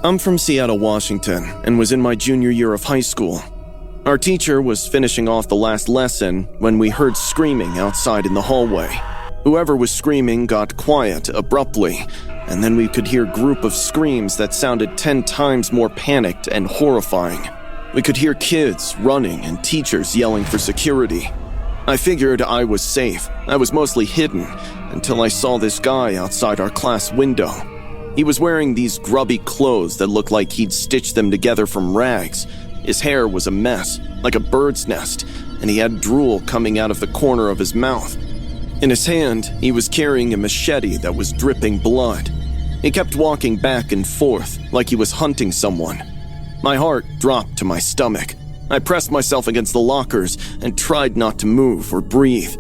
I'm from Seattle, Washington, and was in my junior year of high school. Our teacher was finishing off the last lesson when we heard screaming outside in the hallway. Whoever was screaming got quiet abruptly, and then we could hear a group of screams that sounded 10 times more panicked and horrifying. We could hear kids running and teachers yelling for security. I figured I was safe. I was mostly hidden until I saw this guy outside our class window. He was wearing these grubby clothes that looked like he'd stitched them together from rags. His hair was a mess, like a bird's nest, and he had drool coming out of the corner of his mouth. In his hand, he was carrying a machete that was dripping blood. He kept walking back and forth like he was hunting someone. My heart dropped to my stomach. I pressed myself against the lockers and tried not to move or breathe.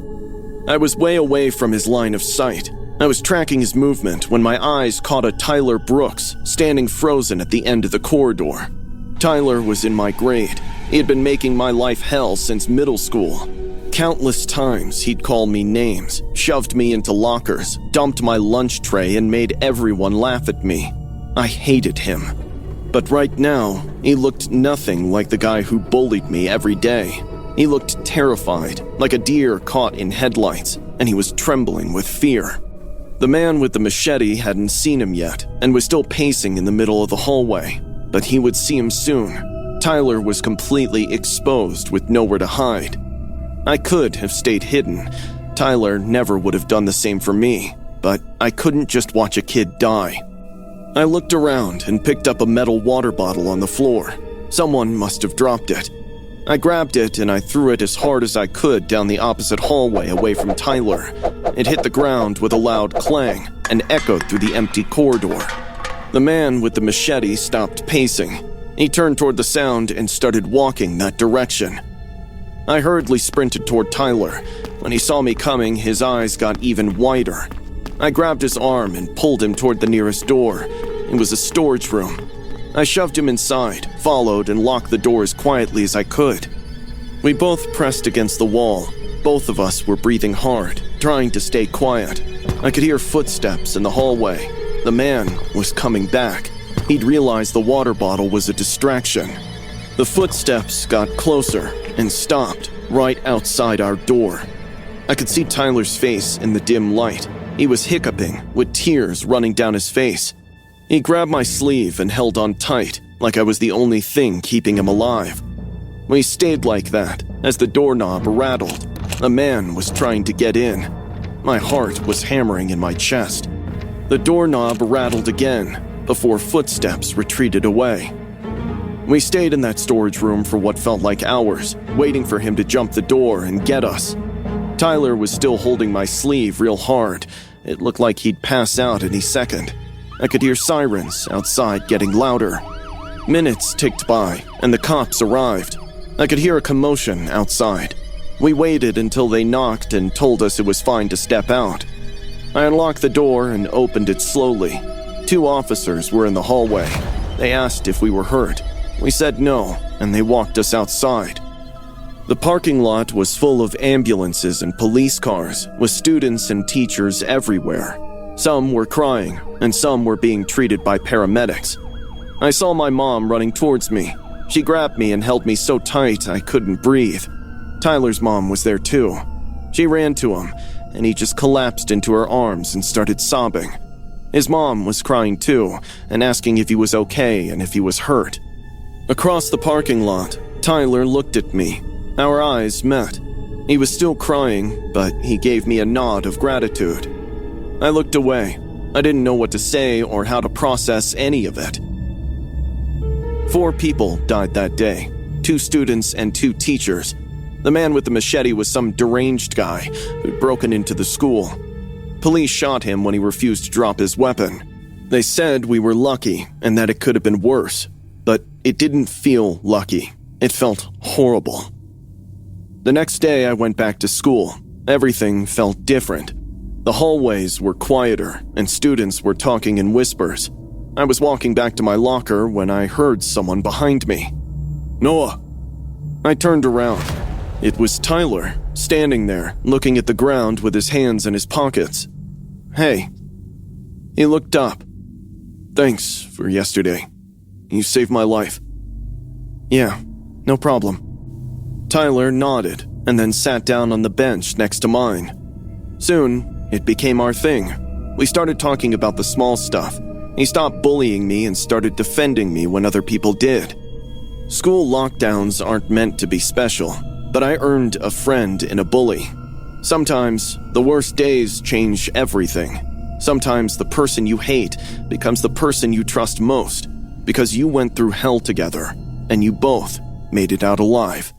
I was way away from his line of sight. I was tracking his movement when my eyes caught a Tyler Brooks standing frozen at the end of the corridor. Tyler was in my grade. He had been making my life hell since middle school. Countless times he'd call me names, shoved me into lockers, dumped my lunch tray, and made everyone laugh at me. I hated him. But right now, he looked nothing like the guy who bullied me every day. He looked terrified, like a deer caught in headlights, and he was trembling with fear. The man with the machete hadn't seen him yet and was still pacing in the middle of the hallway, but he would see him soon. Tyler was completely exposed with nowhere to hide. I could have stayed hidden. Tyler never would have done the same for me, but I couldn't just watch a kid die. I looked around and picked up a metal water bottle on the floor. Someone must have dropped it. I grabbed it and I threw it as hard as I could down the opposite hallway away from Tyler. It hit the ground with a loud clang and echoed through the empty corridor. The man with the machete stopped pacing. He turned toward the sound and started walking that direction. I hurriedly sprinted toward Tyler. When he saw me coming, his eyes got even wider. I grabbed his arm and pulled him toward the nearest door. It was a storage room. I shoved him inside, followed, and locked the door as quietly as I could. We both pressed against the wall. Both of us were breathing hard, trying to stay quiet. I could hear footsteps in the hallway. The man was coming back. He'd realized the water bottle was a distraction. The footsteps got closer and stopped right outside our door. I could see Tyler's face in the dim light. He was hiccuping, with tears running down his face. He grabbed my sleeve and held on tight, like I was the only thing keeping him alive. We stayed like that as the doorknob rattled. A man was trying to get in. My heart was hammering in my chest. The doorknob rattled again before footsteps retreated away. We stayed in that storage room for what felt like hours, waiting for him to jump the door and get us. Tyler was still holding my sleeve real hard. It looked like he'd pass out any second. I could hear sirens outside getting louder. Minutes ticked by, and the cops arrived. I could hear a commotion outside. We waited until they knocked and told us it was fine to step out. I unlocked the door and opened it slowly. 2 officers were in the hallway. They asked if we were hurt. We said no, and they walked us outside. The parking lot was full of ambulances and police cars, with students and teachers everywhere. Some were crying, and some were being treated by paramedics. I saw my mom running towards me. She grabbed me and held me so tight I couldn't breathe. Tyler's mom was there too. She ran to him, and he just collapsed into her arms and started sobbing. His mom was crying too, and asking if he was okay and if he was hurt. Across the parking lot, Tyler looked at me. Our eyes met. He was still crying, but he gave me a nod of gratitude. I looked away. I didn't know what to say or how to process any of it. 4 people died that day, 2 students and 2 teachers. The man with the machete was some deranged guy who'd broken into the school. Police shot him when he refused to drop his weapon. They said we were lucky and that it could have been worse, but it didn't feel lucky. It felt horrible. The next day I went back to school. Everything felt different. The hallways were quieter, and students were talking in whispers. I was walking back to my locker when I heard someone behind me. "Noah!" I turned around. It was Tyler, standing there, looking at the ground with his hands in his pockets. "Hey." He looked up. "Thanks for yesterday." You saved my life." "Yeah, no problem." Tyler nodded and then sat down on the bench next to mine. Soon, it became our thing. We started talking about the small stuff. He stopped bullying me and started defending me when other people did. School lockdowns aren't meant to be special, but I earned a friend in a bully. Sometimes, the worst days change everything. Sometimes the person you hate becomes the person you trust most, because you went through hell together, and you both made it out alive.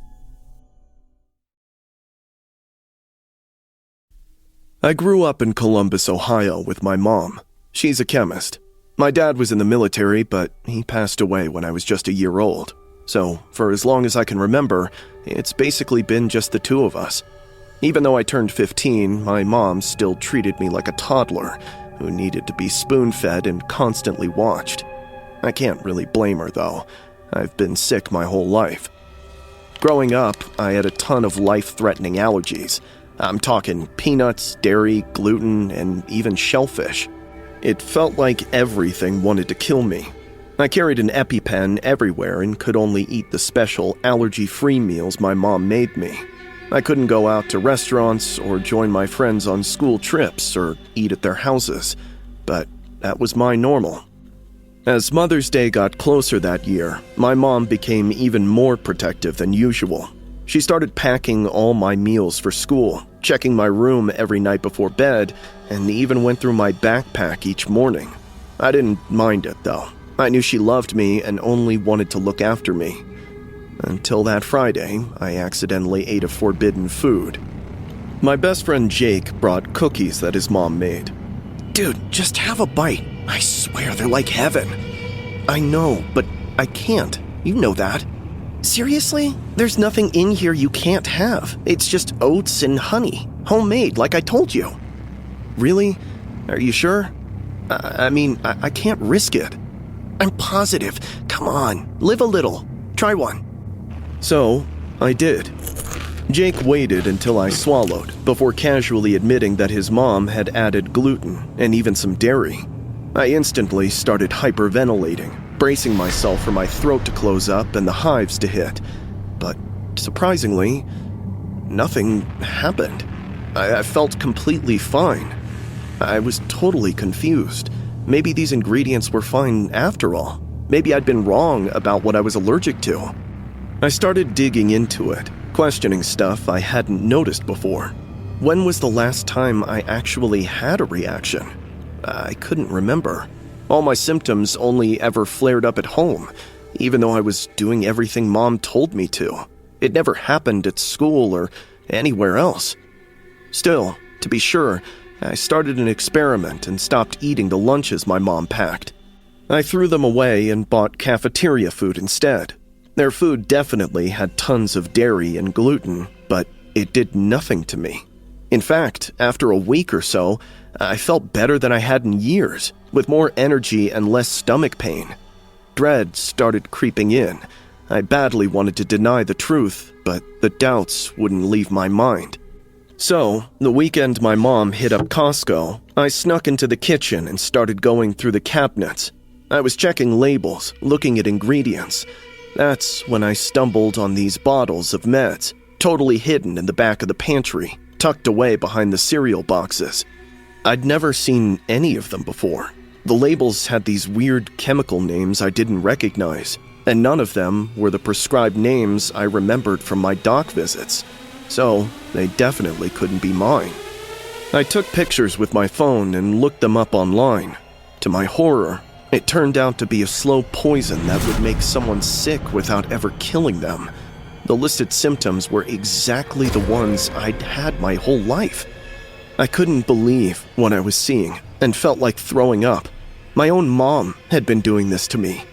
I grew up in Columbus, Ohio with my mom. She's a chemist. My dad was in the military, but he passed away when I was just a year old. So, for as long as I can remember, it's basically been just the two of us. Even though I turned 15, my mom still treated me like a toddler who needed to be spoon-fed and constantly watched. I can't really blame her, though. I've been sick my whole life. Growing up, I had a ton of life-threatening allergies. I'm talking peanuts, dairy, gluten, and even shellfish. It felt like everything wanted to kill me. I carried an EpiPen everywhere and could only eat the special allergy-free meals my mom made me. I couldn't go out to restaurants or join my friends on school trips or eat at their houses, but that was my normal. As Mother's Day got closer that year, my mom became even more protective than usual. She started packing all my meals for school, checking my room every night before bed, and even went through my backpack each morning. I didn't mind it, though. I knew she loved me and only wanted to look after me. Until that Friday, I accidentally ate a forbidden food. My best friend Jake brought cookies that his mom made. "Dude, just have a bite. I swear they're like heaven." "I know, but I can't. You know that." "Seriously? There's nothing in here you can't have. It's just oats and honey. Homemade, like I told you." "Really? Are you sure? I can't risk it." "I'm positive. Come on, live a little. Try one." So, I did. Jake waited until I swallowed, before casually admitting that his mom had added gluten and even some dairy. I instantly started hyperventilating, bracing myself for my throat to close up and the hives to hit. But, surprisingly, nothing happened. I felt completely fine. I was totally confused. Maybe these ingredients were fine after all. Maybe I'd been wrong about what I was allergic to. I started digging into it, questioning stuff I hadn't noticed before. When was the last time I actually had a reaction? I couldn't remember. All my symptoms only ever flared up at home, even though I was doing everything Mom told me to. It never happened at school or anywhere else. Still, to be sure, I started an experiment and stopped eating the lunches my mom packed. I threw them away and bought cafeteria food instead. Their food definitely had tons of dairy and gluten, but it did nothing to me. In fact, after a week or so, I felt better than I had in years, with more energy and less stomach pain. Dread started creeping in. I badly wanted to deny the truth, but the doubts wouldn't leave my mind. So, the weekend my mom hit up Costco, I snuck into the kitchen and started going through the cabinets. I was checking labels, looking at ingredients. That's when I stumbled on these bottles of meds, totally hidden in the back of the pantry, tucked away behind the cereal boxes. I'd never seen any of them before. The labels had these weird chemical names I didn't recognize, and none of them were the prescribed names I remembered from my doc visits. So, they definitely couldn't be mine. I took pictures with my phone and looked them up online. To my horror, it turned out to be a slow poison that would make someone sick without ever killing them. The listed symptoms were exactly the ones I'd had my whole life. I couldn't believe what I was seeing and felt like throwing up. My own mom had been doing this to me.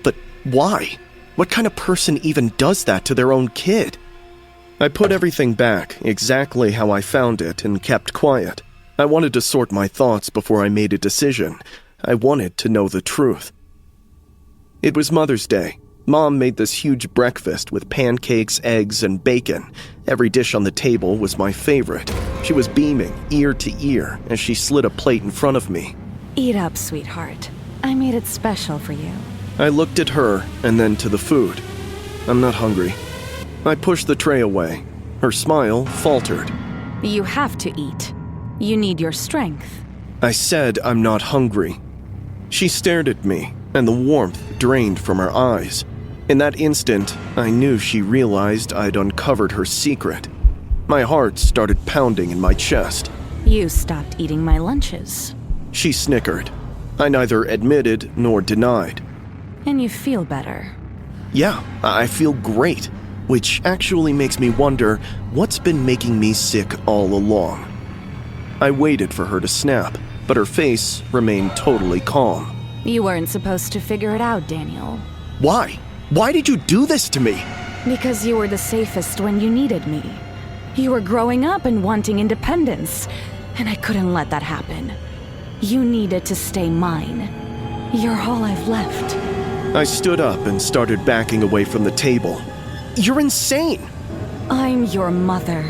But why? What kind of person even does that to their own kid? I put everything back exactly how I found it and kept quiet. I wanted to sort my thoughts before I made a decision. I wanted to know the truth. It was Mother's Day. Mom made this huge breakfast with pancakes, eggs, and bacon. Every dish on the table was my favorite. She was beaming ear to ear as she slid a plate in front of me. Eat up, sweetheart. I made it special for you. I looked at her and then to the food. I'm not hungry. I pushed the tray away. Her smile faltered. You have to eat. You need your strength. I said I'm not hungry. She stared at me, and the warmth drained from her eyes. In that instant, I knew she realized I'd uncovered her secret. My heart started pounding in my chest. You stopped eating my lunches. She snickered. I neither admitted nor denied. And you feel better. Yeah, I feel great, which actually makes me wonder what's been making me sick all along. I waited for her to snap, but her face remained totally calm. You weren't supposed to figure it out, Daniel. Why? Why did you do this to me? Because you were the safest when you needed me. You were growing up and wanting independence, and I couldn't let that happen. You needed to stay mine. You're all I've left. I stood up and started backing away from the table. You're insane! I'm your mother,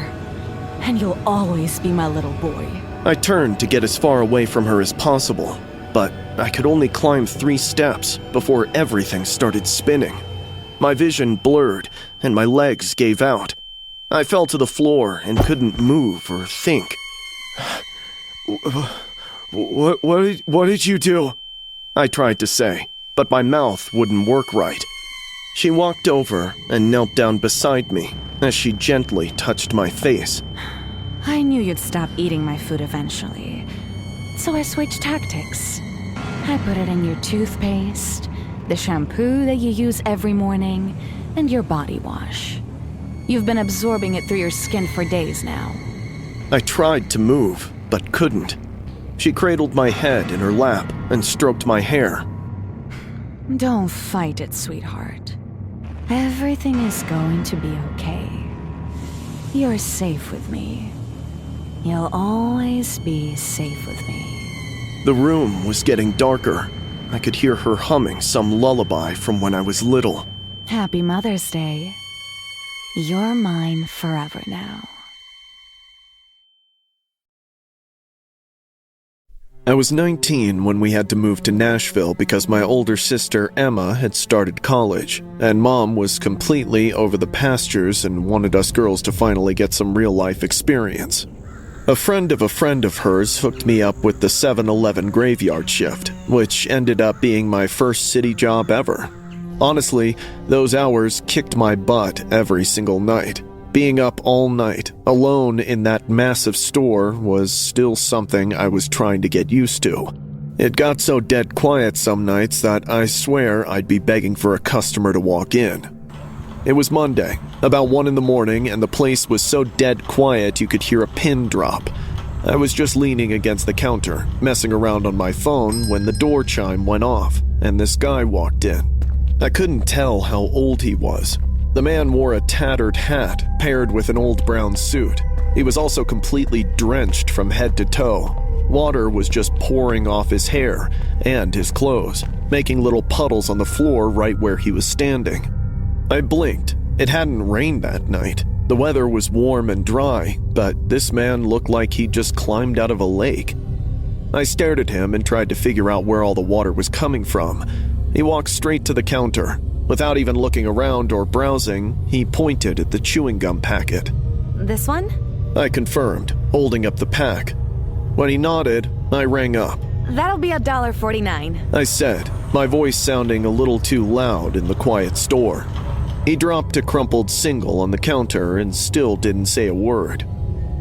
and you'll always be my little boy. I turned to get as far away from her as possible, but I could only climb 3 steps before everything started spinning. My vision blurred, and my legs gave out. I fell to the floor and couldn't move or think. What did you do? I tried to say, but my mouth wouldn't work right. She walked over and knelt down beside me as she gently touched my face. I knew you'd stop eating my food eventually, so I switched tactics. I put it in your toothpaste, the shampoo that you use every morning, and your body wash. You've been absorbing it through your skin for days now. I tried to move, but couldn't. She cradled my head in her lap and stroked my hair. Don't fight it, sweetheart. Everything is going to be okay. You're safe with me. You'll always be safe with me. The room was getting darker. I could hear her humming some lullaby from when I was little. Happy Mother's Day. You're mine forever now. I was 19 when we had to move to Nashville because my older sister Emma had started college, and Mom was completely over the pastures and wanted us girls to finally get some real-life experience. A friend of hers hooked me up with the 7-Eleven graveyard shift, which ended up being my first city job ever. Honestly, those hours kicked my butt every single night. Being up all night, alone in that massive store, was still something I was trying to get used to. It got so dead quiet some nights that I swear I'd be begging for a customer to walk in. It was Monday, about 1 in the morning, and the place was so dead quiet you could hear a pin drop. I was just leaning against the counter, messing around on my phone, when the door chime went off, and this guy walked in. I couldn't tell how old he was. The man wore a tattered hat paired with an old brown suit. He was also completely drenched from head to toe. Water was just pouring off his hair and his clothes, making little puddles on the floor right where he was standing. I blinked. It hadn't rained that night. The weather was warm and dry, but this man looked like he'd just climbed out of a lake. I stared at him and tried to figure out where all the water was coming from. He walked straight to the counter. Without even looking around or browsing, he pointed at the chewing gum packet. This one? I confirmed, holding up the pack. When he nodded, I rang up. That'll be $1.49. I said, my voice sounding a little too loud in the quiet store. He dropped a crumpled single on the counter and still didn't say a word.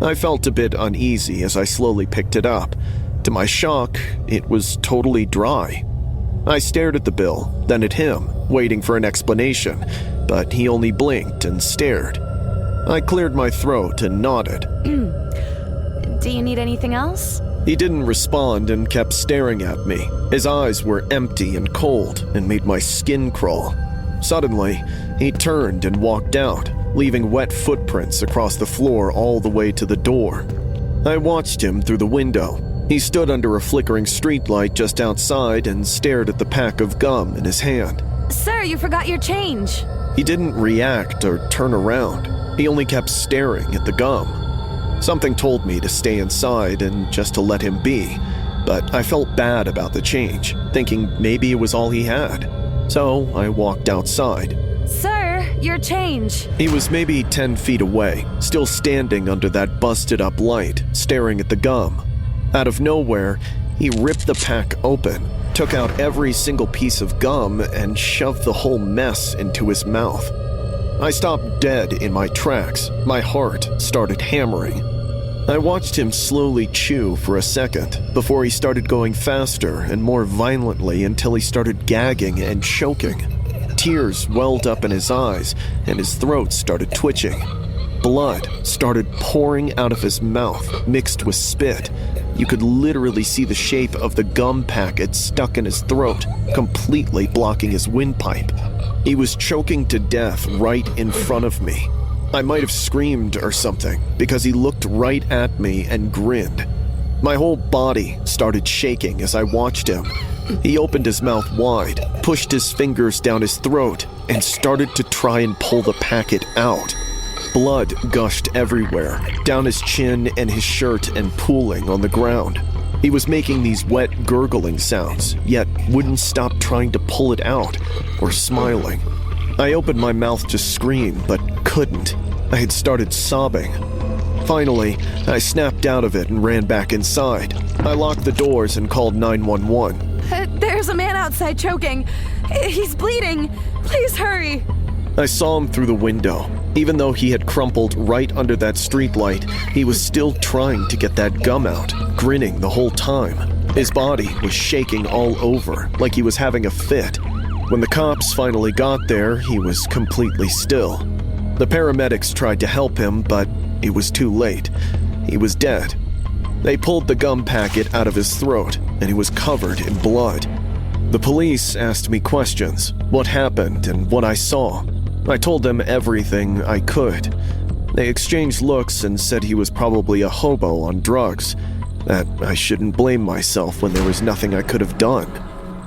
I felt a bit uneasy as I slowly picked it up. To my shock, it was totally dry. I stared at the bill, then at him, waiting for an explanation, but he only blinked and stared. I cleared my throat and nodded. Do you need anything else? He didn't respond and kept staring at me. His eyes were empty and cold and made my skin crawl. Suddenly, he turned and walked out, leaving wet footprints across the floor all the way to the door. I watched him through the window. He stood under a flickering streetlight just outside and stared at the pack of gum in his hand. Sir, you forgot your change. He didn't react or turn around. He only kept staring at the gum. Something told me to stay inside and just to let him be, but I felt bad about the change, thinking maybe it was all he had. So I walked outside. Sir, your change. He was maybe 10 feet away, still standing under that busted-up light, staring at the gum. Out of nowhere, he ripped the pack open, took out every single piece of gum, and shoved the whole mess into his mouth. I stopped dead in my tracks. My heart started hammering. I watched him slowly chew for a second before he started going faster and more violently until he started gagging and choking. Tears welled up in his eyes and his throat started twitching. Blood started pouring out of his mouth, mixed with spit. You could literally see the shape of the gum packet stuck in his throat, completely blocking his windpipe. He was choking to death right in front of me. I might have screamed or something because he looked right at me and grinned. My whole body started shaking as I watched him. He opened his mouth wide, pushed his fingers down his throat, and started to try and pull the packet out. Blood gushed everywhere, down his chin and his shirt and pooling on the ground. He was making these wet gurgling sounds, yet wouldn't stop trying to pull it out or smiling. I opened my mouth to scream, but couldn't. I had started sobbing. Finally, I snapped out of it and ran back inside. I locked the doors and called 911. There's a man outside choking. He's bleeding. Please hurry. I saw him through the window. Even though he had crumpled right under that streetlight, he was still trying to get that gum out, grinning the whole time. His body was shaking all over, like he was having a fit. When the cops finally got there, he was completely still. The paramedics tried to help him, but it was too late. He was dead. They pulled the gum packet out of his throat, and he was covered in blood. The police asked me questions, what happened and what I saw. I told them everything I could. They exchanged looks and said he was probably a hobo on drugs, that I shouldn't blame myself when there was nothing I could have done.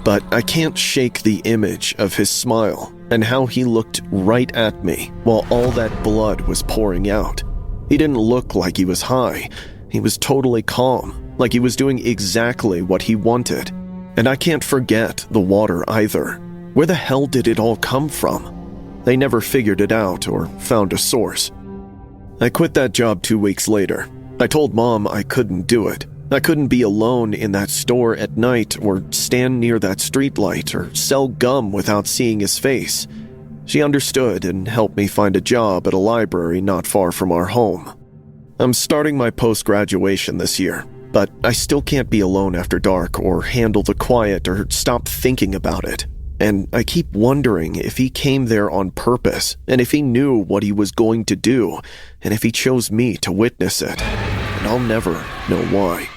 But I can't shake the image of his smile and how he looked right at me while all that blood was pouring out. He didn't look like he was high. He was totally calm, like he was doing exactly what he wanted. And I can't forget the water either. Where the hell did it all come from? They never figured it out or found a source. I quit that job 2 weeks later. I told Mom I couldn't do it. I couldn't be alone in that store at night or stand near that streetlight or sell gum without seeing his face. She understood and helped me find a job at a library not far from our home. I'm starting my post-graduation this year, but I still can't be alone after dark or handle the quiet or stop thinking about it. And I keep wondering if he came there on purpose, and if he knew what he was going to do, and if he chose me to witness it. And I'll never know why.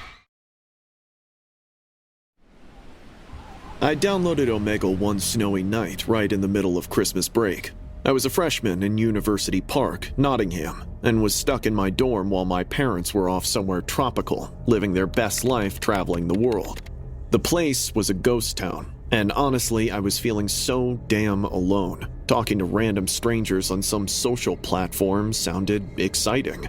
I downloaded Omegle one snowy night right in the middle of Christmas break. I was a freshman in University Park, Nottingham, and was stuck in my dorm while my parents were off somewhere tropical, living their best life traveling the world. The place was a ghost town, and honestly, I was feeling so damn alone. Talking to random strangers on some social platform sounded exciting.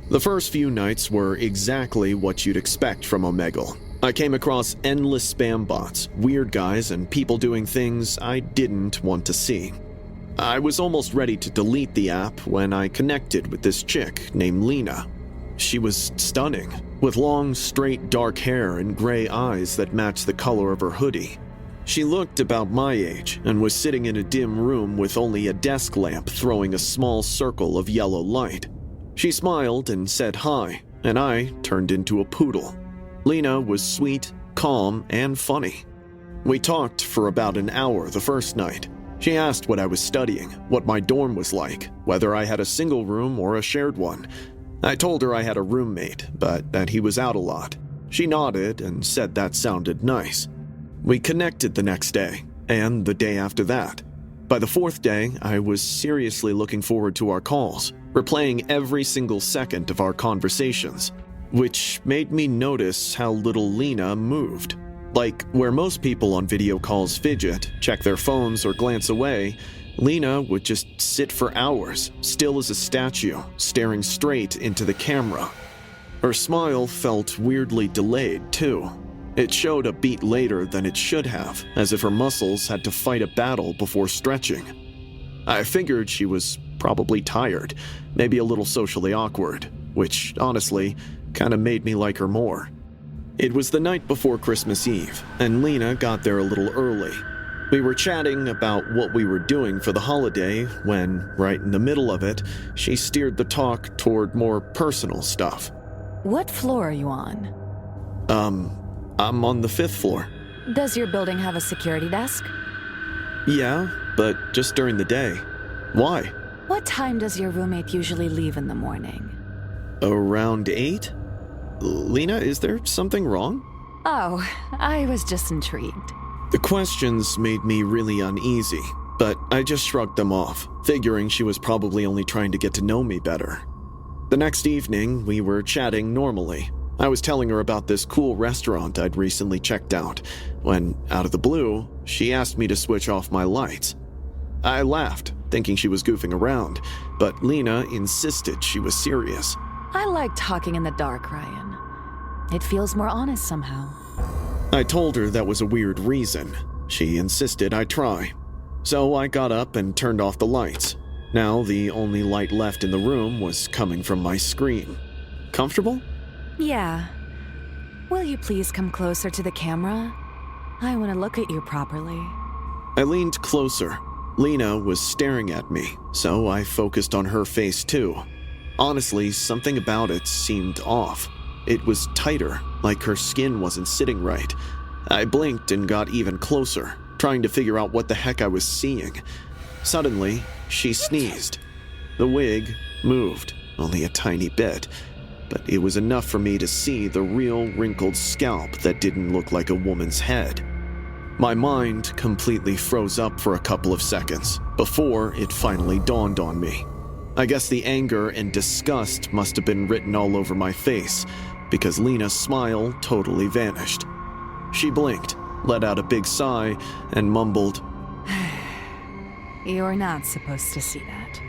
The first few nights were exactly what you'd expect from Omegle. I came across endless spam bots, weird guys, and people doing things I didn't want to see. I was almost ready to delete the app when I connected with this chick named Lena. She was stunning, with long, straight, dark hair and gray eyes that matched the color of her hoodie. She looked about my age and was sitting in a dim room with only a desk lamp throwing a small circle of yellow light. She smiled and said hi, and I turned into a poodle. Lena was sweet, calm, and funny. We talked for about an hour the first night. She asked what I was studying, what my dorm was like, whether I had a single room or a shared one. I told her I had a roommate, but that he was out a lot. She nodded and said that sounded nice. We connected the next day, and the day after that. By the fourth day, I was seriously looking forward to our calls, replaying every single second of our conversations, which made me notice how little Lena moved. Like, where most people on video calls fidget, check their phones, or glance away, Lena would just sit for hours, still as a statue, staring straight into the camera. Her smile felt weirdly delayed, too. It showed a beat later than it should have, as if her muscles had to fight a battle before stretching. I figured she was probably tired, maybe a little socially awkward, which, honestly, kinda made me like her more. It was the night before Christmas Eve, and Lena got there a little early. We were chatting about what we were doing for the holiday when, right in the middle of it, she steered the talk toward more personal stuff. What floor are you on? I'm on the 5th floor. Does your building have a security desk? Yeah, but just during the day. Why? What time does your roommate usually leave in the morning? Around 8? Lena, is there something wrong? Oh, I was just intrigued. The questions made me really uneasy, but I just shrugged them off, figuring she was probably only trying to get to know me better. The next evening, we were chatting normally. I was telling her about this cool restaurant I'd recently checked out, when, out of the blue, she asked me to switch off my lights. I laughed, thinking she was goofing around, but Lena insisted she was serious. I like talking in the dark, Ryan. It feels more honest somehow. I told her that was a weird reason. She insisted I try. So I got up and turned off the lights. Now the only light left in the room was coming from my screen. Comfortable? Yeah. Will you please come closer to the camera? I want to look at you properly. I leaned closer. Lena was staring at me, so I focused on her face too. Honestly, something about it seemed off. It was tighter, like her skin wasn't sitting right. I blinked and got even closer, trying to figure out what the heck I was seeing. Suddenly, she sneezed. The wig moved, only a tiny bit, but it was enough for me to see the real wrinkled scalp that didn't look like a woman's head. My mind completely froze up for a couple of seconds, before it finally dawned on me. I guess the anger and disgust must have been written all over my face, because Lena's smile totally vanished. She blinked, let out a big sigh, and mumbled, You're not supposed to see that.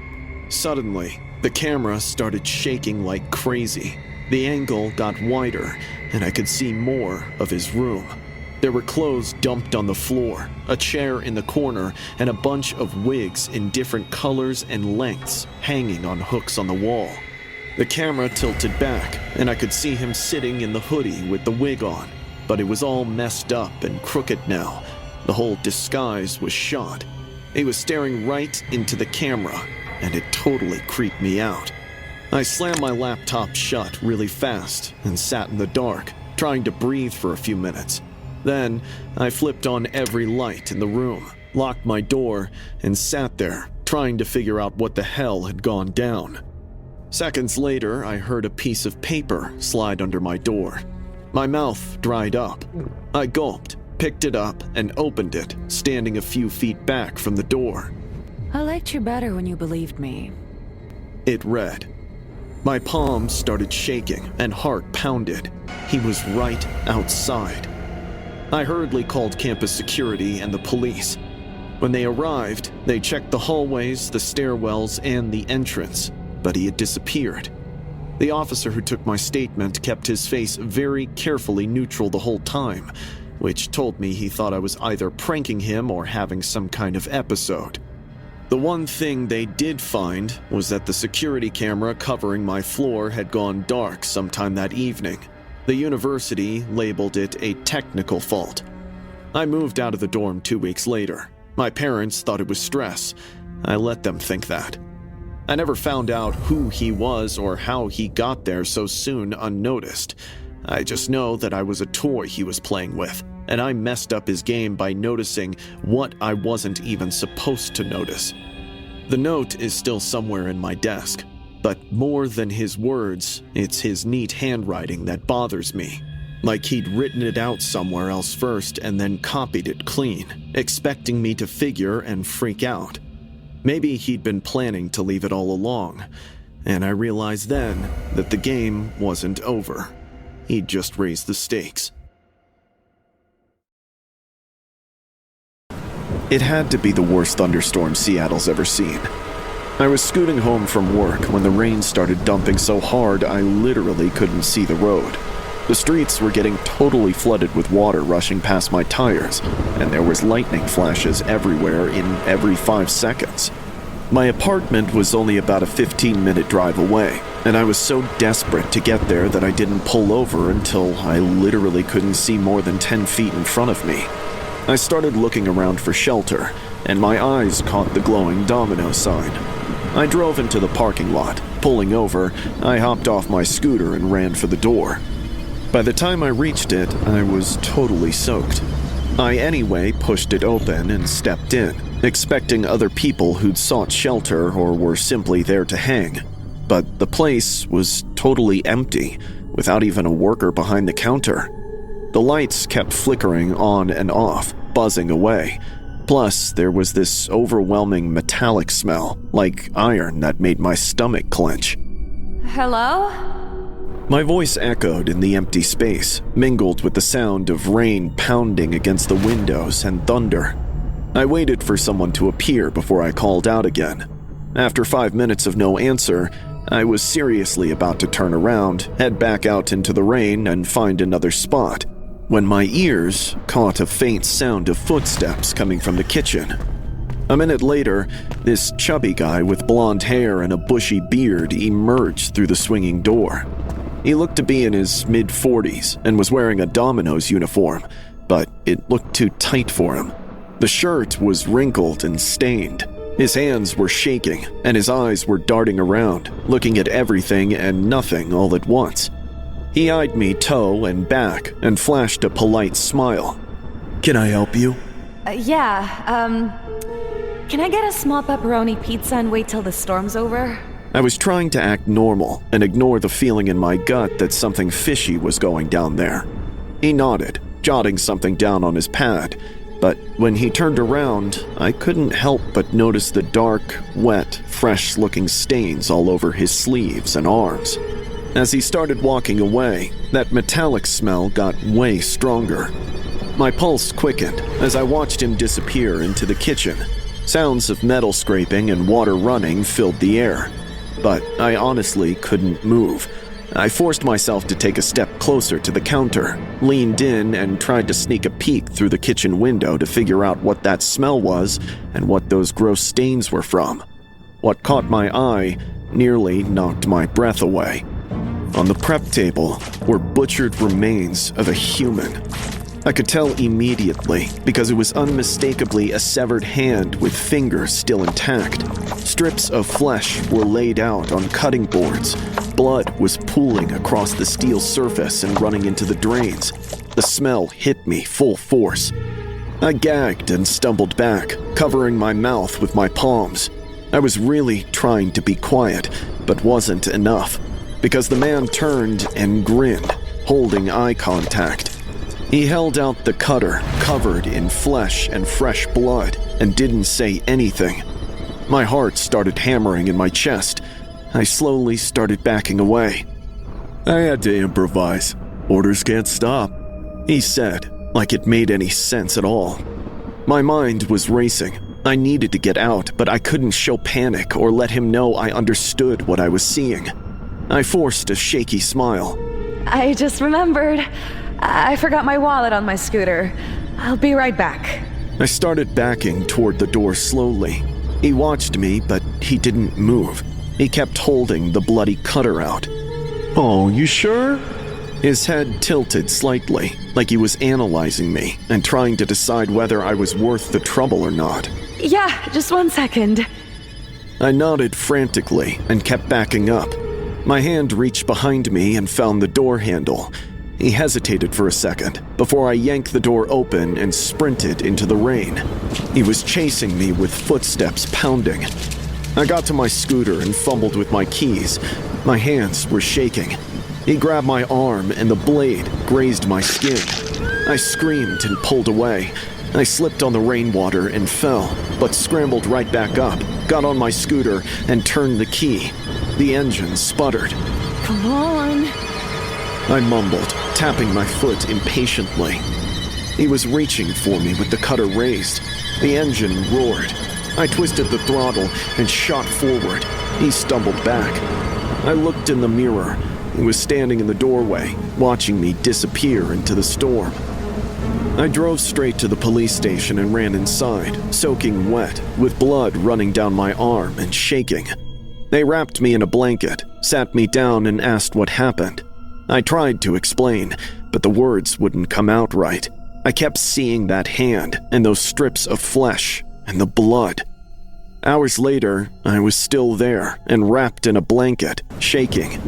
Suddenly, the camera started shaking like crazy. The angle got wider, and I could see more of his room. There were clothes dumped on the floor, a chair in the corner, and a bunch of wigs in different colors and lengths hanging on hooks on the wall. The camera tilted back, and I could see him sitting in the hoodie with the wig on, but it was all messed up and crooked now. The whole disguise was shot. He was staring right into the camera, and it totally creeped me out. I slammed my laptop shut really fast and sat in the dark, trying to breathe for a few minutes. Then, I flipped on every light in the room, locked my door, and sat there, trying to figure out what the hell had gone down. Seconds later, I heard a piece of paper slide under my door. My mouth dried up. I gulped, picked it up, and opened it, standing a few feet back from the door. I liked you better when you believed me. It read. My palms started shaking and heart pounded. He was right outside. I hurriedly called campus security and the police. When they arrived, they checked the hallways, the stairwells, and the entrance, but he had disappeared. The officer who took my statement kept his face very carefully neutral the whole time, which told me he thought I was either pranking him or having some kind of episode. The one thing they did find was that the security camera covering my floor had gone dark sometime that evening. The university labeled it a technical fault. I moved out of the dorm 2 weeks later. My parents thought it was stress. I let them think that. I never found out who he was or how he got there so soon unnoticed. I just know that I was a toy he was playing with, and I messed up his game by noticing what I wasn't even supposed to notice. The note is still somewhere in my desk. But more than his words, it's his neat handwriting that bothers me. Like he'd written it out somewhere else first and then copied it clean, expecting me to figure and freak out. Maybe he'd been planning to leave it all along, and I realized then that the game wasn't over. He'd just raised the stakes. It had to be the worst thunderstorm Seattle's ever seen. I was scooting home from work when the rain started dumping so hard I literally couldn't see the road. The streets were getting totally flooded with water rushing past my tires, and there was lightning flashes everywhere in every 5 seconds. My apartment was only about a 15-minute drive away, and I was so desperate to get there that I didn't pull over until I literally couldn't see more than 10 feet in front of me. I started looking around for shelter, and my eyes caught the glowing domino sign. I drove into the parking lot. Pulling over, I hopped off my scooter and ran for the door. By the time I reached it, I was totally soaked. I anyway pushed it open and stepped in, expecting other people who'd sought shelter or were simply there to hang. But the place was totally empty, without even a worker behind the counter. The lights kept flickering on and off, buzzing away. Plus, there was this overwhelming metallic smell, like iron, that made my stomach clench. Hello? My voice echoed in the empty space, mingled with the sound of rain pounding against the windows and thunder. I waited for someone to appear before I called out again. After 5 minutes of no answer, I was seriously about to turn around, head back out into the rain, and find another spot, when my ears caught a faint sound of footsteps coming from the kitchen. A minute later, this chubby guy with blonde hair and a bushy beard emerged through the swinging door. He looked to be in his mid-40s and was wearing a Domino's uniform, but it looked too tight for him. The shirt was wrinkled and stained. His hands were shaking, and his eyes were darting around, looking at everything and nothing all at once. He eyed me toe and back and flashed a polite smile. "Can I help you?" Can I get a small pepperoni pizza and wait till the storm's over? I was trying to act normal and ignore the feeling in my gut that something fishy was going down there. He nodded, jotting something down on his pad, but when he turned around, I couldn't help but notice the dark, wet, fresh-looking stains all over his sleeves and arms. As he started walking away, that metallic smell got way stronger. My pulse quickened as I watched him disappear into the kitchen. Sounds of metal scraping and water running filled the air, but I honestly couldn't move. I forced myself to take a step closer to the counter, leaned in, and tried to sneak a peek through the kitchen window to figure out what that smell was and what those gross stains were from. What caught my eye nearly knocked my breath away. On the prep table were butchered remains of a human. I could tell immediately because it was unmistakably a severed hand with fingers still intact. Strips of flesh were laid out on cutting boards. Blood was pooling across the steel surface and running into the drains. The smell hit me full force. I gagged and stumbled back, covering my mouth with my palms. I was really trying to be quiet, but wasn't enough, because the man turned and grinned, holding eye contact. He held out the cutter, covered in flesh and fresh blood, and didn't say anything. My heart started hammering in my chest. I slowly started backing away. "I had to improvise. Orders can't stop," he said, like it made any sense at all. My mind was racing. I needed to get out, but I couldn't show panic or let him know I understood what I was seeing. I forced a shaky smile. I just remembered. I forgot my wallet on my scooter. I'll be right back. I started backing toward the door slowly. He watched me, but he didn't move. He kept holding the bloody cutter out. "Oh, you sure?" His head tilted slightly, like he was analyzing me and trying to decide whether I was worth the trouble or not. Yeah, just 1 second. I nodded frantically and kept backing up. My hand reached behind me and found the door handle. He hesitated for a second before I yanked the door open and sprinted into the rain. He was chasing me with footsteps pounding. I got to my scooter and fumbled with my keys. My hands were shaking. He grabbed my arm and the blade grazed my skin. I screamed and pulled away. I slipped on the rainwater and fell, but scrambled right back up, got on my scooter, and turned the key. The engine sputtered. Come on. I mumbled, tapping my foot impatiently. He was reaching for me with the cutter raised. The engine roared. I twisted the throttle and shot forward. He stumbled back. I looked in the mirror. He was standing in the doorway, watching me disappear into the storm. I drove straight to the police station and ran inside, soaking wet, with blood running down my arm and shaking. They wrapped me in a blanket, sat me down, and asked what happened. I tried to explain, but the words wouldn't come out right. I kept seeing that hand and those strips of flesh and the blood. Hours later, I was still there and wrapped in a blanket, shaking.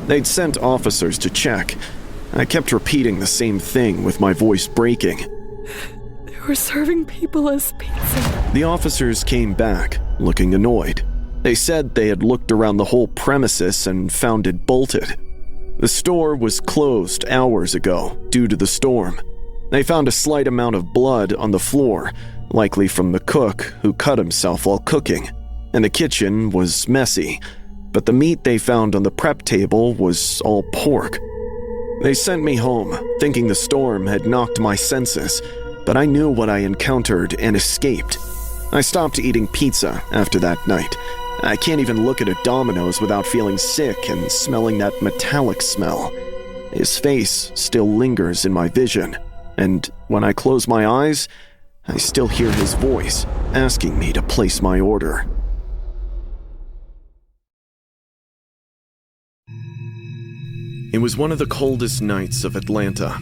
They'd sent officers to check. I kept repeating the same thing with my voice breaking. They were serving people as pizza. The officers came back, looking annoyed. They said they had looked around the whole premises and found it bolted. The store was closed hours ago due to the storm. They found a slight amount of blood on the floor, likely from the cook who cut himself while cooking, and the kitchen was messy, but the meat they found on the prep table was all pork. They sent me home, thinking the storm had knocked my senses, but I knew what I encountered and escaped. I stopped eating pizza after that night. I can't even look at a Domino's without feeling sick and smelling that metallic smell. His face still lingers in my vision, and when I close my eyes, I still hear his voice asking me to place my order. It was one of the coldest nights of Atlanta.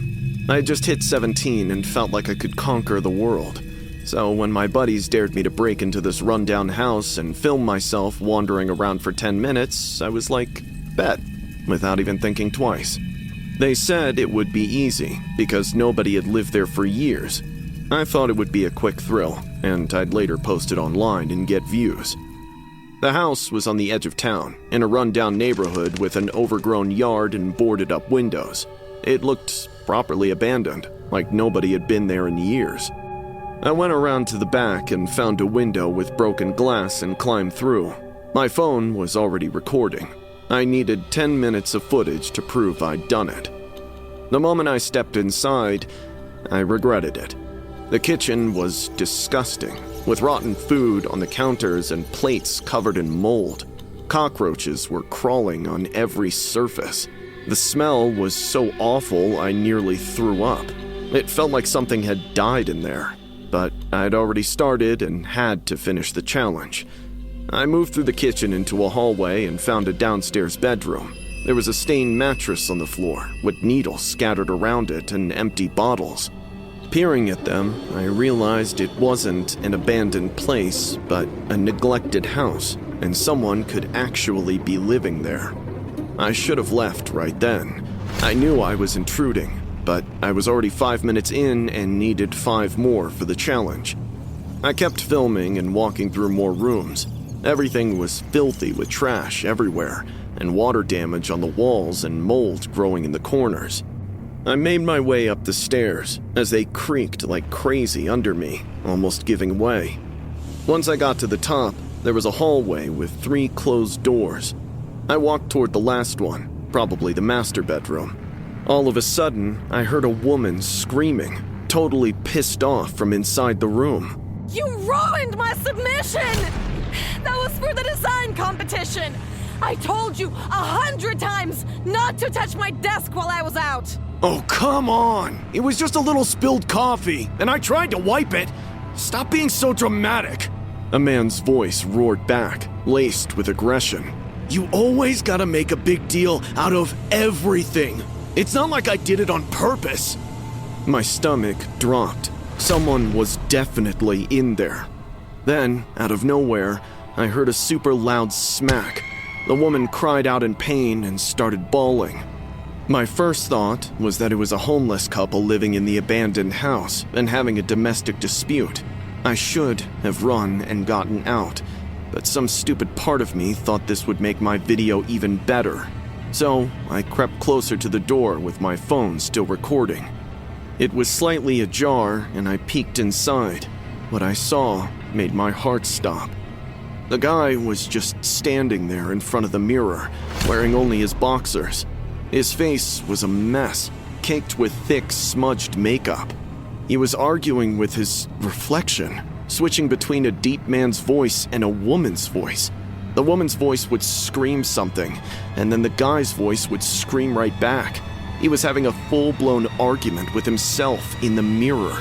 I had just hit 17 and felt like I could conquer the world. So when my buddies dared me to break into this rundown house and film myself wandering around for 10 minutes, I was like, bet, without even thinking twice. They said it would be easy because nobody had lived there for years. I thought it would be a quick thrill, and I'd later post it online and get views. The house was on the edge of town, in a rundown neighborhood with an overgrown yard and boarded-up windows. It looked properly abandoned, like nobody had been there in years. I went around to the back and found a window with broken glass and climbed through. My phone was already recording. I needed 10 minutes of footage to prove I'd done it. The moment I stepped inside, I regretted it. The kitchen was disgusting, with rotten food on the counters and plates covered in mold. Cockroaches were crawling on every surface. The smell was so awful I nearly threw up. It felt like something had died in there, but I'd already started and had to finish the challenge. I moved through the kitchen into a hallway and found a downstairs bedroom. There was a stained mattress on the floor, with needles scattered around it and empty bottles. Peering at them, I realized it wasn't an abandoned place, but a neglected house, and someone could actually be living there. I should have left right then. I knew I was intruding, but I was already 5 minutes in and needed 5 more for the challenge. I kept filming and walking through more rooms. Everything was filthy with trash everywhere, and water damage on the walls and mold growing in the corners. I made my way up the stairs as they creaked like crazy under me, almost giving way. Once I got to the top, there was a hallway with 3 closed doors. I walked toward the last one, probably the master bedroom. All of a sudden, I heard a woman screaming, totally pissed off from inside the room. You ruined my submission! That was for the design competition! I told you 100 times not to touch my desk while I was out! Oh, come on! It was just a little spilled coffee, and I tried to wipe it. Stop being so dramatic. A man's voice roared back, laced with aggression. You always gotta make a big deal out of everything. It's not like I did it on purpose. My stomach dropped. Someone was definitely in there. Then, out of nowhere, I heard a super loud smack. The woman cried out in pain and started bawling. My first thought was that it was a homeless couple living in the abandoned house and having a domestic dispute. I should have run and gotten out, but some stupid part of me thought this would make my video even better. So I crept closer to the door with my phone still recording. It was slightly ajar and I peeked inside. What I saw made my heart stop. The guy was just standing there in front of the mirror, wearing only his boxers. His face was a mess, caked with thick, smudged makeup. He was arguing with his reflection, switching between a deep man's voice and a woman's voice. The woman's voice would scream something, and then the guy's voice would scream right back. He was having a full-blown argument with himself in the mirror.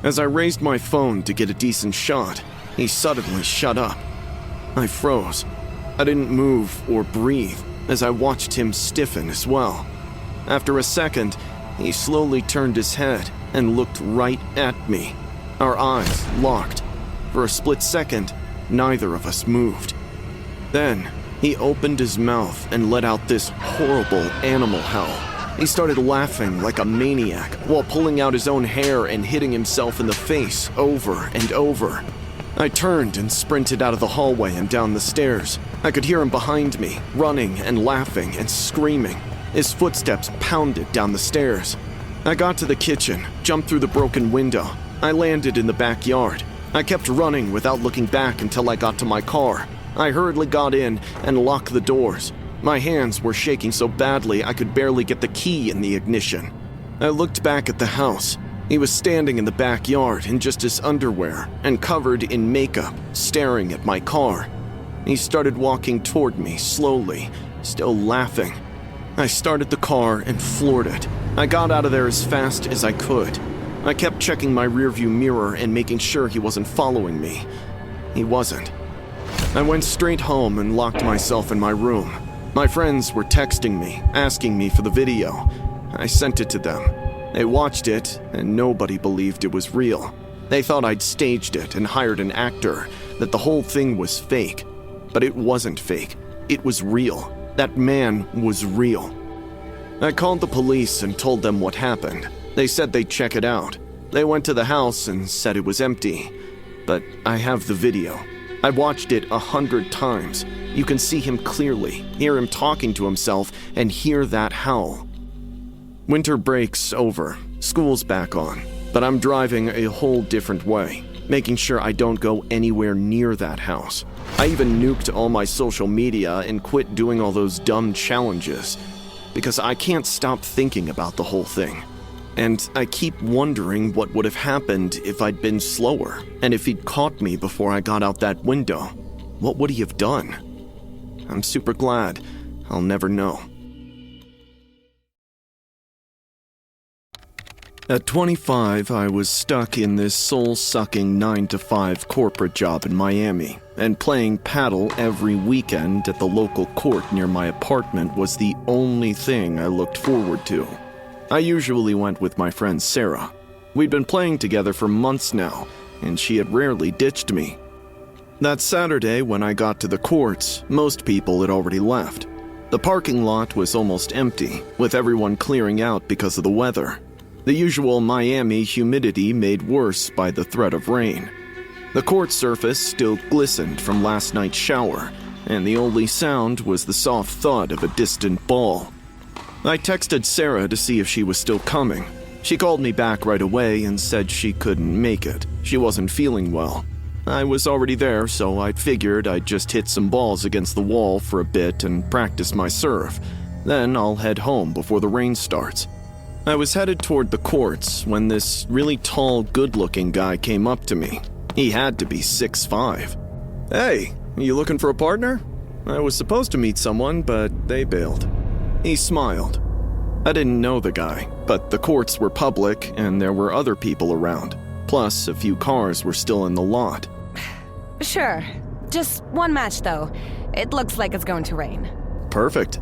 As I raised my phone to get a decent shot, he suddenly shut up. I froze. I didn't move or breathe as I watched him stiffen as well. After a second, he slowly turned his head and looked right at me. Our eyes locked. For a split second, neither of us moved. Then, he opened his mouth and let out this horrible animal howl. He started laughing like a maniac while pulling out his own hair and hitting himself in the face over and over. I turned and sprinted out of the hallway and down the stairs. I could hear him behind me, running and laughing and screaming. His footsteps pounded down the stairs. I got to the kitchen, jumped through the broken window. I landed in the backyard. I kept running without looking back until I got to my car. I hurriedly got in and locked the doors. My hands were shaking so badly I could barely get the key in the ignition. I looked back at the house. He was standing in the backyard in just his underwear and covered in makeup, staring at my car. He started walking toward me slowly, still laughing. I started the car and floored it. I got out of there as fast as I could. I kept checking my rearview mirror and making sure he wasn't following me. He wasn't. I went straight home and locked myself in my room. My friends were texting me, asking me for the video. I sent it to them. They watched it, and nobody believed it was real. They thought I'd staged it and hired an actor, that the whole thing was fake. But it wasn't fake. It was real. That man was real. I called the police and told them what happened. They said they'd check it out. They went to the house and said it was empty. But I have the video. I watched it 100 times. You can see him clearly, hear him talking to himself, and hear that howl. Winter break's over. School's back on. But I'm driving a whole different way, making sure I don't go anywhere near that house. I even nuked all my social media and quit doing all those dumb challenges, because I can't stop thinking about the whole thing. And I keep wondering what would have happened if I'd been slower, and if he'd caught me before I got out that window. What would he have done? I'm super glad I'll never know. At 25, I was stuck in this soul-sucking 9-to-5 corporate job in Miami, and playing paddle every weekend at the local court near my apartment was the only thing I looked forward to. I usually went with my friend Sarah. We'd been playing together for months now, and she had rarely ditched me. That Saturday, when I got to the courts, most people had already left. The parking lot was almost empty, with everyone clearing out because of the weather. The usual Miami humidity made worse by the threat of rain. The court surface still glistened from last night's shower, and the only sound was the soft thud of a distant ball. I texted Sarah to see if she was still coming. She called me back right away and said she couldn't make it. She wasn't feeling well. I was already there, so I figured I'd just hit some balls against the wall for a bit and practice my serve. Then I'll head home before the rain starts. I was headed toward the courts when this really tall, good-looking guy came up to me. He had to be 6'5". "Hey, you looking for a partner? I was supposed to meet someone, but they bailed." He smiled. I didn't know the guy, but the courts were public and there were other people around. Plus, a few cars were still in the lot. Sure. Just one match, though. It looks like it's going to rain. Perfect.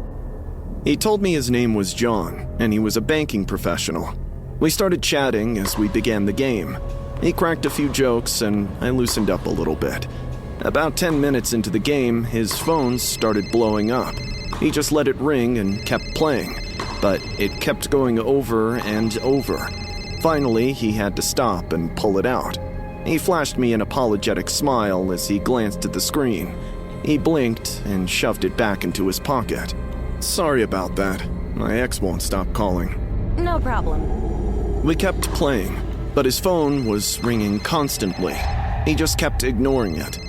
He told me his name was John, and he was a banking professional. We started chatting as we began the game. He cracked a few jokes, and I loosened up a little bit. About 10 minutes into the game, his phone started blowing up. He just let it ring and kept playing, but it kept going over and over. Finally, he had to stop and pull it out. He flashed me an apologetic smile as he glanced at the screen. He blinked and shoved it back into his pocket. "Sorry about that. My ex won't stop calling." No problem. We kept playing, but his phone was ringing constantly. He just kept ignoring it.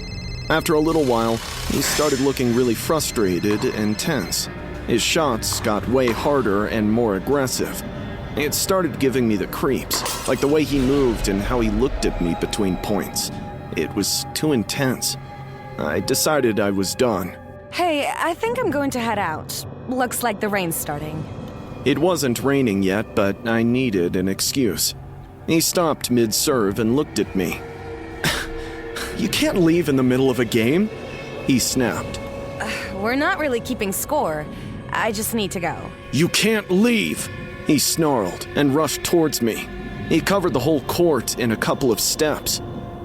After a little while, he started looking really frustrated and tense. His shots got way harder and more aggressive. It started giving me the creeps, like the way he moved and how he looked at me between points. It was too intense. I decided I was done. Hey, I think I'm going to head out. Looks like the rain's starting. It wasn't raining yet, but I needed an excuse. He stopped mid-serve and looked at me. You can't leave in the middle of a game, he snapped. We're not really keeping score. I just need to go. You can't leave, he snarled and rushed towards me. He covered the whole court in a couple of steps.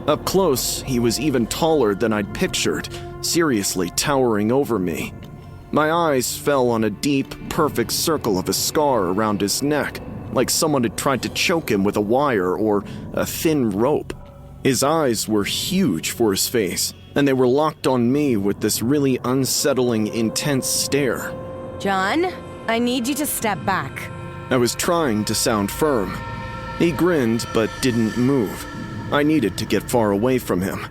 Up close, he was even taller than I'd pictured, seriously towering over me. My eyes fell on a deep, perfect circle of a scar around his neck, like someone had tried to choke him with a wire or a thin rope. His eyes were huge for his face, and they were locked on me with this really unsettling, intense stare. John, I need you to step back. I was trying to sound firm. He grinned but didn't move. I needed to get far away from him.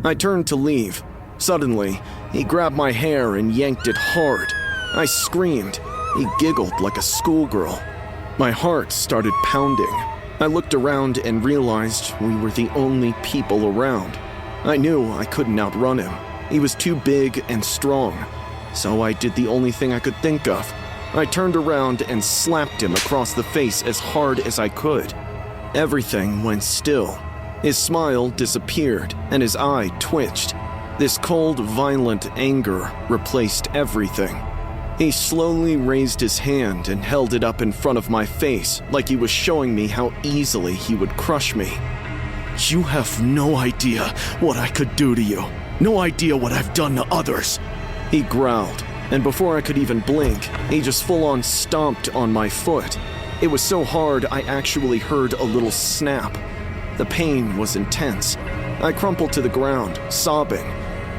I turned to leave. Suddenly, he grabbed my hair and yanked it hard. I screamed. He giggled like a schoolgirl. My heart started pounding. I looked around and realized we were the only people around. I knew I couldn't outrun him. He was too big and strong. So I did the only thing I could think of. I turned around and slapped him across the face as hard as I could. Everything went still. His smile disappeared and his eye twitched. This cold, violent anger replaced everything. He slowly raised his hand and held it up in front of my face like he was showing me how easily he would crush me. You have no idea what I could do to you. No idea what I've done to others. He growled, and before I could even blink, he just full-on stomped on my foot. It was so hard I actually heard a little snap. The pain was intense. I crumpled to the ground, sobbing.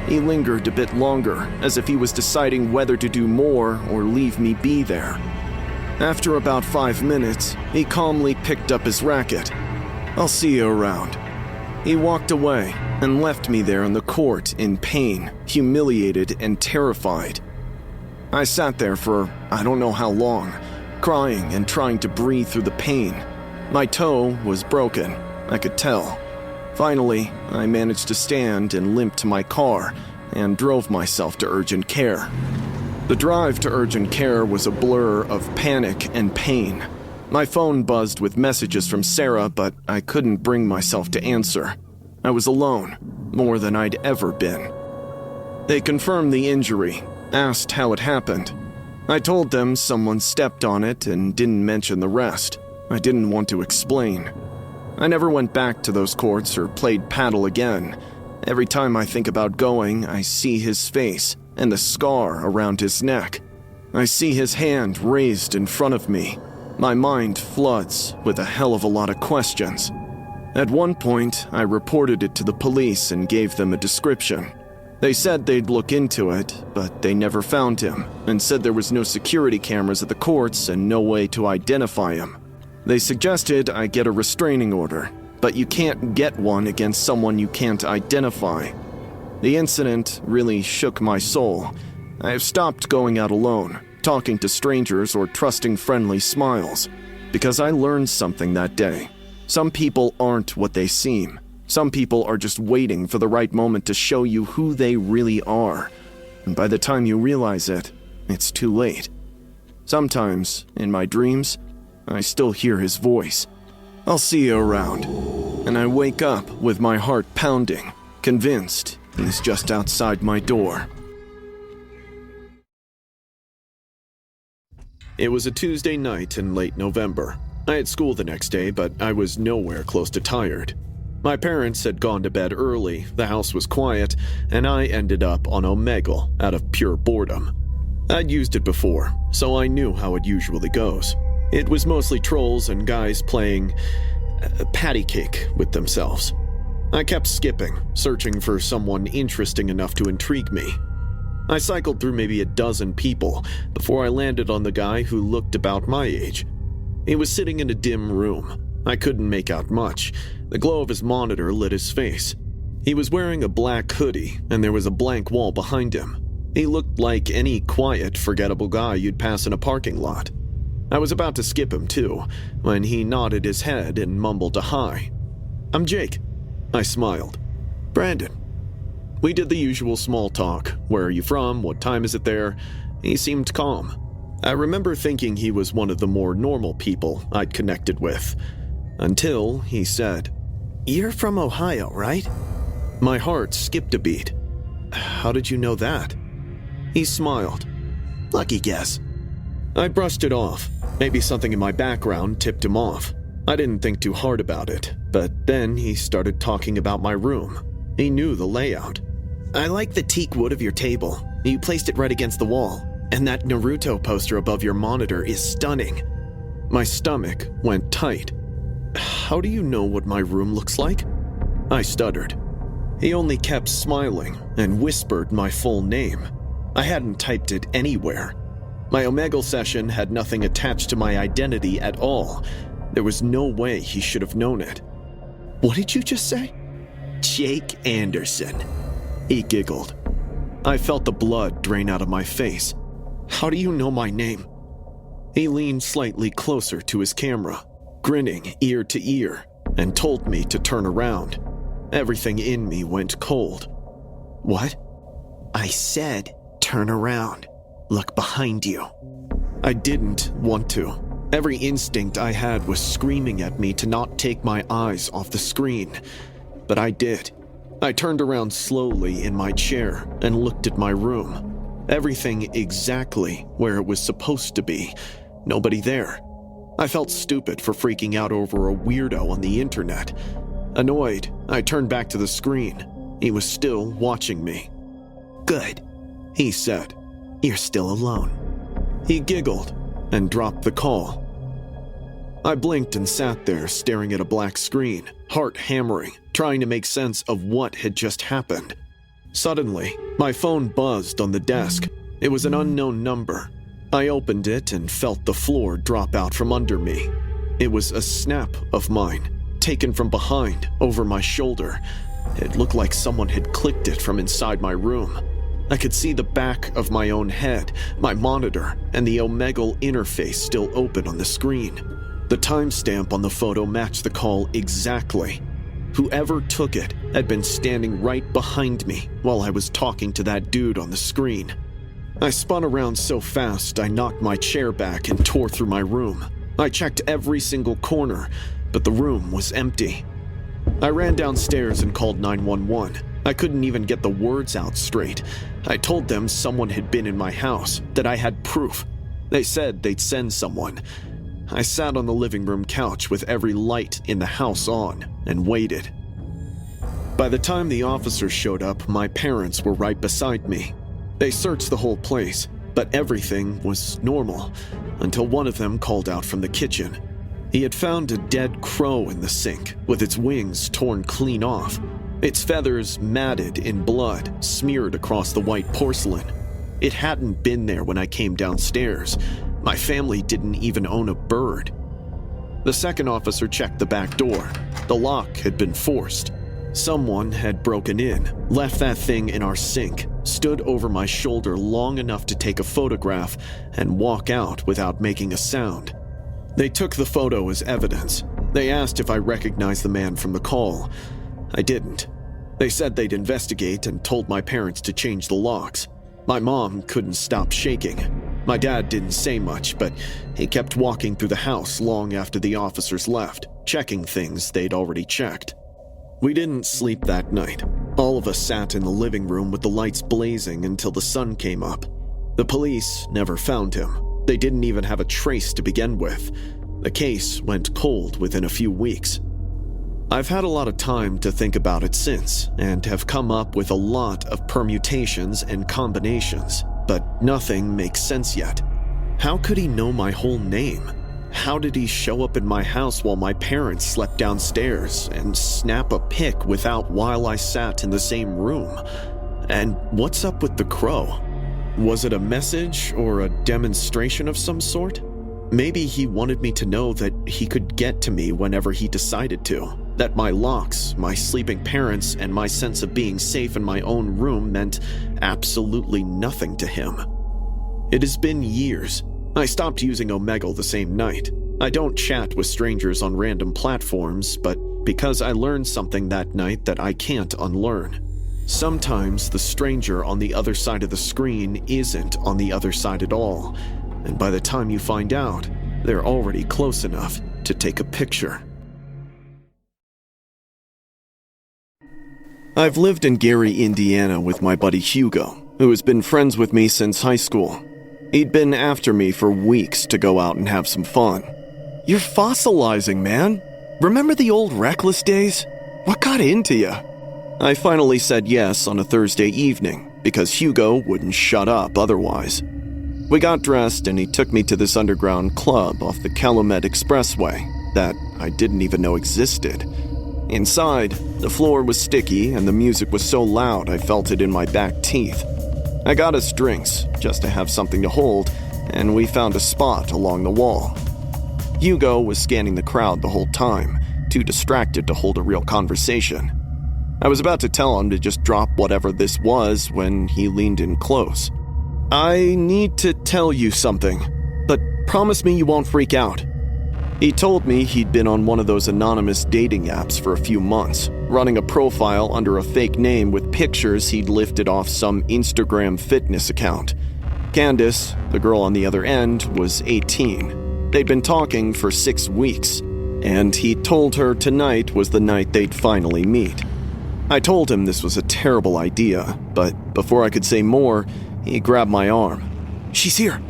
He lingered a bit longer, as if he was deciding whether to do more or leave me be there. After about 5 minutes, he calmly picked up his racket. I'll see you around. He walked away and left me there in the court in pain, humiliated and terrified. I sat there for I don't know how long, crying and trying to breathe through the pain. My toe was broken, I could tell. Finally, I managed to stand and limp to my car and drove myself to urgent care. The drive to urgent care was a blur of panic and pain. My phone buzzed with messages from Sarah, but I couldn't bring myself to answer. I was alone, more than I'd ever been. They confirmed the injury, asked how it happened. I told them someone stepped on it and didn't mention the rest. I didn't want to explain. I never went back to those courts or played paddle again. Every time I think about going, I see his face and the scar around his neck. I see his hand raised in front of me. My mind floods with a hell of a lot of questions. At one point, I reported it to the police and gave them a description. They said they'd look into it, but they never found him, and said there was no security cameras at the courts and no way to identify him. They suggested I get a restraining order, but you can't get one against someone you can't identify. The incident really shook my soul. I have stopped going out alone, talking to strangers or trusting friendly smiles, because I learned something that day. Some people aren't what they seem. Some people are just waiting for the right moment to show you who they really are. And by the time you realize it, it's too late. Sometimes, in my dreams, I still hear his voice. I'll see you around. And I wake up with my heart pounding, convinced he's just outside my door. It was a Tuesday night in late November. I had school the next day, but I was nowhere close to tired. My parents had gone to bed early, the house was quiet, and I ended up on Omegle out of pure boredom. I'd used it before, so I knew how it usually goes. It was mostly trolls and guys playing patty cake with themselves. I kept skipping, searching for someone interesting enough to intrigue me. I cycled through maybe a dozen people before I landed on the guy who looked about my age. He was sitting in a dim room. I couldn't make out much. The glow of his monitor lit his face. He was wearing a black hoodie, and there was a blank wall behind him. He looked like any quiet, forgettable guy you'd pass in a parking lot. I was about to skip him too, when he nodded his head and mumbled a hi. "I'm Jake." I smiled. "Brandon." We did the usual small talk. Where are you from? What time is it there? He seemed calm. I remember thinking he was one of the more normal people I'd connected with. Until he said, "You're from Ohio, right?" My heart skipped a beat. "How did you know that?" He smiled. "Lucky guess." I brushed it off. Maybe something in my background tipped him off. I didn't think too hard about it, but then he started talking about my room. He knew the layout. "I like the teak wood of your table. You placed it right against the wall, and that Naruto poster above your monitor is stunning." My stomach went tight. "How do you know what my room looks like?" I stuttered. He only kept smiling and whispered my full name. I hadn't typed it anywhere. My Omegle session had nothing attached to my identity at all. There was no way he should have known it. "What did you just say?" "Jake Anderson." He giggled. I felt the blood drain out of my face. "How do you know my name?" He leaned slightly closer to his camera, grinning ear to ear, and told me to turn around. Everything in me went cold. "What?" "I said, turn around. Look behind you." I didn't want to. Every instinct I had was screaming at me to not take my eyes off the screen. But I did. I turned around slowly in my chair and looked at my room. Everything exactly where it was supposed to be. Nobody there. I felt stupid for freaking out over a weirdo on the internet. Annoyed, I turned back to the screen. He was still watching me. "Good," he said. "You're still alone." He giggled and dropped the call. I blinked and sat there staring at a black screen, heart hammering, trying to make sense of what had just happened. Suddenly, my phone buzzed on the desk. It was an unknown number. I opened it and felt the floor drop out from under me. It was a snap of mine, taken from behind, over my shoulder. It looked like someone had clicked it from inside my room. I could see the back of my own head, my monitor, and the Omegle interface still open on the screen. The timestamp on the photo matched the call exactly. Whoever took it had been standing right behind me while I was talking to that dude on the screen. I spun around so fast I knocked my chair back and tore through my room. I checked every single corner, but the room was empty. I ran downstairs and called 911. I couldn't even get the words out straight. I told them someone had been in my house, that I had proof. They said they'd send someone. I sat on the living room couch with every light in the house on and waited. By the time the officers showed up, my parents were right beside me. They searched the whole place, but everything was normal, until one of them called out from the kitchen. He had found a dead crow in the sink, with its wings torn clean off. Its feathers matted in blood, smeared across the white porcelain. It hadn't been there when I came downstairs. My family didn't even own a bird. The second officer checked the back door. The lock had been forced. Someone had broken in, left that thing in our sink, stood over my shoulder long enough to take a photograph, and walk out without making a sound. They took the photo as evidence. They asked if I recognized the man from the call. I didn't. They said they'd investigate and told my parents to change the locks. My mom couldn't stop shaking. My dad didn't say much, but he kept walking through the house long after the officers left, checking things they'd already checked. We didn't sleep that night. All of us sat in the living room with the lights blazing until the sun came up. The police never found him. They didn't even have a trace to begin with. The case went cold within a few weeks. I've had a lot of time to think about it since, and have come up with a lot of permutations and combinations, but nothing makes sense yet. How could he know my whole name? How did he show up in my house while my parents slept downstairs and snap a pic while I sat in the same room? And what's up with the crow? Was it a message or a demonstration of some sort? Maybe he wanted me to know that he could get to me whenever he decided to, that my locks, my sleeping parents, and my sense of being safe in my own room meant absolutely nothing to him. It has been years. I stopped using Omegle the same night. I don't chat with strangers on random platforms, but because I learned something that night that I can't unlearn. Sometimes the stranger on the other side of the screen isn't on the other side at all, and by the time you find out, they're already close enough to take a picture. I've lived in Gary, Indiana with my buddy Hugo, who has been friends with me since high school. He'd been after me for weeks to go out and have some fun. "You're fossilizing, man. Remember the old reckless days? What got into you?" I finally said yes on a Thursday evening because Hugo wouldn't shut up otherwise. We got dressed and he took me to this underground club off the Calumet Expressway that I didn't even know existed. Inside, the floor was sticky and the music was so loud I felt it in my back teeth. I got us drinks just to have something to hold, and we found a spot along the wall. Hugo was scanning the crowd the whole time, too distracted to hold a real conversation. I was about to tell him to just drop whatever this was when he leaned in close. "I need to tell you something, but promise me you won't freak out." He told me he'd been on one of those anonymous dating apps for a few months, running a profile under a fake name with pictures he'd lifted off some Instagram fitness account. Candace, the girl on the other end, was 18. They'd been talking for 6 weeks, and he told her tonight was the night they'd finally meet. I told him this was a terrible idea, but before I could say more, he grabbed my arm. "She's here."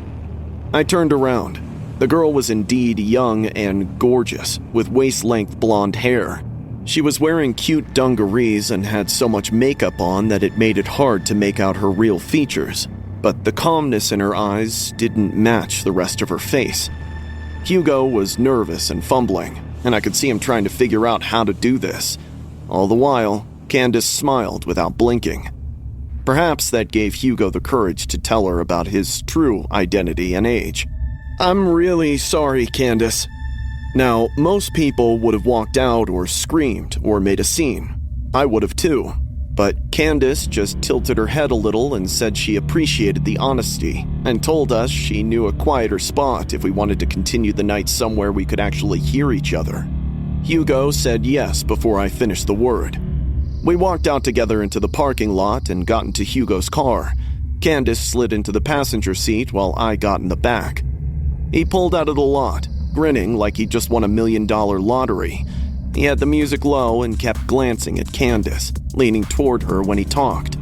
I turned around. The girl was indeed young and gorgeous, with waist-length blonde hair. She was wearing cute dungarees and had so much makeup on that it made it hard to make out her real features, but the calmness in her eyes didn't match the rest of her face. Hugo was nervous and fumbling, and I could see him trying to figure out how to do this. All the while, Candace smiled without blinking. Perhaps that gave Hugo the courage to tell her about his true identity and age. "I'm really sorry, Candace." Now, most people would have walked out or screamed or made a scene. I would have too. But Candace just tilted her head a little and said she appreciated the honesty and told us she knew a quieter spot if we wanted to continue the night somewhere we could actually hear each other. Hugo said yes before I finished the word. We walked out together into the parking lot and got into Hugo's car. Candace slid into the passenger seat while I got in the back. He pulled out of the lot, grinning like he just won $1 million lottery. He had the music low and kept glancing at Candace, leaning toward her when he talked.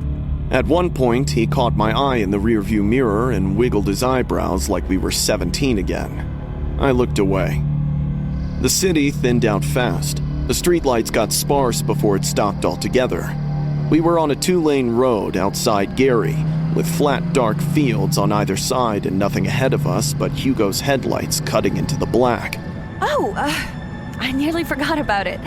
At one point, he caught my eye in the rearview mirror and wiggled his eyebrows like we were 17 again. I looked away. The city thinned out fast. The streetlights got sparse before it stopped altogether. We were on a 2-lane road outside Gary, with flat dark fields on either side and nothing ahead of us but Hugo's headlights cutting into the black. Oh, I nearly forgot about it.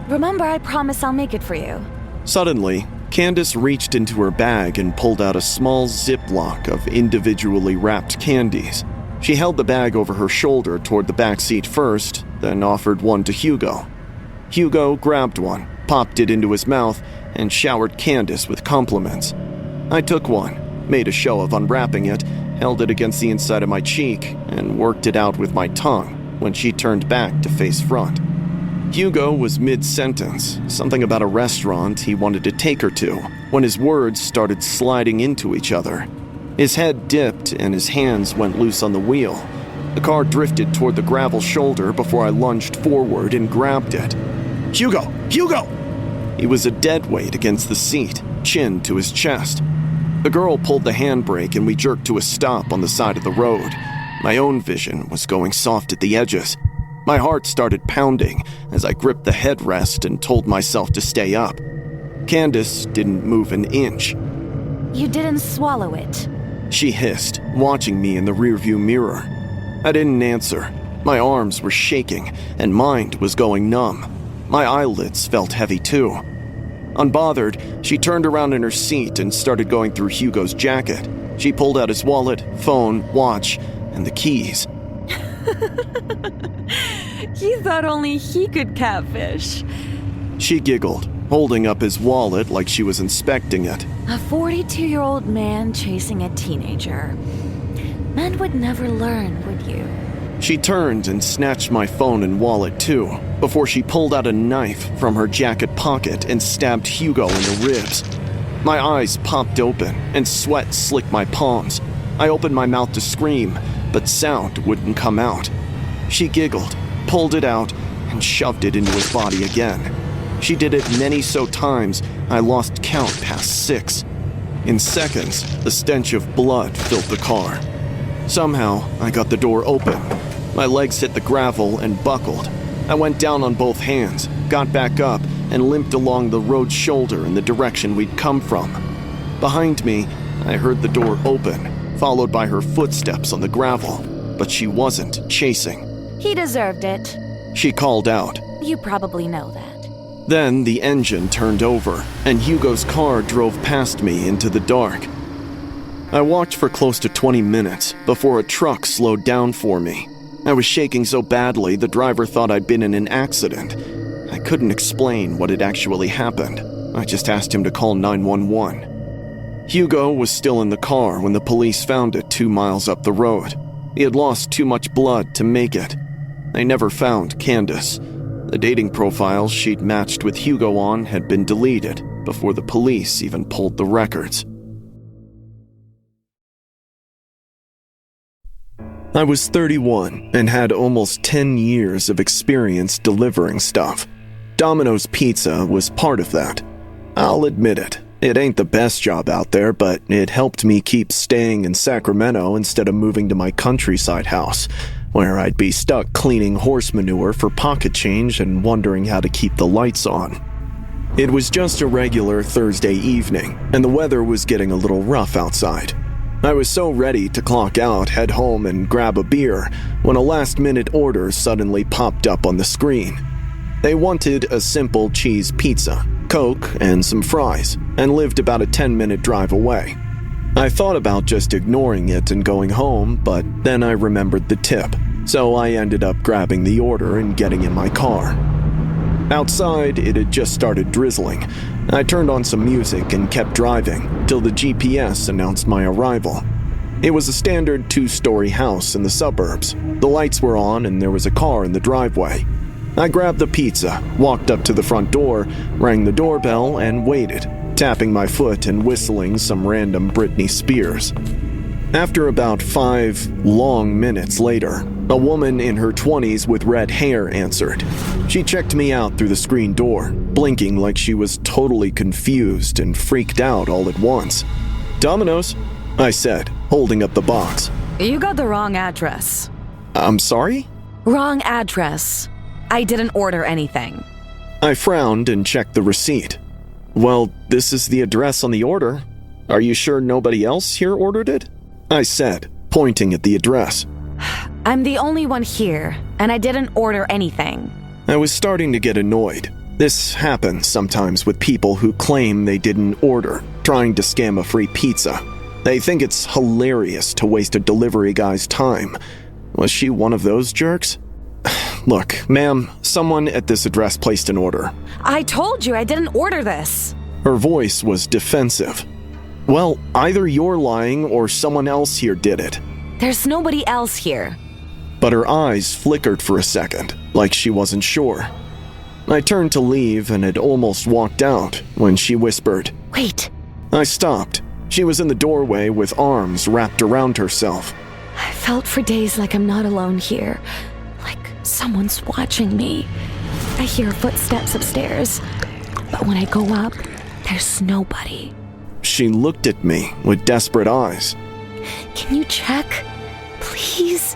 Remember, I promise I'll make it for you. Suddenly, Candace reached into her bag and pulled out a small Ziploc of individually wrapped candies. She held the bag over her shoulder toward the back seat first, then offered one to Hugo. Hugo grabbed one, popped it into his mouth, and showered Candace with compliments. I took one, made a show of unwrapping it, held it against the inside of my cheek, and worked it out with my tongue when she turned back to face front. Hugo was mid-sentence, something about a restaurant he wanted to take her to, when his words started sliding into each other. His head dipped and his hands went loose on the wheel. The car drifted toward the gravel shoulder before I lunged forward and grabbed it. "Hugo! Hugo!" He was a dead weight against the seat, chin to his chest. The girl pulled the handbrake and we jerked to a stop on the side of the road. My own vision was going soft at the edges. My heart started pounding as I gripped the headrest and told myself to stay up. Candace didn't move an inch. You didn't swallow it. She hissed, watching me in the rearview mirror. I didn't answer. My arms were shaking and mind was going numb. My eyelids felt heavy too. Unbothered, she turned around in her seat and started going through Hugo's jacket. She pulled out his wallet, phone, watch, and the keys. He thought only he could catfish. She giggled, holding up his wallet like she was inspecting it. A 42-year-old man chasing a teenager. Men would never learn, would you? She turned and snatched my phone and wallet too, before she pulled out a knife from her jacket pocket and stabbed Hugo in the ribs. My eyes popped open, and sweat slicked my palms. I opened my mouth to scream, but sound wouldn't come out. She giggled, pulled it out, and shoved it into his body again. She did it many so times, I lost count past 6. In seconds, the stench of blood filled the car. Somehow, I got the door open. My legs hit the gravel and buckled. I went down on both hands, got back up, and limped along the road shoulder in the direction we'd come from. Behind me, I heard the door open, followed by her footsteps on the gravel, but she wasn't chasing. He deserved it. She called out. You probably know that. Then the engine turned over, and Hugo's car drove past me into the dark. I walked for close to 20 minutes before a truck slowed down for me. I was shaking so badly the driver thought I'd been in an accident. I couldn't explain what had actually happened. I just asked him to call 911. Hugo was still in the car when the police found it 2 miles up the road. He had lost too much blood to make it. They never found Candace. The dating profiles she'd matched with Hugo on had been deleted before the police even pulled the records. I was 31 and had almost 10 years of experience delivering stuff. Domino's Pizza was part of that. I'll admit it. It ain't the best job out there, but it helped me keep staying in Sacramento instead of moving to my countryside house, where I'd be stuck cleaning horse manure for pocket change and wondering how to keep the lights on. It was just a regular Thursday evening, and the weather was getting a little rough outside. I was so ready to clock out, head home, and grab a beer when a last-minute order suddenly popped up on the screen. They wanted a simple cheese pizza, Coke, and some fries, and lived about a 10-minute drive away. I thought about just ignoring it and going home, but then I remembered the tip, so I ended up grabbing the order and getting in my car. Outside, it had just started drizzling. I turned on some music and kept driving till the GPS announced my arrival. It was a standard 2-story house in the suburbs. The lights were on and there was a car in the driveway. I grabbed the pizza, walked up to the front door, rang the doorbell, and waited, tapping my foot and whistling some random Britney Spears. After about 5 long minutes later, a woman in her 20s with red hair answered. She checked me out through the screen door, blinking like she was totally confused and freaked out all at once. "Domino's," I said, holding up the box. You got the wrong address. "I'm sorry?" Wrong address. I didn't order anything. I frowned and checked the receipt. "Well, this is the address on the order. Are you sure nobody else here ordered it?" I said, pointing at the address. I'm the only one here, and I didn't order anything. I was starting to get annoyed. This happens sometimes with people who claim they didn't order, trying to scam a free pizza. They think it's hilarious to waste a delivery guy's time. Was she one of those jerks? "Look, ma'am, someone at this address placed an order." I told you I didn't order this. Her voice was defensive. "Well, either you're lying or someone else here did it." There's nobody else here. But her eyes flickered for a second, like she wasn't sure. I turned to leave and had almost walked out when she whispered. Wait. I stopped. She was in the doorway with arms wrapped around herself. I felt for days like I'm not alone here. Like someone's watching me. I hear footsteps upstairs, but when I go up, there's nobody. She looked at me with desperate eyes. Can you check? Please?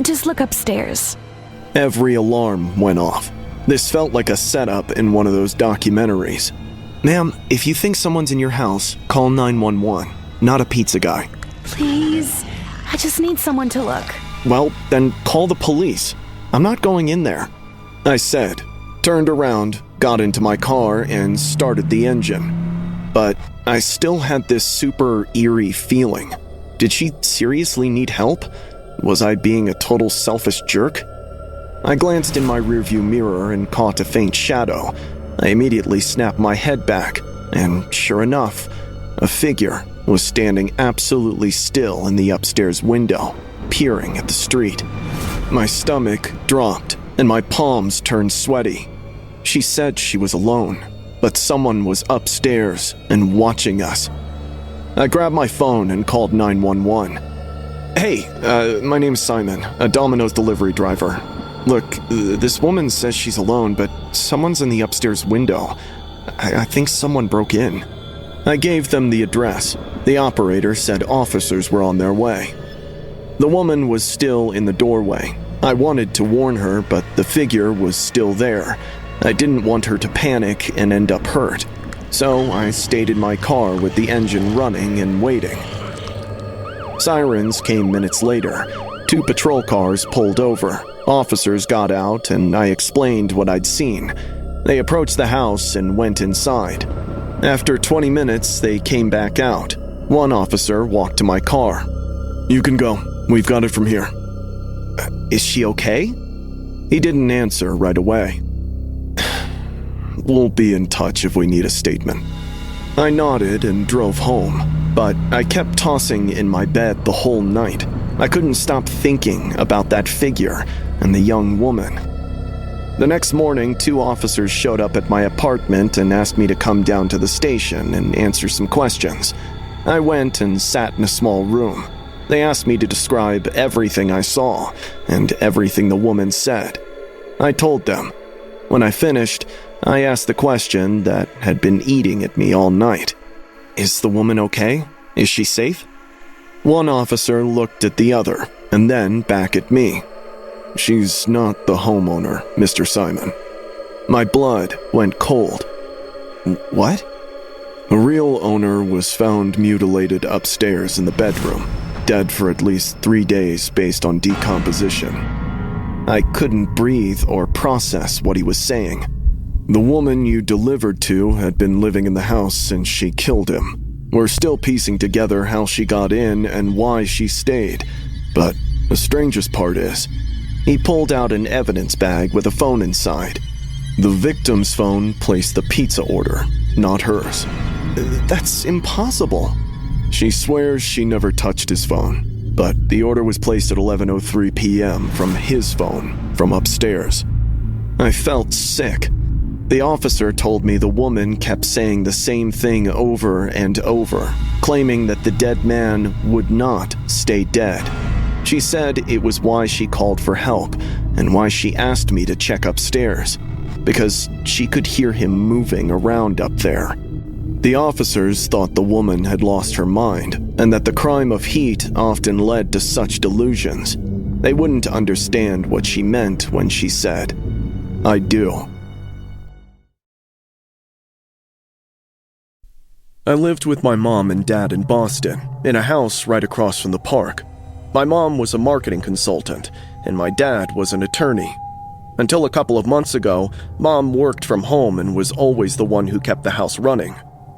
Just look upstairs. Every alarm went off. This felt like a setup in one of those documentaries. "Ma'am, if you think someone's in your house, call 911, not a pizza guy." Please? I just need someone to look. "Well, then call the police. I'm not going in there," I said, turned around, got into my car, and started the engine. But I still had this super eerie feeling. Did she seriously need help? Was I being a total selfish jerk? I glanced in my rearview mirror and caught a faint shadow. I immediately snapped my head back, and sure enough, a figure was standing absolutely still in the upstairs window, peering at the street. My stomach dropped, and my palms turned sweaty. She said she was alone, but someone was upstairs and watching us. I grabbed my phone and called 911. Hey, my name's Simon, a Domino's delivery driver. Look, this woman says she's alone, but someone's in the upstairs window. I think someone broke in. I gave them the address. The operator said officers were on their way. The woman was still in the doorway. I wanted to warn her, but the figure was still there. I didn't want her to panic and end up hurt. So I stayed in my car with the engine running and waiting. Sirens came minutes later. 2 patrol cars pulled over. Officers got out and I explained what I'd seen. They approached the house and went inside. After 20 minutes, they came back out. One officer walked to my car. You can go. We've got it from here. Is she okay? He didn't answer right away. We'll be in touch if we need a statement. I nodded and drove home, but I kept tossing in my bed the whole night. I couldn't stop thinking about that figure and the young woman. The next morning, 2 officers showed up at my apartment and asked me to come down to the station and answer some questions. I went and sat in a small room. They asked me to describe everything I saw and everything the woman said. I told them. When I finished, I asked the question that had been eating at me all night. Is the woman okay? Is she safe? One officer looked at the other and then back at me. She's not the homeowner, Mr. Simon. My blood went cold. What? The real owner was found mutilated upstairs in the bedroom, dead for at least 3 days based on decomposition. I couldn't breathe or process what he was saying. The woman you delivered to had been living in the house since she killed him. We're still piecing together how she got in and why she stayed, but the strangest part is, he pulled out an evidence bag with a phone inside. The victim's phone placed the pizza order, not hers. That's impossible. She swears she never touched his phone, but the order was placed at 11:03 p.m. from his phone, from upstairs. I felt sick. The officer told me the woman kept saying the same thing over and over, claiming that the dead man would not stay dead. She said it was why she called for help and why she asked me to check upstairs, because she could hear him moving around up there. The officers thought the woman had lost her mind and that the crime of heat often led to such delusions. They wouldn't understand what she meant when she said, "I do." I lived with my mom and dad in Boston, in a house right across from the park. My mom was a marketing consultant, and my dad was an attorney. Until a couple of months ago, Mom worked from home and was always the one who kept the house running.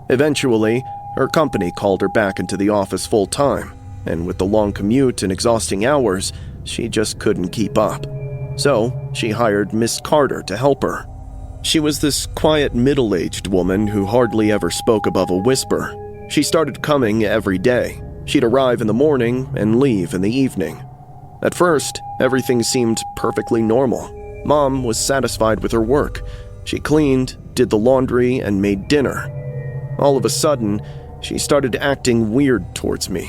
Eventually, her company called her back into the office full-time, and with the long commute and exhausting hours, she just couldn't keep up. So, she hired Miss Carter to help her. She was this quiet, middle-aged woman who hardly ever spoke above a whisper. She started coming every day. She'd arrive in the morning and leave in the evening. At first, everything seemed perfectly normal. Mom was satisfied with her work. She cleaned, did the laundry, and made dinner. All of a sudden, she started acting weird towards me.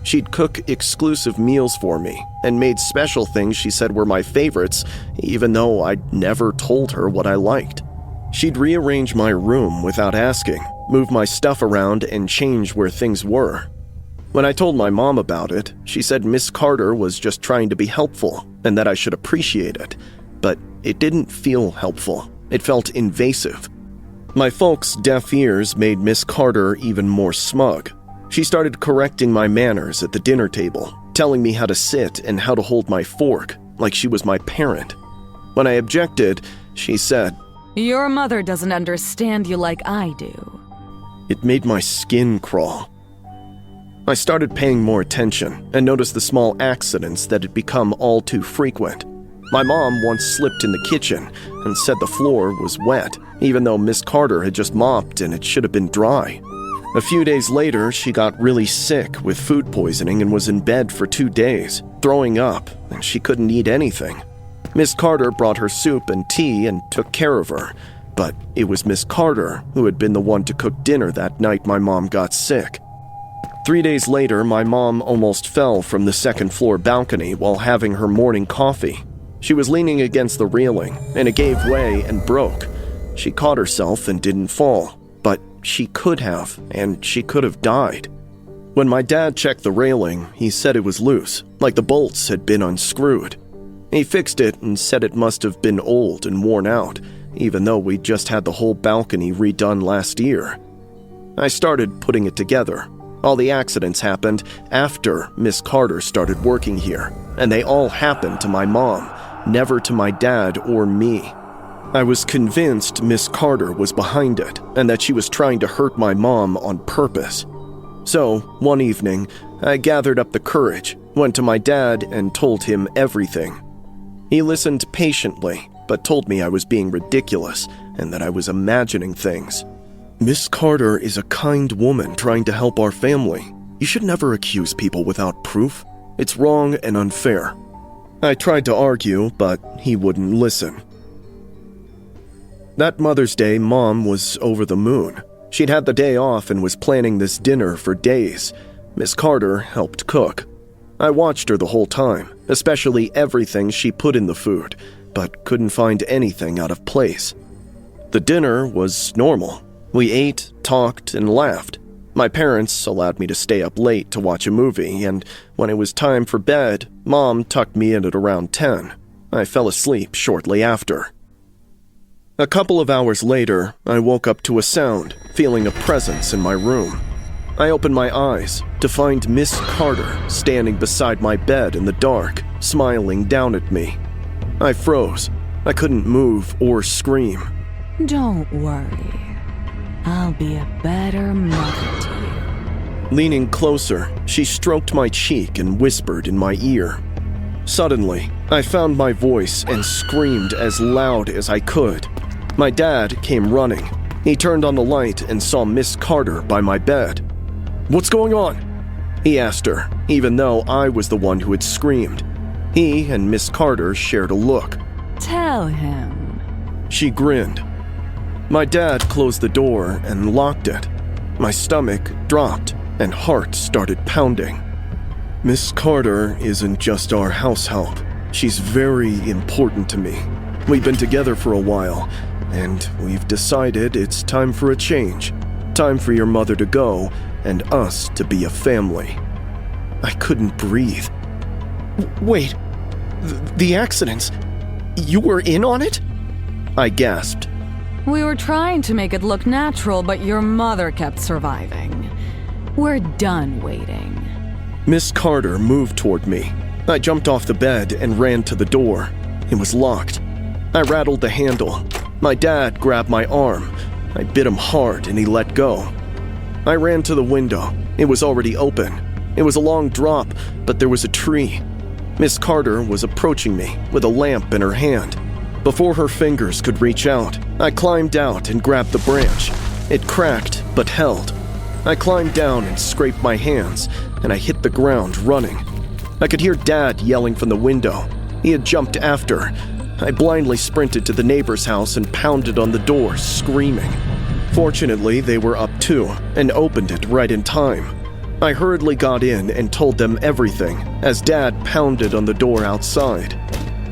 She'd cook exclusive meals for me and made special things she said were my favorites, even though I'd never told her what I liked. She'd rearrange my room without asking, move my stuff around, and change where things were. When I told my mom about it, she said Miss Carter was just trying to be helpful and that I should appreciate it. But it didn't feel helpful. It felt invasive. My folks' deaf ears made Miss Carter even more smug. She started correcting my manners at the dinner table, telling me how to sit and how to hold my fork, like she was my parent. When I objected, she said, Your mother doesn't understand you like I do. It made my skin crawl. I started paying more attention and noticed the small accidents that had become all too frequent. My mom once slipped in the kitchen and said the floor was wet, even though Miss Carter had just mopped and it should have been dry. A few days later, she got really sick with food poisoning and was in bed for 2 days, throwing up, and she couldn't eat anything. Miss Carter brought her soup and tea and took care of her, but it was Miss Carter who had been the one to cook dinner that night my mom got sick. 3 days later, my mom almost fell from the second-floor balcony while having her morning coffee. She was leaning against the railing, and it gave way and broke. She caught herself and didn't fall, but she could have, and she could have died. When my dad checked the railing, he said it was loose, like the bolts had been unscrewed. He fixed it and said it must have been old and worn out, even though we just had the whole balcony redone last year. I started putting it together. All the accidents happened after Miss Carter started working here, and they all happened to my mom, never to my dad or me. I was convinced Miss Carter was behind it, and that she was trying to hurt my mom on purpose. So, one evening, I gathered up the courage, went to my dad, and told him everything. He listened patiently, but told me I was being ridiculous and that I was imagining things. Miss Carter is a kind woman trying to help our family. You should never accuse people without proof. It's wrong and unfair. I tried to argue, but he wouldn't listen. That Mother's Day, Mom was over the moon. She'd had the day off and was planning this dinner for days. Miss Carter helped cook. I watched her the whole time, especially everything she put in the food, but couldn't find anything out of place. The dinner was normal. We ate, talked, and laughed. My parents allowed me to stay up late to watch a movie, and when it was time for bed, Mom tucked me in at around 10. I fell asleep shortly after. A couple of hours later, I woke up to a sound, feeling a presence in my room. I opened my eyes to find Miss Carter standing beside my bed in the dark, smiling down at me. I froze. I couldn't move or scream. Don't worry. I'll be a better mother to you. Leaning closer, she stroked my cheek and whispered in my ear. Suddenly, I found my voice and screamed as loud as I could. My dad came running. He turned on the light and saw Miss Carter by my bed. "What's going on?" he asked her, even though I was the one who had screamed. He and Miss Carter shared a look. Tell him. She grinned. My dad closed the door and locked it. My stomach dropped and heart started pounding. Miss Carter isn't just our house help. She's very important to me. We've been together for a while, and we've decided it's time for a change. Time for your mother to go and us to be a family. I couldn't breathe. Wait, the accidents? You were in on it? I gasped. We were trying to make it look natural, but your mother kept surviving. We're done waiting. Miss Carter moved toward me. I jumped off the bed and ran to the door. It was locked. I rattled the handle. My dad grabbed my arm. I bit him hard and he let go. I ran to the window. It was already open. It was a long drop, but there was a tree. Miss Carter was approaching me with a lamp in her hand. Before her fingers could reach out, I climbed out and grabbed the branch. It cracked, but held. I climbed down and scraped my hands, and I hit the ground running. I could hear Dad yelling from the window. He had jumped after. I blindly sprinted to the neighbor's house and pounded on the door, screaming. Fortunately, they were up too, and opened it right in time. I hurriedly got in and told them everything, as Dad pounded on the door outside.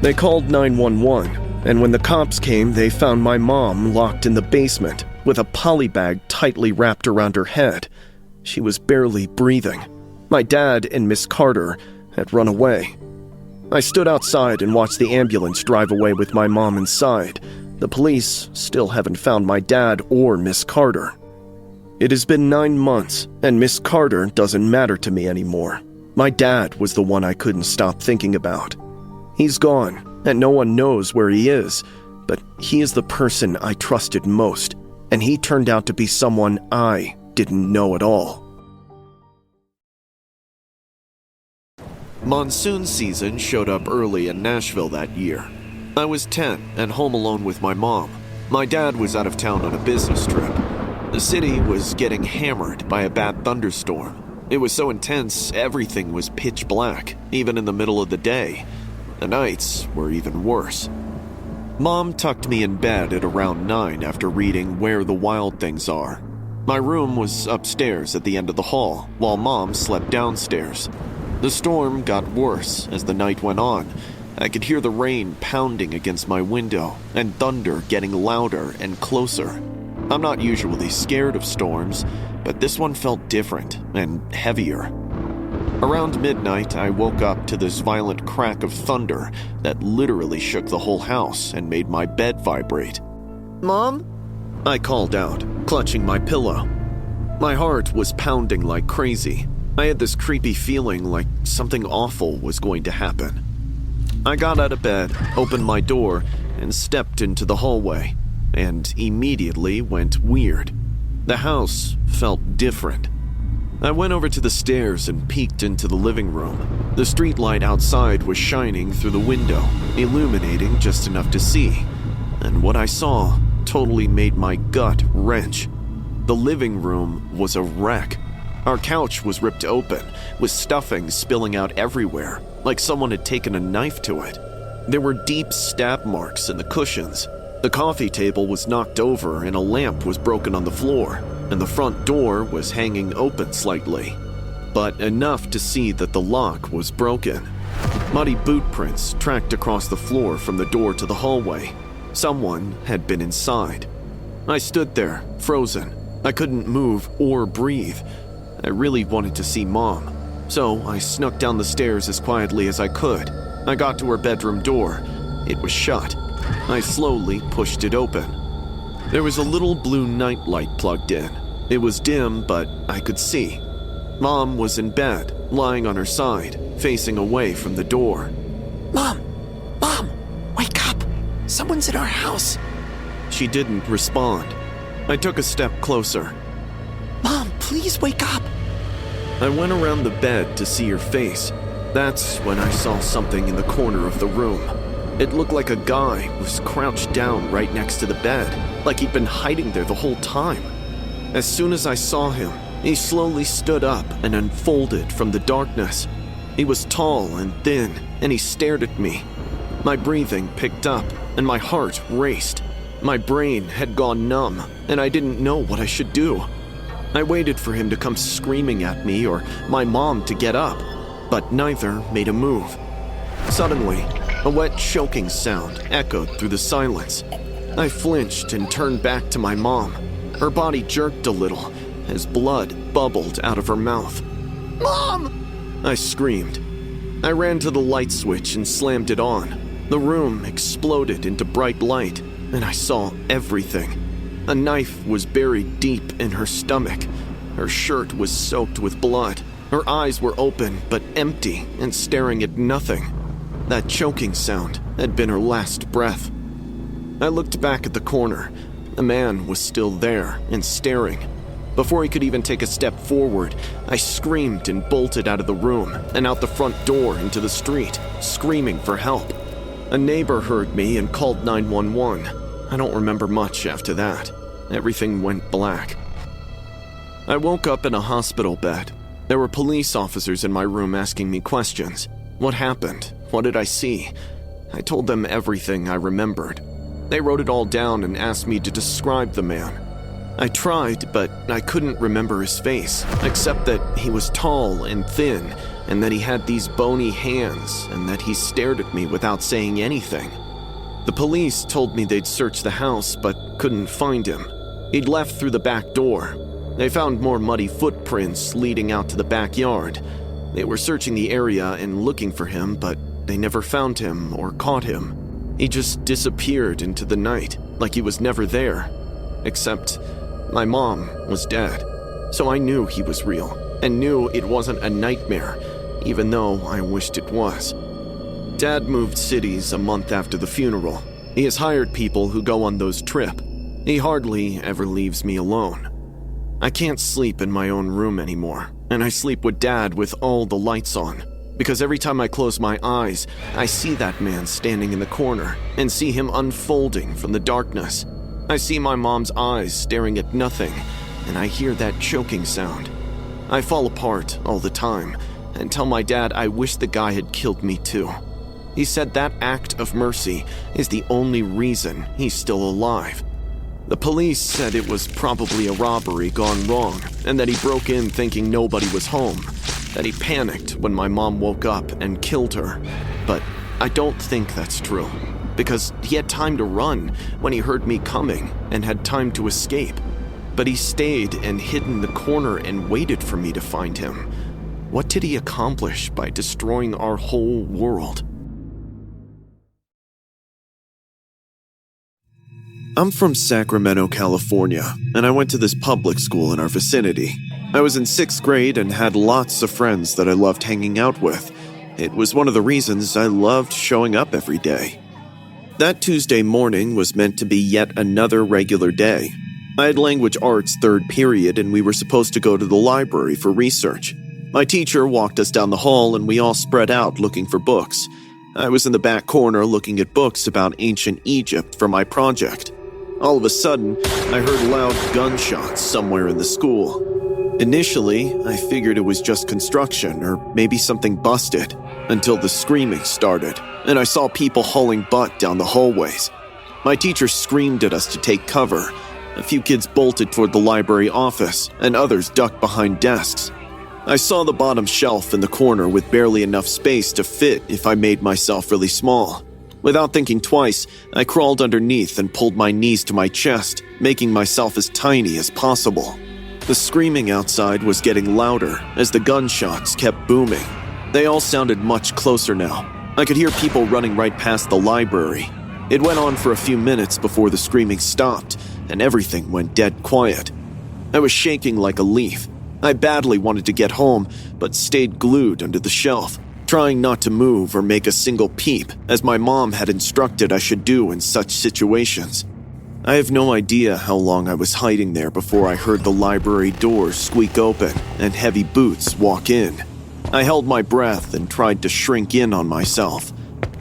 They called 911, and when the cops came, they found my mom locked in the basement, with a poly bag tightly wrapped around her head. She was barely breathing. My dad and Miss Carter had run away. I stood outside and watched the ambulance drive away with my mom inside. The police still haven't found my dad or Miss Carter. It has been 9 months, and Miss Carter doesn't matter to me anymore. My dad was the one I couldn't stop thinking about. He's gone, and no one knows where he is, but he is the person I trusted most, and he turned out to be someone I didn't know at all. Monsoon season showed up early in Nashville that year. I was 10 and home alone with my mom. My dad was out of town on a business trip. The city was getting hammered by a bad thunderstorm. It was so intense, everything was pitch black, even in the middle of the day. The nights were even worse. Mom tucked me in bed at around 9 after reading Where the Wild Things Are. My room was upstairs at the end of the hall, while Mom slept downstairs. The storm got worse as the night went on. I could hear the rain pounding against my window and thunder getting louder and closer. I'm not usually scared of storms, but this one felt different and heavier. Around midnight, I woke up to this violent crack of thunder that literally shook the whole house and made my bed vibrate. "Mom?" I called out, clutching my pillow. My heart was pounding like crazy. I had this creepy feeling like something awful was going to happen. I got out of bed, opened my door, and stepped into the hallway, and immediately went weird. The house felt different. I went over to the stairs and peeked into the living room. The streetlight outside was shining through the window, illuminating just enough to see. And what I saw totally made my gut wrench. The living room was a wreck. Our couch was ripped open, with stuffing spilling out everywhere, like someone had taken a knife to it. There were deep stab marks in the cushions. The coffee table was knocked over and a lamp was broken on the floor, and the front door was hanging open slightly, but enough to see that the lock was broken. Muddy boot prints tracked across the floor from the door to the hallway. Someone had been inside. I stood there, frozen. I couldn't move or breathe. I really wanted to see Mom, so I snuck down the stairs as quietly as I could. I got to her bedroom door. It was shut. I slowly pushed it open. There was a little blue nightlight plugged in. It was dim, but I could see. Mom was in bed, lying on her side, facing away from the door. Mom, wake up! Someone's in our house! She didn't respond. I took a step closer. Mom, please wake up! I went around the bed to see her face. That's when I saw something in the corner of the room. It looked like a guy was crouched down right next to the bed, like he'd been hiding there the whole time. As soon as I saw him, he slowly stood up and unfolded from the darkness. He was tall and thin, and he stared at me. My breathing picked up, and my heart raced. My brain had gone numb, and I didn't know what I should do. I waited for him to come screaming at me or my mom to get up, but neither made a move. Suddenly, a wet choking sound echoed through the silence. I flinched and turned back to my mom. Her body jerked a little as blood bubbled out of her mouth. "Mom!" I screamed. I ran to the light switch and slammed it on. The room exploded into bright light, and I saw everything. A knife was buried deep in her stomach. Her shirt was soaked with blood. Her eyes were open but empty and staring at nothing. That choking sound had been her last breath. I looked back at the corner. The man was still there and staring. Before he could even take a step forward, I screamed and bolted out of the room and out the front door into the street, screaming for help. A neighbor heard me and called 911. I don't remember much after that. Everything went black. I woke up in a hospital bed. There were police officers in my room asking me questions. What happened? What did I see? I told them everything I remembered. They wrote it all down and asked me to describe the man. I tried, but I couldn't remember his face, except that he was tall and thin, and that he had these bony hands, and that he stared at me without saying anything. The police told me they'd searched the house, but couldn't find him. He'd left through the back door. They found more muddy footprints leading out to the backyard. They were searching the area and looking for him, but they never found him or caught him. He just disappeared into the night, like he was never there. Except my mom was dead, so I knew he was real, and knew it wasn't a nightmare, even though I wished it was. Dad moved cities a month after the funeral. He has hired people who go on those trips. He hardly ever leaves me alone. I can't sleep in my own room anymore, and I sleep with Dad with all the lights on, because every time I close my eyes, I see that man standing in the corner and see him unfolding from the darkness. I see my mom's eyes staring at nothing, and I hear that choking sound. I fall apart all the time and tell my dad I wish the guy had killed me too. He said that act of mercy is the only reason he's still alive. The police said it was probably a robbery gone wrong, and that he broke in thinking nobody was home, that he panicked when my mom woke up and killed her. But I don't think that's true, because he had time to run when he heard me coming and had time to escape. But he stayed and hid in the corner and waited for me to find him. What did he accomplish by destroying our whole world? I'm from Sacramento, California, and I went to this public school in our vicinity. I was in 6th grade and had lots of friends that I loved hanging out with. It was one of the reasons I loved showing up every day. That Tuesday morning was meant to be yet another regular day. I had language arts 3rd period and we were supposed to go to the library for research. My teacher walked us down the hall and we all spread out looking for books. I was in the back corner looking at books about ancient Egypt for my project. All of a sudden, I heard loud gunshots somewhere in the school. Initially, I figured it was just construction or maybe something busted, until the screaming started, and I saw people hauling butt down the hallways. My teacher screamed at us to take cover. A few kids bolted toward the library office, and others ducked behind desks. I saw the bottom shelf in the corner with barely enough space to fit if I made myself really small. Without thinking twice, I crawled underneath and pulled my knees to my chest, making myself as tiny as possible. The screaming outside was getting louder as the gunshots kept booming. They all sounded much closer now. I could hear people running right past the library. It went on for a few minutes before the screaming stopped, and everything went dead quiet. I was shaking like a leaf. I badly wanted to get home, but stayed glued under the shelf, trying not to move or make a single peep, as my mom had instructed I should do in such situations. I have no idea how long I was hiding there before I heard the library doors squeak open and heavy boots walk in. I held my breath and tried to shrink in on myself.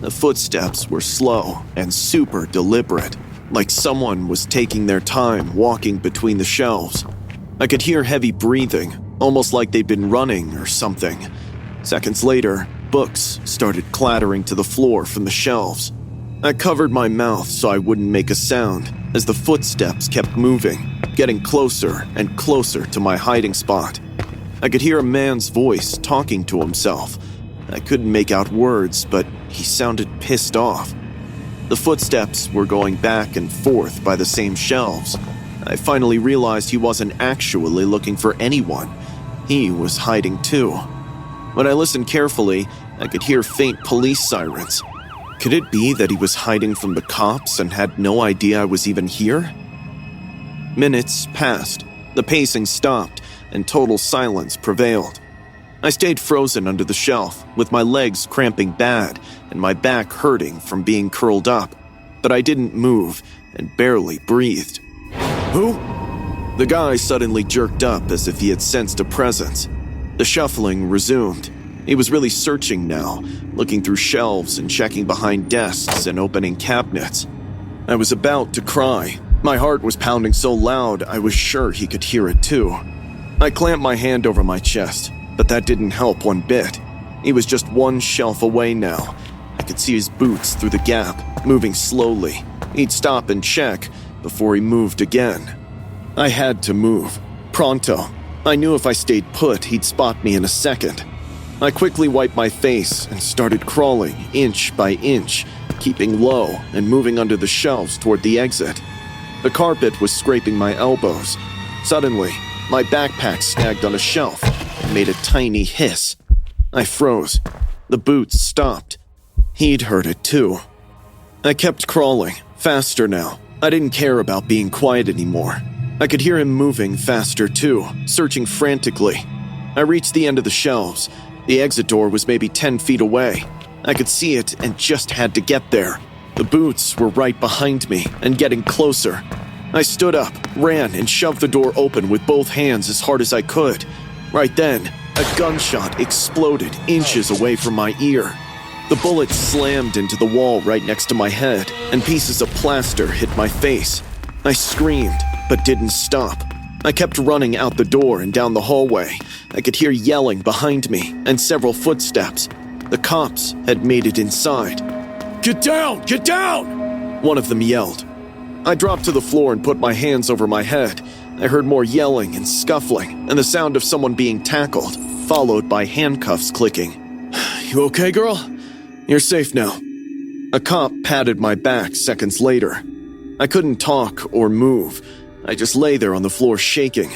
The footsteps were slow and super deliberate, like someone was taking their time walking between the shelves. I could hear heavy breathing, almost like they'd been running or something. Seconds later, books started clattering to the floor from the shelves. I covered my mouth so I wouldn't make a sound as the footsteps kept moving, getting closer and closer to my hiding spot. I could hear a man's voice talking to himself. I couldn't make out words, but he sounded pissed off. The footsteps were going back and forth by the same shelves. I finally realized he wasn't actually looking for anyone. He was hiding too. When I listened carefully, I could hear faint police sirens. Could it be that he was hiding from the cops and had no idea I was even here? Minutes passed. The pacing stopped, and total silence prevailed. I stayed frozen under the shelf, with my legs cramping bad and my back hurting from being curled up. But I didn't move and barely breathed. Who? The guy suddenly jerked up as if he had sensed a presence. The shuffling resumed. He was really searching now, looking through shelves and checking behind desks and opening cabinets. I was about to cry. My heart was pounding so loud I was sure he could hear it too. I clamped my hand over my chest, but that didn't help one bit. He was just one shelf away now. I could see his boots through the gap, moving slowly. He'd stop and check before he moved again. I had to move. Pronto. I knew if I stayed put, he'd spot me in a second. I quickly wiped my face and started crawling inch by inch, keeping low and moving under the shelves toward the exit. The carpet was scraping my elbows. Suddenly, my backpack snagged on a shelf and made a tiny hiss. I froze. The boots stopped. He'd heard it too. I kept crawling, faster now. I didn't care about being quiet anymore. I could hear him moving faster too, searching frantically. I reached the end of the shelves. The exit door was maybe 10 feet away. I could see it and just had to get there. The boots were right behind me and getting closer. I stood up, ran, and shoved the door open with both hands as hard as I could. Right then, a gunshot exploded inches away from my ear. The bullet slammed into the wall right next to my head, and pieces of plaster hit my face. I screamed, but didn't stop. I kept running out the door and down the hallway. I could hear yelling behind me and several footsteps. The cops had made it inside. "Get down! Get down!" one of them yelled. I dropped to the floor and put my hands over my head. I heard more yelling and scuffling, and the sound of someone being tackled, followed by handcuffs clicking. "You okay, girl? You're safe now." A cop patted my back seconds later. I couldn't talk or move. I just lay there on the floor shaking.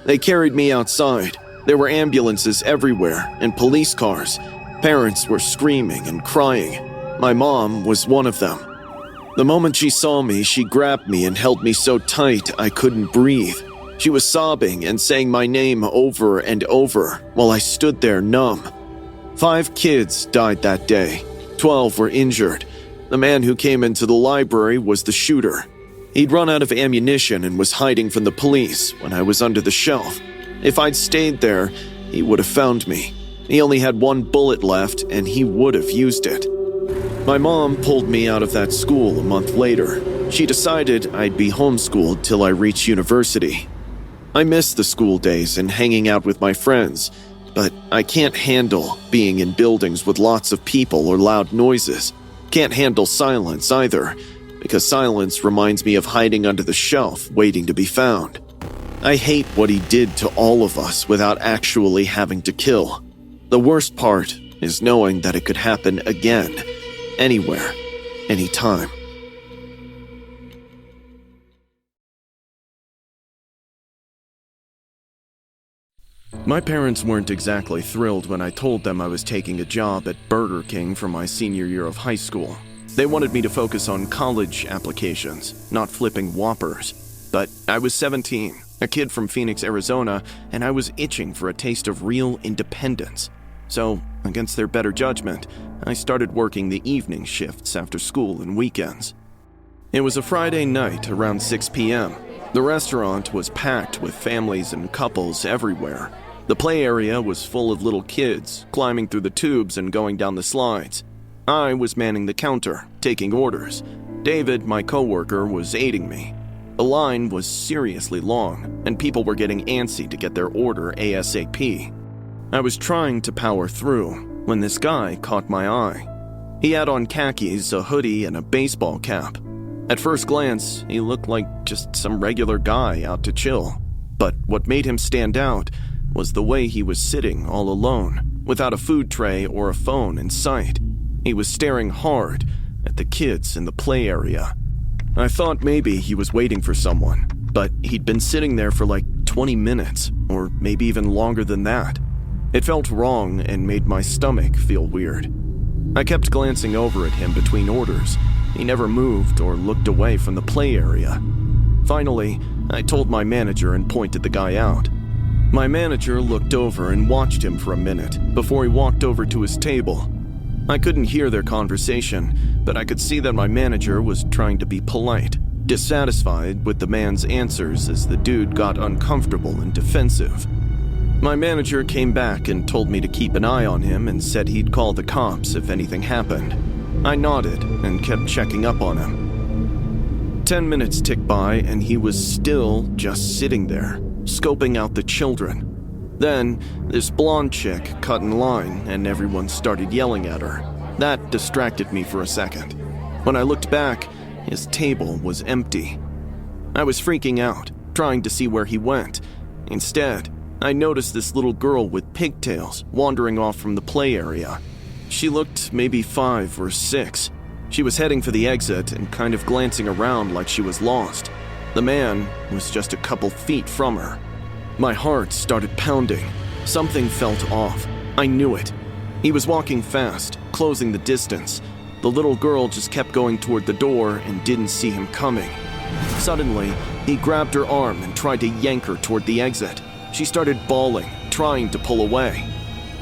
They carried me outside. There were ambulances everywhere and police cars. Parents were screaming and crying. My mom was one of them. The moment she saw me, she grabbed me and held me so tight I couldn't breathe. She was sobbing and saying my name over and over while I stood there numb. 5 kids died that day. 12 were injured. The man who came into the library was the shooter. He'd run out of ammunition and was hiding from the police when I was under the shelf. If I'd stayed there, he would have found me. He only had 1 bullet left, and he would have used it. My mom pulled me out of that school a month later. She decided I'd be homeschooled till I reached university. I miss the school days and hanging out with my friends, but I can't handle being in buildings with lots of people or loud noises. Can't handle silence either, because silence reminds me of hiding under the shelf waiting to be found. I hate what he did to all of us without actually having to kill. The worst part is knowing that it could happen again, anywhere, anytime. My parents weren't exactly thrilled when I told them I was taking a job at Burger King for my senior year of high school. They wanted me to focus on college applications, not flipping Whoppers. But I was 17, a kid from Phoenix, Arizona, and I was itching for a taste of real independence. So, against their better judgment, I started working the evening shifts after school and weekends. It was a Friday night around 6 p.m. The restaurant was packed with families and couples everywhere. The play area was full of little kids, climbing through the tubes and going down the slides. I was manning the counter, taking orders. David, my coworker, was aiding me. The line was seriously long, and people were getting antsy to get their order ASAP. I was trying to power through when this guy caught my eye. He had on khakis, a hoodie, and a baseball cap. At first glance, he looked like just some regular guy out to chill. But what made him stand out was the way he was sitting all alone, without a food tray or a phone in sight. He was staring hard at the kids in the play area. I thought maybe he was waiting for someone, but he'd been sitting there for like 20 minutes, or maybe even longer than that. It felt wrong and made my stomach feel weird. I kept glancing over at him between orders. He never moved or looked away from the play area. Finally, I told my manager and pointed the guy out. My manager looked over and watched him for a minute before he walked over to his table. I couldn't hear their conversation, but I could see that my manager was trying to be polite, dissatisfied with the man's answers as the dude got uncomfortable and defensive. My manager came back and told me to keep an eye on him and said he'd call the cops if anything happened. I nodded and kept checking up on him. 10 minutes ticked by and he was still just sitting there, scoping out the children. Then, this blonde chick cut in line and everyone started yelling at her. That distracted me for a second. When I looked back, his table was empty. I was freaking out, trying to see where he went. Instead, I noticed this little girl with pigtails wandering off from the play area. She looked maybe 5 or 6. She was heading for the exit and kind of glancing around like she was lost. The man was just a couple feet from her. My heart started pounding. Something felt off. I knew it. He was walking fast, closing the distance. The little girl just kept going toward the door and didn't see him coming. Suddenly, he grabbed her arm and tried to yank her toward the exit. She started bawling, trying to pull away.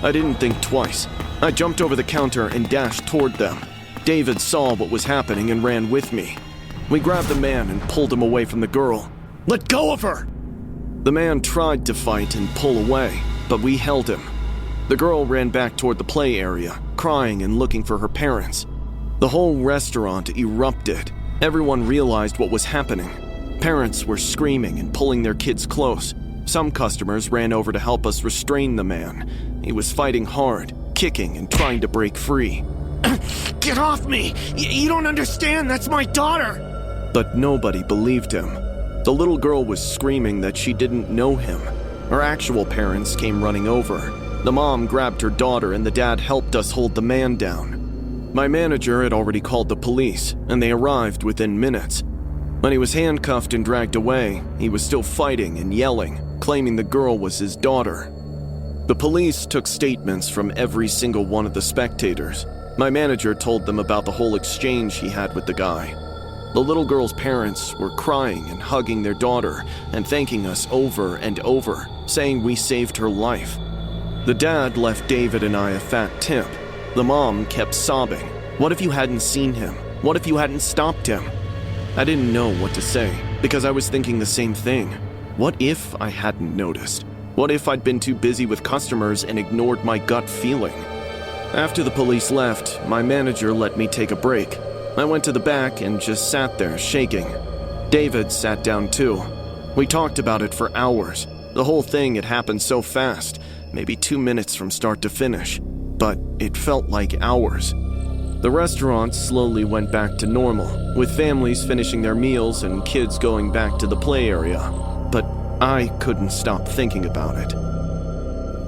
I didn't think twice. I jumped over the counter and dashed toward them. David saw what was happening and ran with me. We grabbed the man and pulled him away from the girl. "Let go of her!" The man tried to fight and pull away, but we held him. The girl ran back toward the play area, crying and looking for her parents. The whole restaurant erupted. Everyone realized what was happening. Parents were screaming and pulling their kids close. Some customers ran over to help us restrain the man. He was fighting hard, kicking and trying to break free. Get off me! You don't understand, that's my daughter! But nobody believed him. The little girl was screaming that she didn't know him. Her actual parents came running over. The mom grabbed her daughter and the dad helped us hold the man down. My manager had already called the police, and they arrived within minutes. When he was handcuffed and dragged away, he was still fighting and yelling, claiming the girl was his daughter. The police took statements from every single one of the spectators. My manager told them about the whole exchange he had with the guy. The little girl's parents were crying and hugging their daughter and thanking us over and over, saying we saved her life. The dad left David and I a fat tip. The mom kept sobbing. What if you hadn't seen him? What if you hadn't stopped him? I didn't know what to say, because I was thinking the same thing. What if I hadn't noticed? What if I'd been too busy with customers and ignored my gut feeling? After the police left, my manager let me take a break. I went to the back and just sat there, shaking. David sat down too. We talked about it for hours. The whole thing had happened so fast, maybe 2 minutes from start to finish, but it felt like hours. The restaurant slowly went back to normal, with families finishing their meals and kids going back to the play area, but I couldn't stop thinking about it.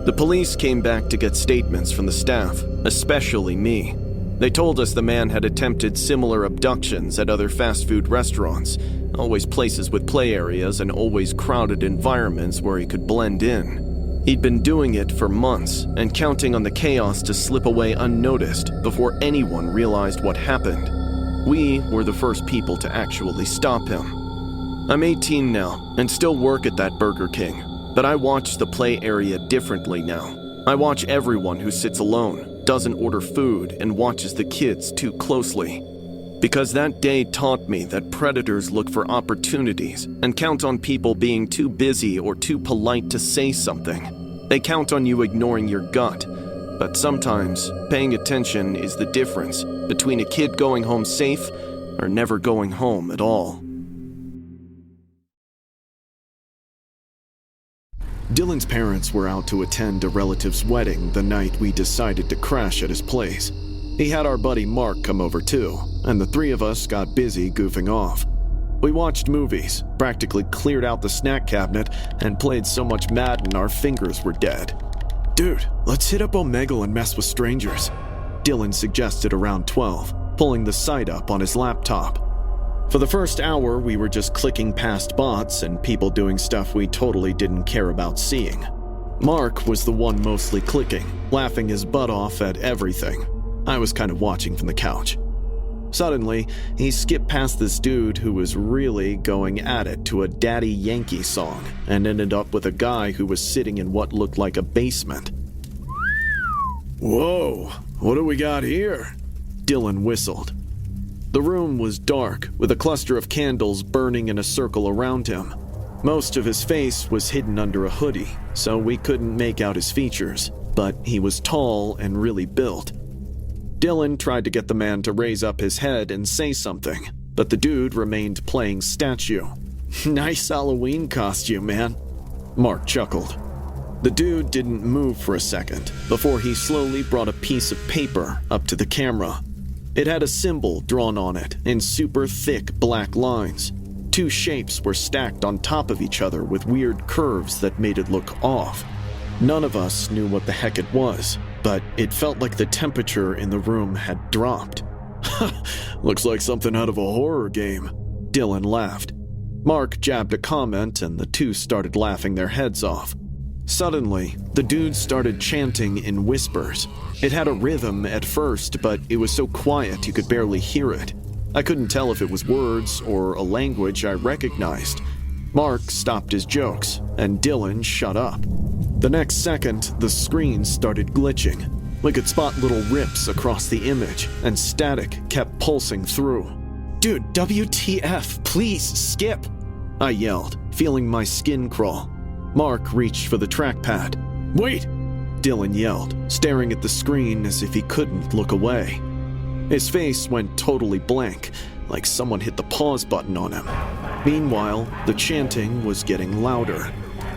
The police came back to get statements from the staff, especially me. They told us the man had attempted similar abductions at other fast food restaurants, always places with play areas and always crowded environments where he could blend in. He'd been doing it for months and counting on the chaos to slip away unnoticed before anyone realized what happened. We were the first people to actually stop him. I'm 18 now and still work at that Burger King, but I watch the play area differently now. I watch everyone who sits alone, doesn't order food, and watches the kids too closely. Because that day taught me that predators look for opportunities and count on people being too busy or too polite to say something. They count on you ignoring your gut. But sometimes, paying attention is the difference between a kid going home safe or never going home at all. Dylan's parents were out to attend a relative's wedding the night we decided to crash at his place. He had our buddy Mark come over too, and the three of us got busy goofing off. We watched movies, practically cleared out the snack cabinet, and played so much Madden our fingers were dead. "Dude, let's hit up Omegle and mess with strangers," Dylan suggested around 12, pulling the site up on his laptop. For the first hour, we were just clicking past bots and people doing stuff we totally didn't care about seeing. Mark was the one mostly clicking, laughing his butt off at everything. I was kind of watching from the couch. Suddenly, he skipped past this dude who was really going at it to a Daddy Yankee song and ended up with a guy who was sitting in what looked like a basement. "Whoa, what do we got here?" Dylan whistled. The room was dark, with a cluster of candles burning in a circle around him. Most of his face was hidden under a hoodie, so we couldn't make out his features, but he was tall and really built. Dylan tried to get the man to raise up his head and say something, but the dude remained playing statue. "Nice Halloween costume, man," Mark chuckled. The dude didn't move for a second before he slowly brought a piece of paper up to the camera. It had a symbol drawn on it in super thick black lines. Two shapes were stacked on top of each other with weird curves that made it look off. None of us knew what the heck it was, but it felt like the temperature in the room had dropped. "Looks like something out of a horror game," Dylan laughed. Mark jabbed a comment and the two started laughing their heads off. Suddenly, the dude started chanting in whispers. It had a rhythm at first, but it was so quiet you could barely hear it. I couldn't tell if it was words or a language I recognized. Mark stopped his jokes, and Dylan shut up. The next second, the screen started glitching. We could spot little rips across the image, and static kept pulsing through. "Dude, WTF, please skip!" I yelled, feeling my skin crawl. Mark reached for the trackpad. "Wait!" Dylan yelled, staring at the screen as if he couldn't look away. His face went totally blank, like someone hit the pause button on him. Meanwhile, the chanting was getting louder.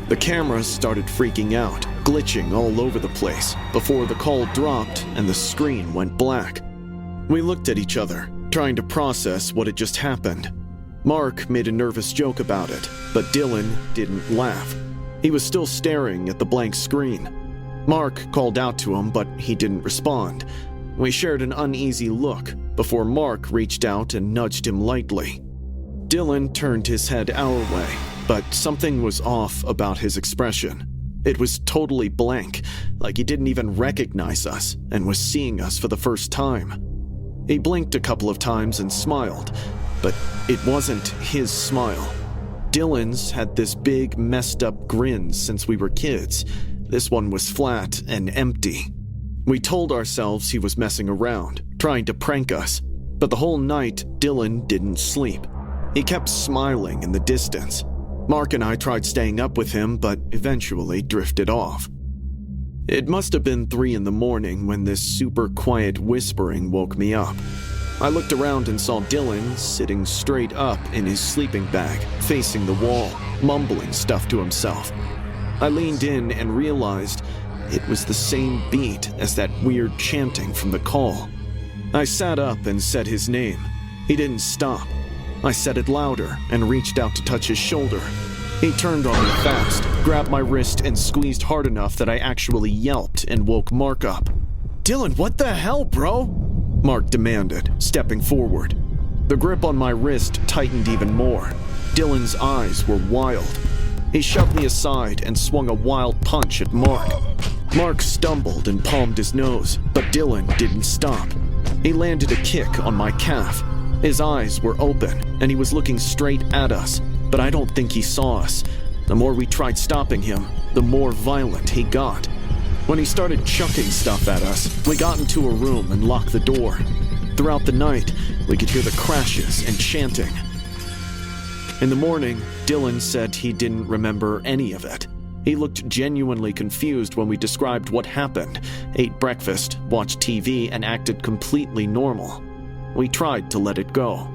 The camera started freaking out, glitching all over the place before the call dropped and the screen went black. We looked at each other, trying to process what had just happened. Mark made a nervous joke about it, but Dylan didn't laugh. He was still staring at the blank screen. Mark called out to him, but he didn't respond. We shared an uneasy look before Mark reached out and nudged him lightly. Dylan turned his head our way, but something was off about his expression. It was totally blank, like he didn't even recognize us and was seeing us for the first time. He blinked a couple of times and smiled, but it wasn't his smile. Dylan's had this big, messed up grin since we were kids. This one was flat and empty. We told ourselves he was messing around, trying to prank us, but the whole night Dylan didn't sleep. He kept smiling in the distance. Mark and I tried staying up with him, but eventually drifted off. It must have been 3 a.m. when this super quiet whispering woke me up. I looked around and saw Dylan sitting straight up in his sleeping bag, facing the wall, mumbling stuff to himself. I leaned in and realized it was the same beat as that weird chanting from the call. I sat up and said his name. He didn't stop. I said it louder and reached out to touch his shoulder. He turned on me fast, grabbed my wrist and squeezed hard enough that I actually yelped and woke Mark up. "Dylan, what the hell, bro?" Mark demanded, stepping forward. The grip on my wrist tightened even more. Dylan's eyes were wild. He shoved me aside and swung a wild punch at Mark. Mark stumbled and palmed his nose, but Dylan didn't stop. He landed a kick on my calf. His eyes were open, and he was looking straight at us, but I don't think he saw us. The more we tried stopping him, the more violent he got. When he started chucking stuff at us, we got into a room and locked the door. Throughout the night, we could hear the crashes and chanting. In the morning, Dylan said he didn't remember any of it. He looked genuinely confused when we described what happened, ate breakfast, watched TV, and acted completely normal. We tried to let it go,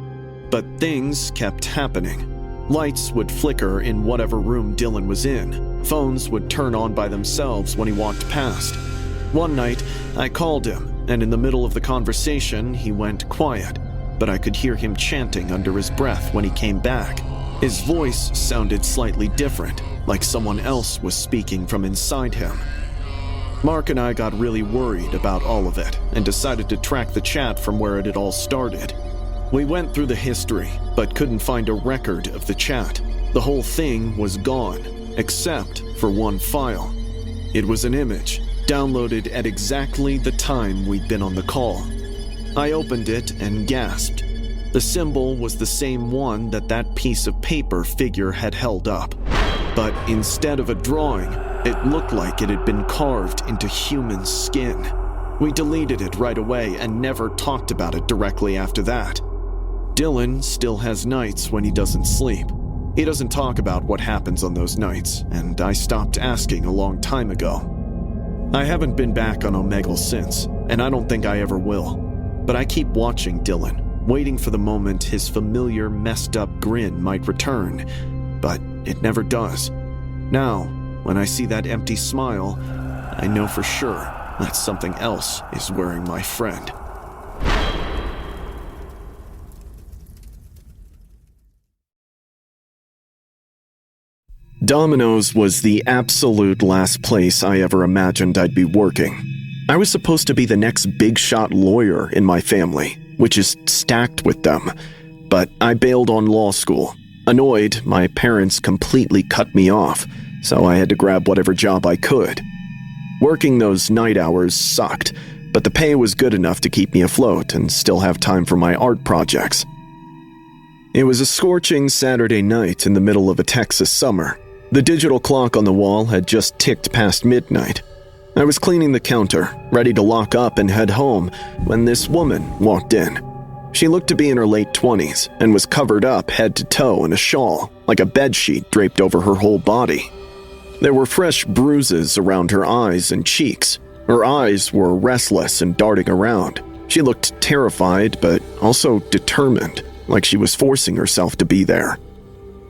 but things kept happening. Lights would flicker in whatever room Dylan was in. Phones would turn on by themselves when he walked past. One night, I called him, and in the middle of the conversation, he went quiet, but I could hear him chanting under his breath when he came back. His voice sounded slightly different, like someone else was speaking from inside him. Mark and I got really worried about all of it and decided to track the chat from where it had all started. We went through the history, but couldn't find a record of the chat. The whole thing was gone, except for one file. It was an image, downloaded at exactly the time we'd been on the call. I opened it and gasped. The symbol was the same one that piece of paper figure had held up. But instead of a drawing, it looked like it had been carved into human skin. We deleted it right away and never talked about it directly after that. Dylan still has nights when he doesn't sleep. He doesn't talk about what happens on those nights, and I stopped asking a long time ago. I haven't been back on Omegle since, and I don't think I ever will. But I keep watching Dylan, waiting for the moment his familiar messed up grin might return, but it never does. Now, when I see that empty smile, I know for sure that something else is worrying my friend. Domino's was the absolute last place I ever imagined I'd be working. I was supposed to be the next big shot lawyer in my family, which is stacked with them, but I bailed on law school. Annoyed, my parents completely cut me off, so I had to grab whatever job I could. Working those night hours sucked, but the pay was good enough to keep me afloat and still have time for my art projects. It was a scorching Saturday night in the middle of a Texas summer. The digital clock on the wall had just ticked past midnight. I was cleaning the counter, ready to lock up and head home, when this woman walked in. She looked to be in her late 20s and was covered up head to toe in a shawl, like a bedsheet draped over her whole body. There were fresh bruises around her eyes and cheeks. Her eyes were restless and darting around. She looked terrified, but also determined, like she was forcing herself to be there.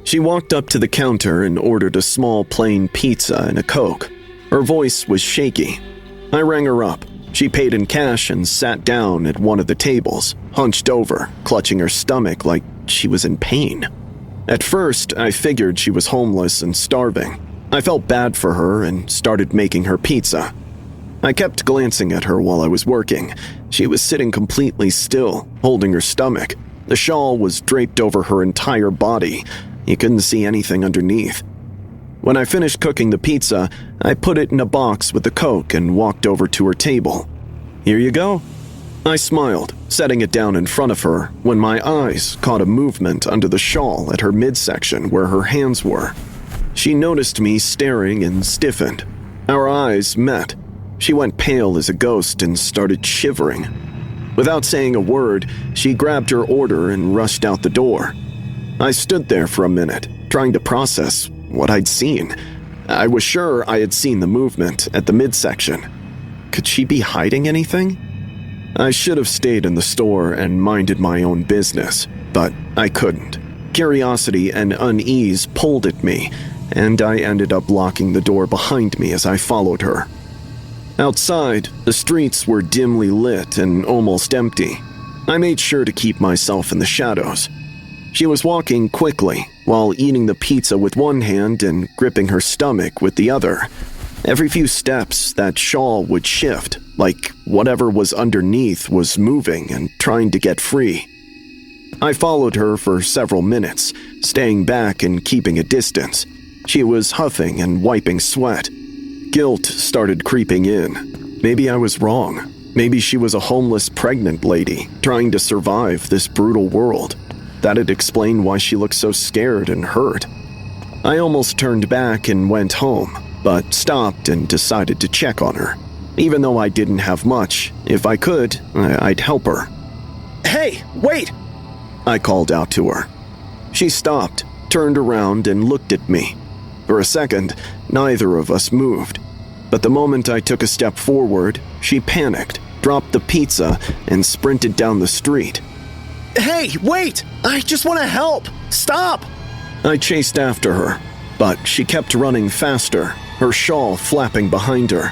She walked up to the counter and ordered a small plain pizza and a Coke. Her voice was shaky. I rang her up. She paid in cash and sat down at one of the tables, hunched over, clutching her stomach like she was in pain. At first, I figured she was homeless and starving. I felt bad for her and started making her pizza. I kept glancing at her while I was working. She was sitting completely still, holding her stomach. The shawl was draped over her entire body. You couldn't see anything underneath. When I finished cooking the pizza, I put it in a box with the Coke and walked over to her table. "Here you go." I smiled, setting it down in front of her, when my eyes caught a movement under the shawl at her midsection where her hands were. She noticed me staring and stiffened. Our eyes met. She went pale as a ghost and started shivering. Without saying a word, she grabbed her order and rushed out the door. I stood there for a minute, trying to process what I'd seen. I was sure I had seen the movement at the midsection. Could she be hiding anything? I should have stayed in the store and minded my own business, but I couldn't. Curiosity and unease pulled at me, and I ended up locking the door behind me as I followed her. Outside, the streets were dimly lit and almost empty. I made sure to keep myself in the shadows. She was walking quickly while eating the pizza with one hand and gripping her stomach with the other. Every few steps, that shawl would shift, like whatever was underneath was moving and trying to get free. I followed her for several minutes, staying back and keeping a distance. She was huffing and wiping sweat. Guilt started creeping in. Maybe I was wrong. Maybe she was a homeless pregnant lady trying to survive this brutal world. That'd explain why she looked so scared and hurt. I almost turned back and went home, but stopped and decided to check on her. Even though I didn't have much, if I could, I'd help her. "Hey, wait!" I called out to her. She stopped, turned around, and looked at me. For a second, neither of us moved. But the moment I took a step forward, she panicked, dropped the pizza, and sprinted down the street. "Hey, wait! I just want to help! Stop!" I chased after her, but she kept running faster, her shawl flapping behind her.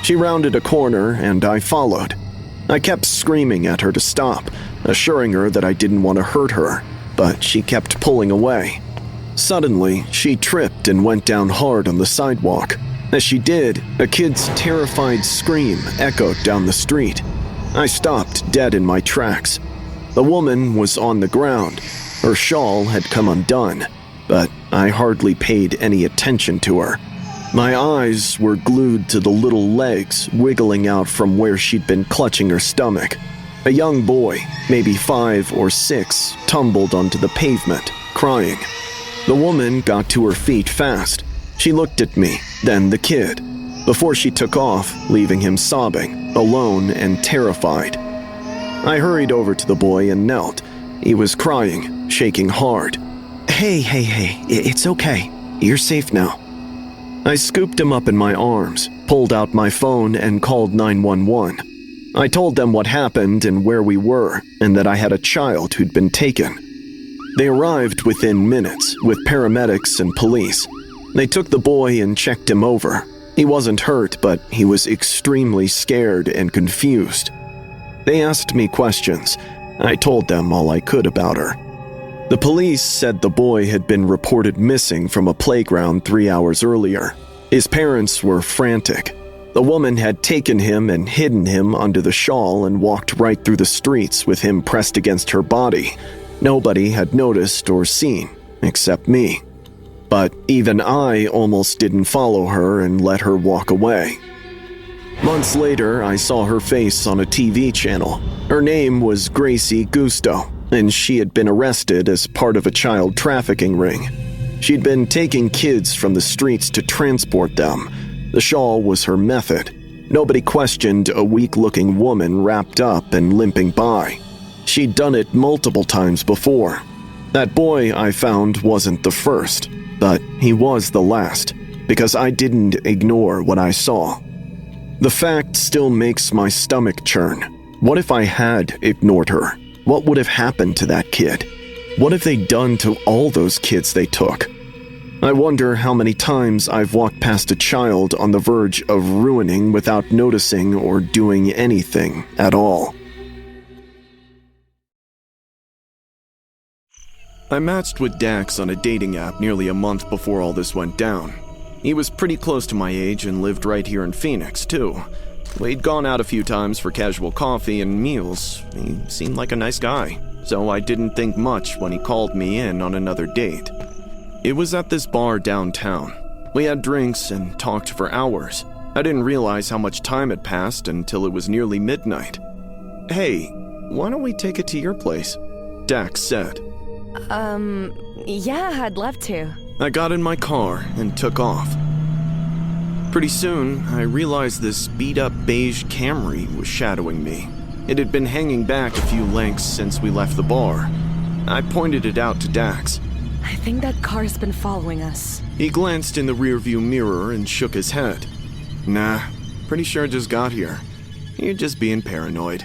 She rounded a corner, and I followed. I kept screaming at her to stop, assuring her that I didn't want to hurt her, but she kept pulling away. Suddenly, she tripped and went down hard on the sidewalk. As she did, a kid's terrified scream echoed down the street. I stopped dead in my tracks. The woman was on the ground. Her shawl had come undone, but I hardly paid any attention to her. My eyes were glued to the little legs wiggling out from where she'd been clutching her stomach. A young boy, maybe 5 or 6, tumbled onto the pavement, crying. The woman got to her feet fast. She looked at me, then the kid, before she took off, leaving him sobbing, alone and terrified. I hurried over to the boy and knelt. He was crying, shaking hard. Hey, it's okay. You're safe now." I scooped him up in my arms, pulled out my phone, and called 911. I told them what happened and where we were, and that I had a child who'd been taken. They arrived within minutes, with paramedics and police. They took the boy and checked him over. He wasn't hurt, but he was extremely scared and confused. They asked me questions. I told them all I could about her. The police said the boy had been reported missing from a playground 3 hours earlier. His parents were frantic. The woman had taken him and hidden him under the shawl and walked right through the streets with him pressed against her body. Nobody had noticed or seen, except me. But even I almost didn't follow her and let her walk away. Months later, I saw her face on a TV channel. Her name was Gracie Gusto, and she had been arrested as part of a child trafficking ring. She'd been taking kids from the streets to transport them. The shawl was her method. Nobody questioned a weak-looking woman wrapped up and limping by. She'd done it multiple times before. That boy I found wasn't the first, but he was the last, because I didn't ignore what I saw. The fact still makes my stomach churn. What if I had ignored her? What would have happened to that kid? What have they done to all those kids they took? I wonder how many times I've walked past a child on the verge of ruining without noticing or doing anything at all. I matched with Dax on a dating app nearly a month before all this went down. He was pretty close to my age and lived right here in Phoenix, too. We'd gone out a few times for casual coffee and meals. He seemed like a nice guy, so I didn't think much when he called me in on another date. It was at this bar downtown. We had drinks and talked for hours. I didn't realize how much time had passed until it was nearly midnight. "Hey, why don't we take it to your place?" Dax said. Yeah, I'd love to. I got in my car and took off. Pretty soon, I realized this beat-up beige Camry was shadowing me. It had been hanging back a few lengths since we left the bar. I pointed it out to Dax. I think that car's been following us. He glanced in the rearview mirror and shook his head. "Nah, pretty sure it just got here. You're just being paranoid."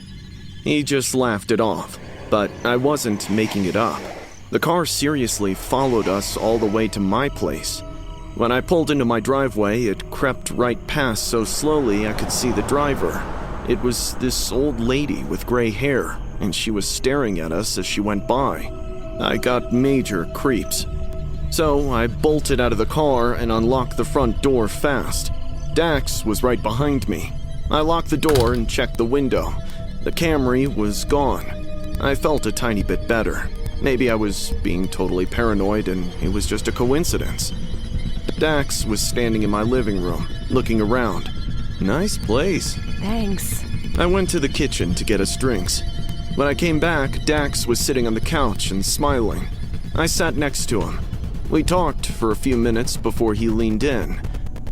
He just laughed it off, but I wasn't making it up. The car seriously followed us all the way to my place. When I pulled into my driveway, it crept right past so slowly I could see the driver. It was this old lady with gray hair, and she was staring at us as she went by. I got major creeps. So I bolted out of the car and unlocked the front door fast. Dax was right behind me. I locked the door and checked the window. The Camry was gone. I felt a tiny bit better. Maybe I was being totally paranoid and it was just a coincidence. Dax was standing in my living room, looking around. "Nice place." Thanks. I went to the kitchen to get us drinks. When I came back, Dax was sitting on the couch and smiling. I sat next to him. We talked for a few minutes before he leaned in.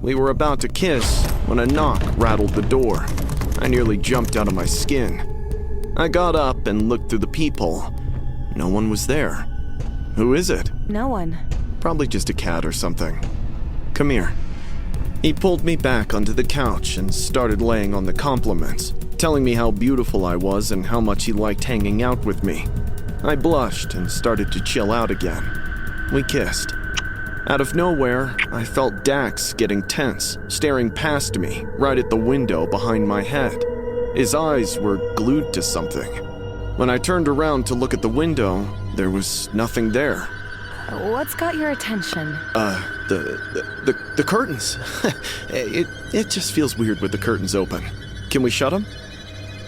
We were about to kiss when a knock rattled the door. I nearly jumped out of my skin. I got up and looked through the peephole. No one was there. "Who is it?" No one. "Probably just a cat or something. Come here." He pulled me back onto the couch and started laying on the compliments, telling me how beautiful I was and how much he liked hanging out with me. I blushed and started to chill out again. We kissed. Out of nowhere, I felt Dax getting tense, staring past me, right at the window behind my head. His eyes were glued to something. When I turned around to look at the window, there was nothing there. What's got your attention? The curtains. It just feels weird with the curtains open. Can we shut them?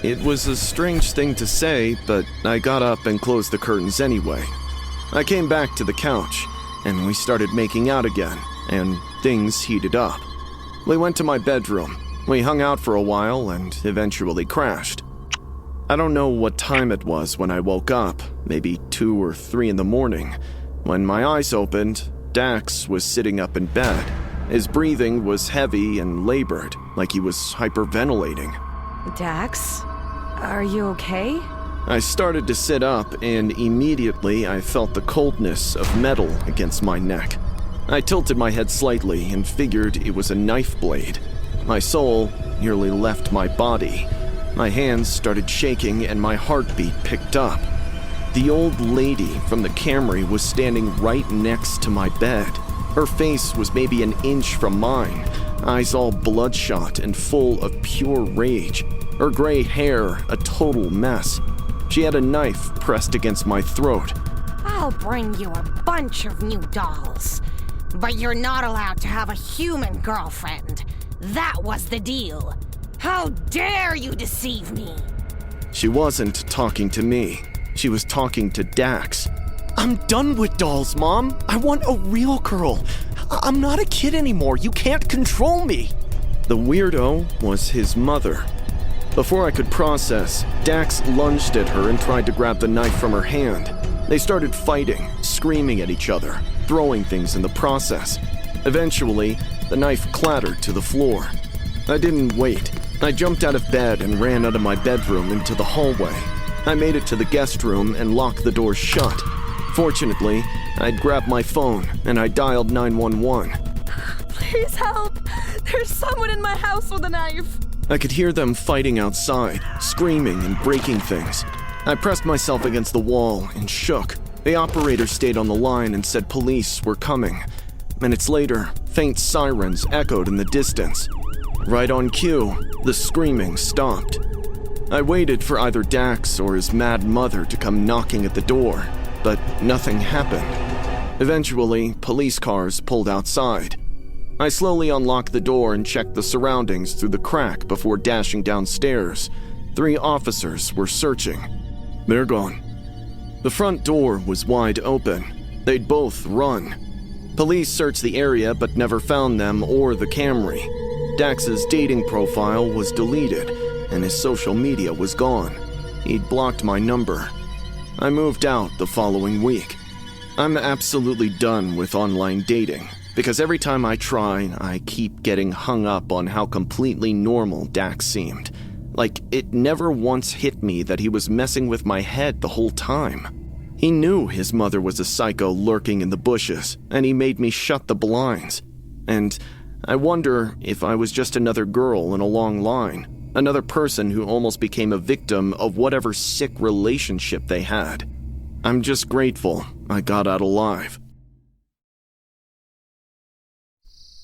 It was a strange thing to say, but I got up and closed the curtains anyway. I came back to the couch, and we started making out again, and things heated up. We went to my bedroom. We hung out for a while and eventually crashed. I don't know what time it was when I woke up, maybe 2 or 3 in the morning. When my eyes opened, Dax was sitting up in bed. His breathing was heavy and labored, like he was hyperventilating. Dax? Are you okay? I started to sit up, and immediately I felt the coldness of metal against my neck. I tilted my head slightly and figured it was a knife blade. My soul nearly left my body. My hands started shaking and my heartbeat picked up. The old lady from the Camry was standing right next to my bed. Her face was maybe an inch from mine, eyes all bloodshot and full of pure rage. Her gray hair a total mess. She had a knife pressed against my throat. I'll bring you a bunch of new dolls. But you're not allowed to have a human girlfriend. That was the deal. How dare you deceive me? She wasn't talking to me. She was talking to Dax. I'm done with dolls, Mom. I want a real girl. I'm not a kid anymore. You can't control me. The weirdo was his mother. Before I could process, Dax lunged at her and tried to grab the knife from her hand. They started fighting, screaming at each other, throwing things in the process. Eventually, the knife clattered to the floor. I didn't wait. I jumped out of bed and ran out of my bedroom into the hallway. I made it to the guest room and locked the door shut. Fortunately, I'd grabbed my phone and I dialed 911. Please help! There's someone in my house with a knife! I could hear them fighting outside, screaming and breaking things. I pressed myself against the wall and shook. The operator stayed on the line and said police were coming. minutes later, faint sirens echoed in the distance. Right on cue, the screaming stopped. I waited for either Dax or his mad mother to come knocking at the door, but nothing happened. Eventually, police cars pulled outside. I slowly unlocked the door and checked the surroundings through the crack before dashing downstairs. 3 officers were searching. They're gone. The front door was wide open. They'd both run. Police searched the area but never found them or the Camry. Dax's dating profile was deleted, and his social media was gone. He'd blocked my number. I moved out the following week. I'm absolutely done with online dating, because every time I try, I keep getting hung up on how completely normal Dax seemed. Like, it never once hit me that he was messing with my head the whole time. He knew his mother was a psycho lurking in the bushes, and he made me shut the blinds. And I wonder if I was just another girl in a long line, another person who almost became a victim of whatever sick relationship they had. I'm just grateful I got out alive.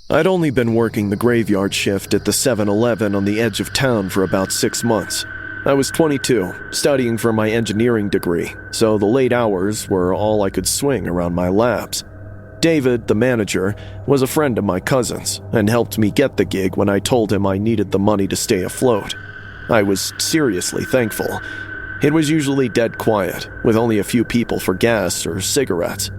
I'd only been working the graveyard shift at the 7-Eleven on the edge of town for about 6 months. I was 22, studying for my engineering degree, so the late hours were all I could swing around my labs. David, the manager, was a friend of my cousin's and helped me get the gig when I told him I needed the money to stay afloat. I was seriously thankful. It was usually dead quiet, with only a few people for gas or cigarettes.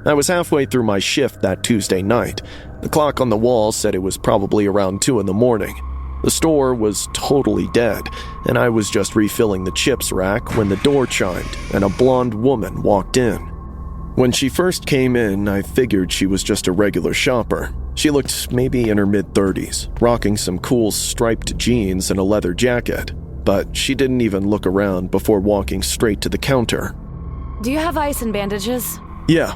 I was halfway through my shift that Tuesday night. The clock on the wall said it was probably around 2 a.m. The store was totally dead, and I was just refilling the chips rack when the door chimed and a blonde woman walked in. When she first came in, I figured she was just a regular shopper. She looked maybe in her mid-30s, rocking some cool striped jeans and a leather jacket, but she didn't even look around before walking straight to the counter. Do you have ice and bandages? Yeah.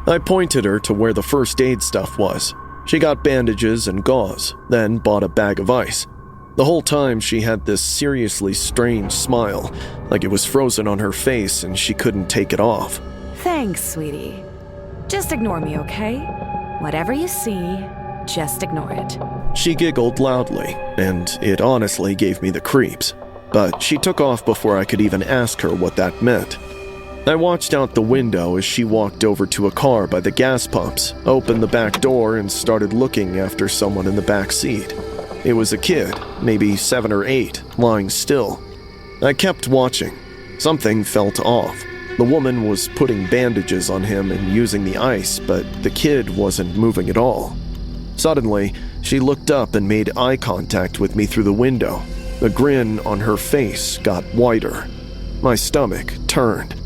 I pointed her to where the first aid stuff was. She got bandages and gauze, then bought a bag of ice. The whole time she had this seriously strange smile, like it was frozen on her face and she couldn't take it off. Thanks, sweetie. Just ignore me, okay? Whatever you see, just ignore it. She giggled loudly, and it honestly gave me the creeps. But she took off before I could even ask her what that meant. I watched out the window as she walked over to a car by the gas pumps, opened the back door, and started looking after someone in the back seat. It was a kid, maybe 7 or 8, lying still. I kept watching. Something felt off. The woman was putting bandages on him and using the ice, but the kid wasn't moving at all. Suddenly, she looked up and made eye contact with me through the window. The grin on her face got wider. My stomach turned.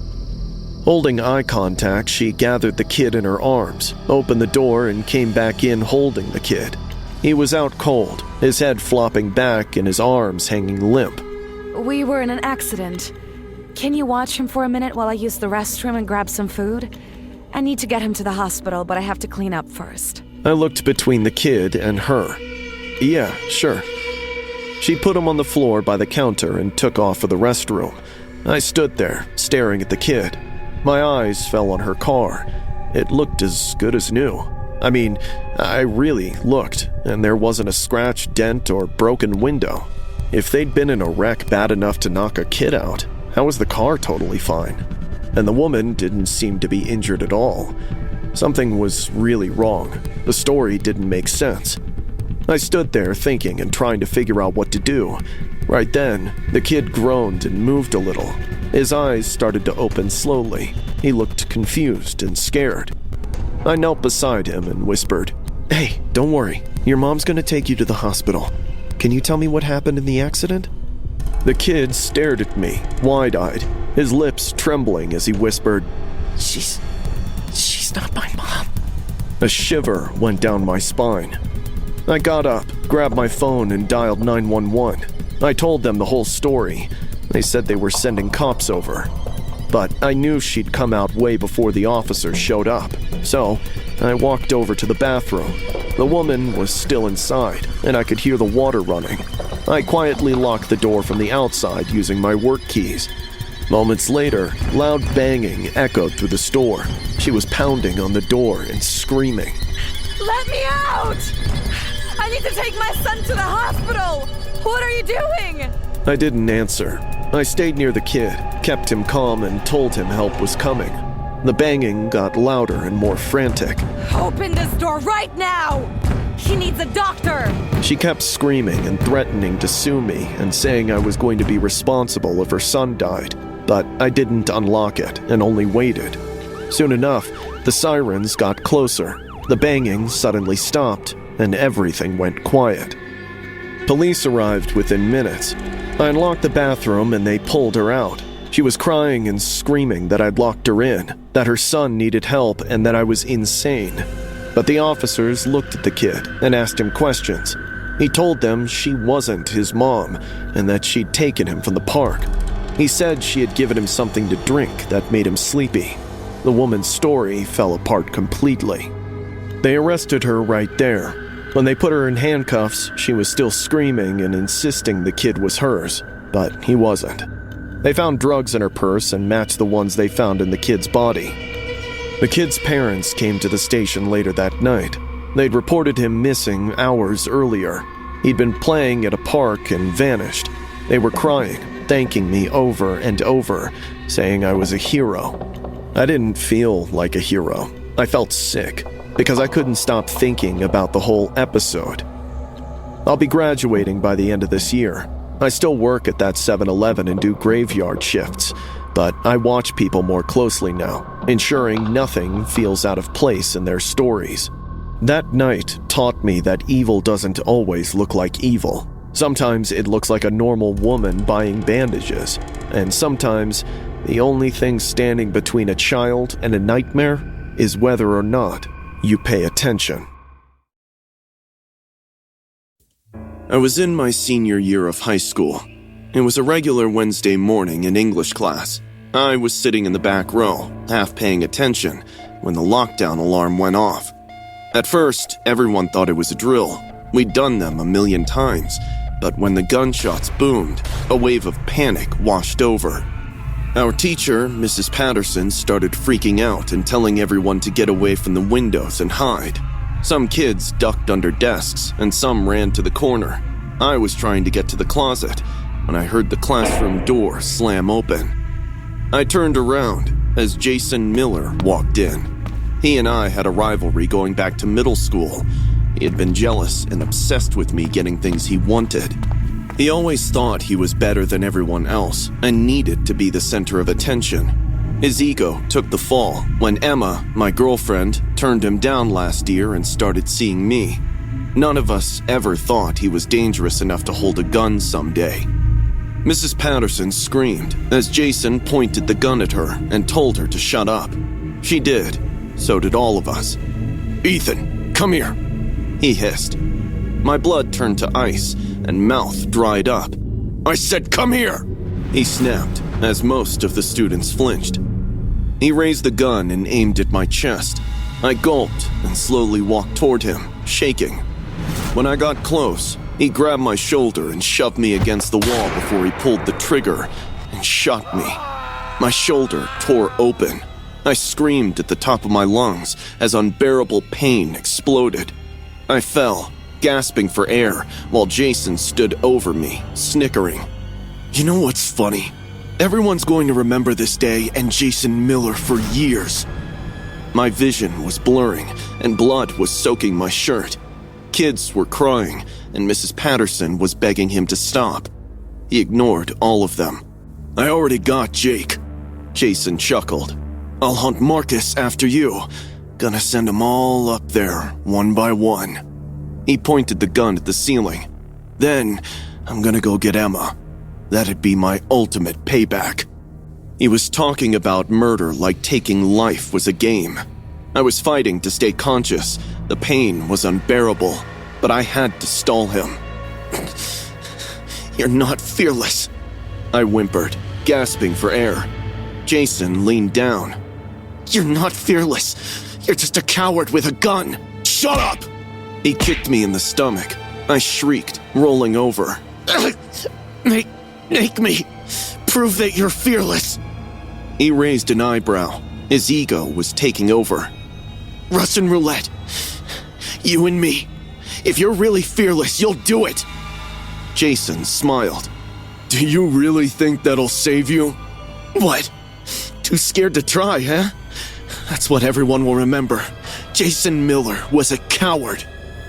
Holding eye contact, she gathered the kid in her arms, opened the door, and came back in holding the kid. He was out cold, his head flopping back and his arms hanging limp. We were in an accident. Can you watch him for a minute while I use the restroom and grab some food? I need to get him to the hospital, but I have to clean up first. I looked between the kid and her. Yeah, sure. She put him on the floor by the counter and took off for the restroom. I stood there, staring at the kid. My eyes fell on her car. It looked as good as new. I mean, I really looked, and there wasn't a scratch, dent, or broken window. If they'd been in a wreck bad enough to knock a kid out, how was the car totally fine? And the woman didn't seem to be injured at all. Something was really wrong. The story didn't make sense. I stood there thinking and trying to figure out what to do. Right then, the kid groaned and moved a little. His eyes started to open slowly. He looked confused and scared. I knelt beside him and whispered, "Hey, don't worry. Your mom's gonna take you to the hospital. Can you tell me what happened in the accident?" The kid stared at me, wide-eyed, his lips trembling as he whispered, She's not my mom." A shiver went down my spine. I got up, grabbed my phone, and dialed 911. I told them the whole story. They said they were sending cops over. But I knew she'd come out way before the officers showed up, so I walked over to the bathroom. The woman was still inside, and I could hear the water running. I quietly locked the door from the outside using my work keys. Moments later, loud banging echoed through the store. She was pounding on the door and screaming. Let me out! I need to take my son to the hospital! What are you doing? I didn't answer. I stayed near the kid, kept him calm, and told him help was coming. The banging got louder and more frantic. Open this door right now! He needs a doctor! She kept screaming and threatening to sue me and saying I was going to be responsible if her son died, but I didn't unlock it and only waited. Soon enough, the sirens got closer. The banging suddenly stopped, and everything went quiet. Police arrived within minutes. I unlocked the bathroom and they pulled her out. She was crying and screaming that I'd locked her in, that her son needed help, and that I was insane. But the officers looked at the kid and asked him questions. He told them she wasn't his mom and that she'd taken him from the park. He said she had given him something to drink that made him sleepy. The woman's story fell apart completely. They arrested her right there. When they put her in handcuffs, she was still screaming and insisting the kid was hers, but he wasn't. They found drugs in her purse and matched the ones they found in the kid's body. The kid's parents came to the station later that night. They'd reported him missing hours earlier. He'd been playing at a park and vanished. They were crying, thanking me over and over, saying I was a hero. I didn't feel like a hero. I felt sick, because I couldn't stop thinking about the whole episode. I'll be graduating by the end of this year. I still work at that 7-Eleven and do graveyard shifts, but I watch people more closely now, ensuring nothing feels out of place in their stories. That night taught me that evil doesn't always look like evil. Sometimes it looks like a normal woman buying bandages, and sometimes the only thing standing between a child and a nightmare is whether or not you pay attention. I was in my senior year of high school. It was a regular Wednesday morning in English class. I was sitting in the back row, half paying attention, when the lockdown alarm went off. At first, everyone thought it was a drill. We'd done them a million times, but when the gunshots boomed, a wave of panic washed over. Our teacher, Mrs. Patterson, started freaking out and telling everyone to get away from the windows and hide. Some kids ducked under desks, and some ran to the corner. I was trying to get to the closet when I heard the classroom door slam open. I turned around as Jason Miller walked in. He and I had a rivalry going back to middle school. He had been jealous and obsessed with me getting things he wanted. He always thought he was better than everyone else and needed to be the center of attention. His ego took the fall when Emma, my girlfriend, turned him down last year and started seeing me. None of us ever thought he was dangerous enough to hold a gun someday. Mrs. Patterson screamed as Jason pointed the gun at her and told her to shut up. She did. So did all of us. "Ethan, come here," he hissed. My blood turned to ice and mouth dried up. "I said come here," he snapped as most of the students flinched. He raised the gun and aimed at my chest. I gulped and slowly walked toward him, shaking. When I got close, he grabbed my shoulder and shoved me against the wall before he pulled the trigger and shot me. My shoulder tore open. I screamed at the top of my lungs as unbearable pain exploded. I fell, gasping for air, while Jason stood over me, snickering. "You know what's funny? Everyone's going to remember this day and Jason Miller for years." My vision was blurring, and blood was soaking my shirt. Kids were crying, and Mrs. Patterson was begging him to stop. He ignored all of them. "I already got Jake," Jason chuckled. "I'll hunt Marcus after you. Gonna send them all up there, one by one." He pointed the gun at the ceiling. "Then, I'm gonna go get Emma. That'd be my ultimate payback." He was talking about murder like taking life was a game. I was fighting to stay conscious. The pain was unbearable, but I had to stall him. "You're not fearless," I whimpered, gasping for air. Jason leaned down. "You're not fearless. You're just a coward with a gun." "Shut up!" He kicked me in the stomach. I shrieked, rolling over. Make me. Prove that you're fearless. He raised an eyebrow. His ego was taking over. Russian roulette. You and me. If you're really fearless, you'll do it. Jason smiled. Do you really think that'll save you? What? Too scared to try, huh? That's what everyone will remember. Jason Miller was a coward.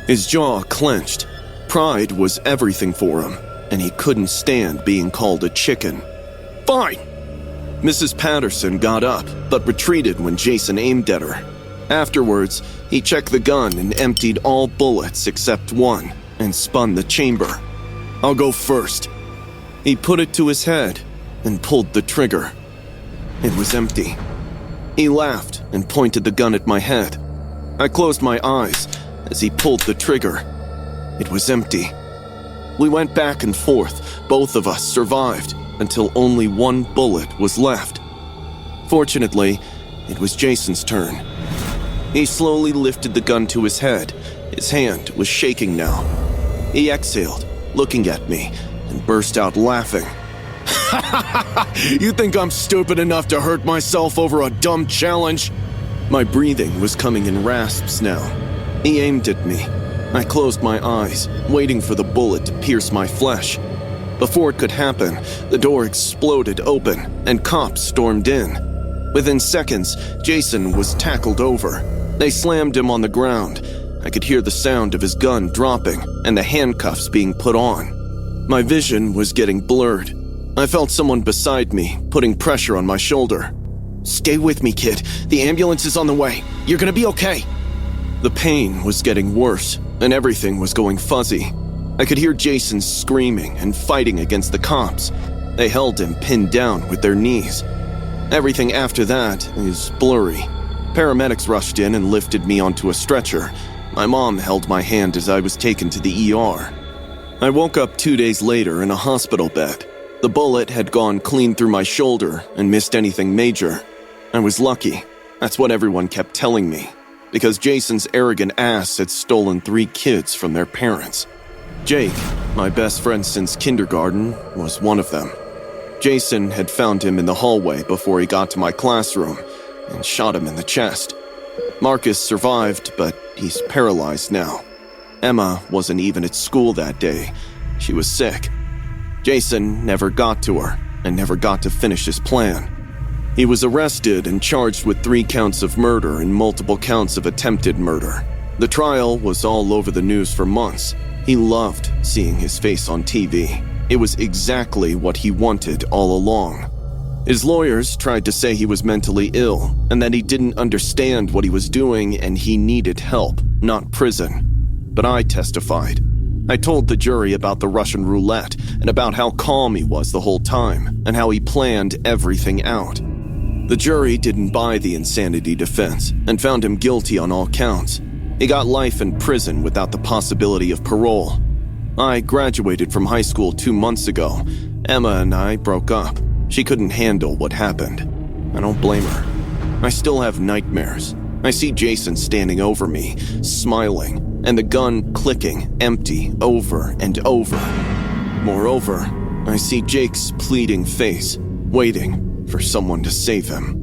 His jaw clenched. Pride was everything for him, and he couldn't stand being called a chicken. Fine. Mrs. Patterson got up, but retreated when Jason aimed at her. Afterwards, he checked the gun and emptied all bullets except one, and spun the chamber. I'll go first. He put it to his head and pulled the trigger. It was empty. He laughed and pointed the gun at my head. I closed my eyes as he pulled the trigger. It was empty. We went back and forth. Both of us survived until only one bullet was left. Fortunately, it was Jason's turn. He slowly lifted the gun to his head. His hand was shaking now. He exhaled, looking at me, and burst out laughing. You think I'm stupid enough to hurt myself over a dumb challenge? My breathing was coming in rasps now. He aimed at me. I closed my eyes, waiting for the bullet to pierce my flesh. Before it could happen, the door exploded open, and cops stormed in. Within seconds, Jason was tackled over. They slammed him on the ground. I could hear the sound of his gun dropping and the handcuffs being put on. My vision was getting blurred. I felt someone beside me, putting pressure on my shoulder. Stay with me, kid. The ambulance is on the way. You're gonna be okay. The pain was getting worse, and everything was going fuzzy. I could hear Jason screaming and fighting against the cops. They held him pinned down with their knees. Everything after that is blurry. Paramedics rushed in and lifted me onto a stretcher. My mom held my hand as I was taken to the ER. I woke up 2 days later in a hospital bed. The bullet had gone clean through my shoulder and missed anything major. I was lucky. That's what everyone kept telling me. Because Jason's arrogant ass had stolen 3 kids from their parents. Jake, my best friend since kindergarten, was one of them. Jason had found him in the hallway before he got to my classroom and shot him in the chest. Marcus survived, but he's paralyzed now. Emma wasn't even at school that day. She was sick. Jason never got to her and never got to finish his plan. He was arrested and charged with 3 counts of murder and multiple counts of attempted murder. The trial was all over the news for months. He loved seeing his face on TV. It was exactly what he wanted all along. His lawyers tried to say he was mentally ill and that he didn't understand what he was doing and he needed help, not prison. But I testified. I told the jury about the Russian roulette and about how calm he was the whole time and how he planned everything out. The jury didn't buy the insanity defense and found him guilty on all counts. He got life in prison without the possibility of parole. I graduated from high school 2 months ago. Emma and I broke up. She couldn't handle what happened. I don't blame her. I still have nightmares. I see Jason standing over me, smiling, and the gun clicking empty over and over. Moreover, I see Jake's pleading face, waiting for someone to save him.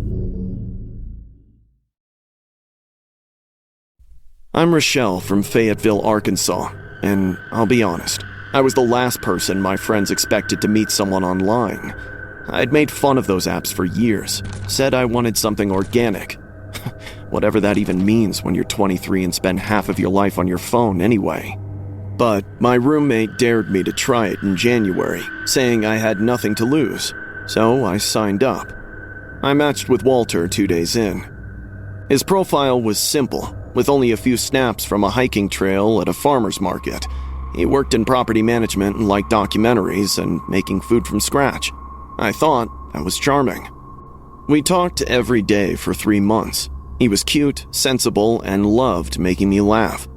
I'm Rochelle from Fayetteville, Arkansas, and I'll be honest, I was the last person my friends expected to meet someone online. I'd made fun of those apps for years, said I wanted something organic. Whatever that even means when you're 23 and spend half of your life on your phone anyway. But my roommate dared me to try it in January, saying I had nothing to lose, so I signed up. I matched with Walter 2 days in. His profile was simple, with only a few snaps from a hiking trail at a farmer's market. He worked in property management and liked documentaries and making food from scratch. I thought that was charming. We talked every day for 3 months. He was cute, sensible, and loved making me laugh.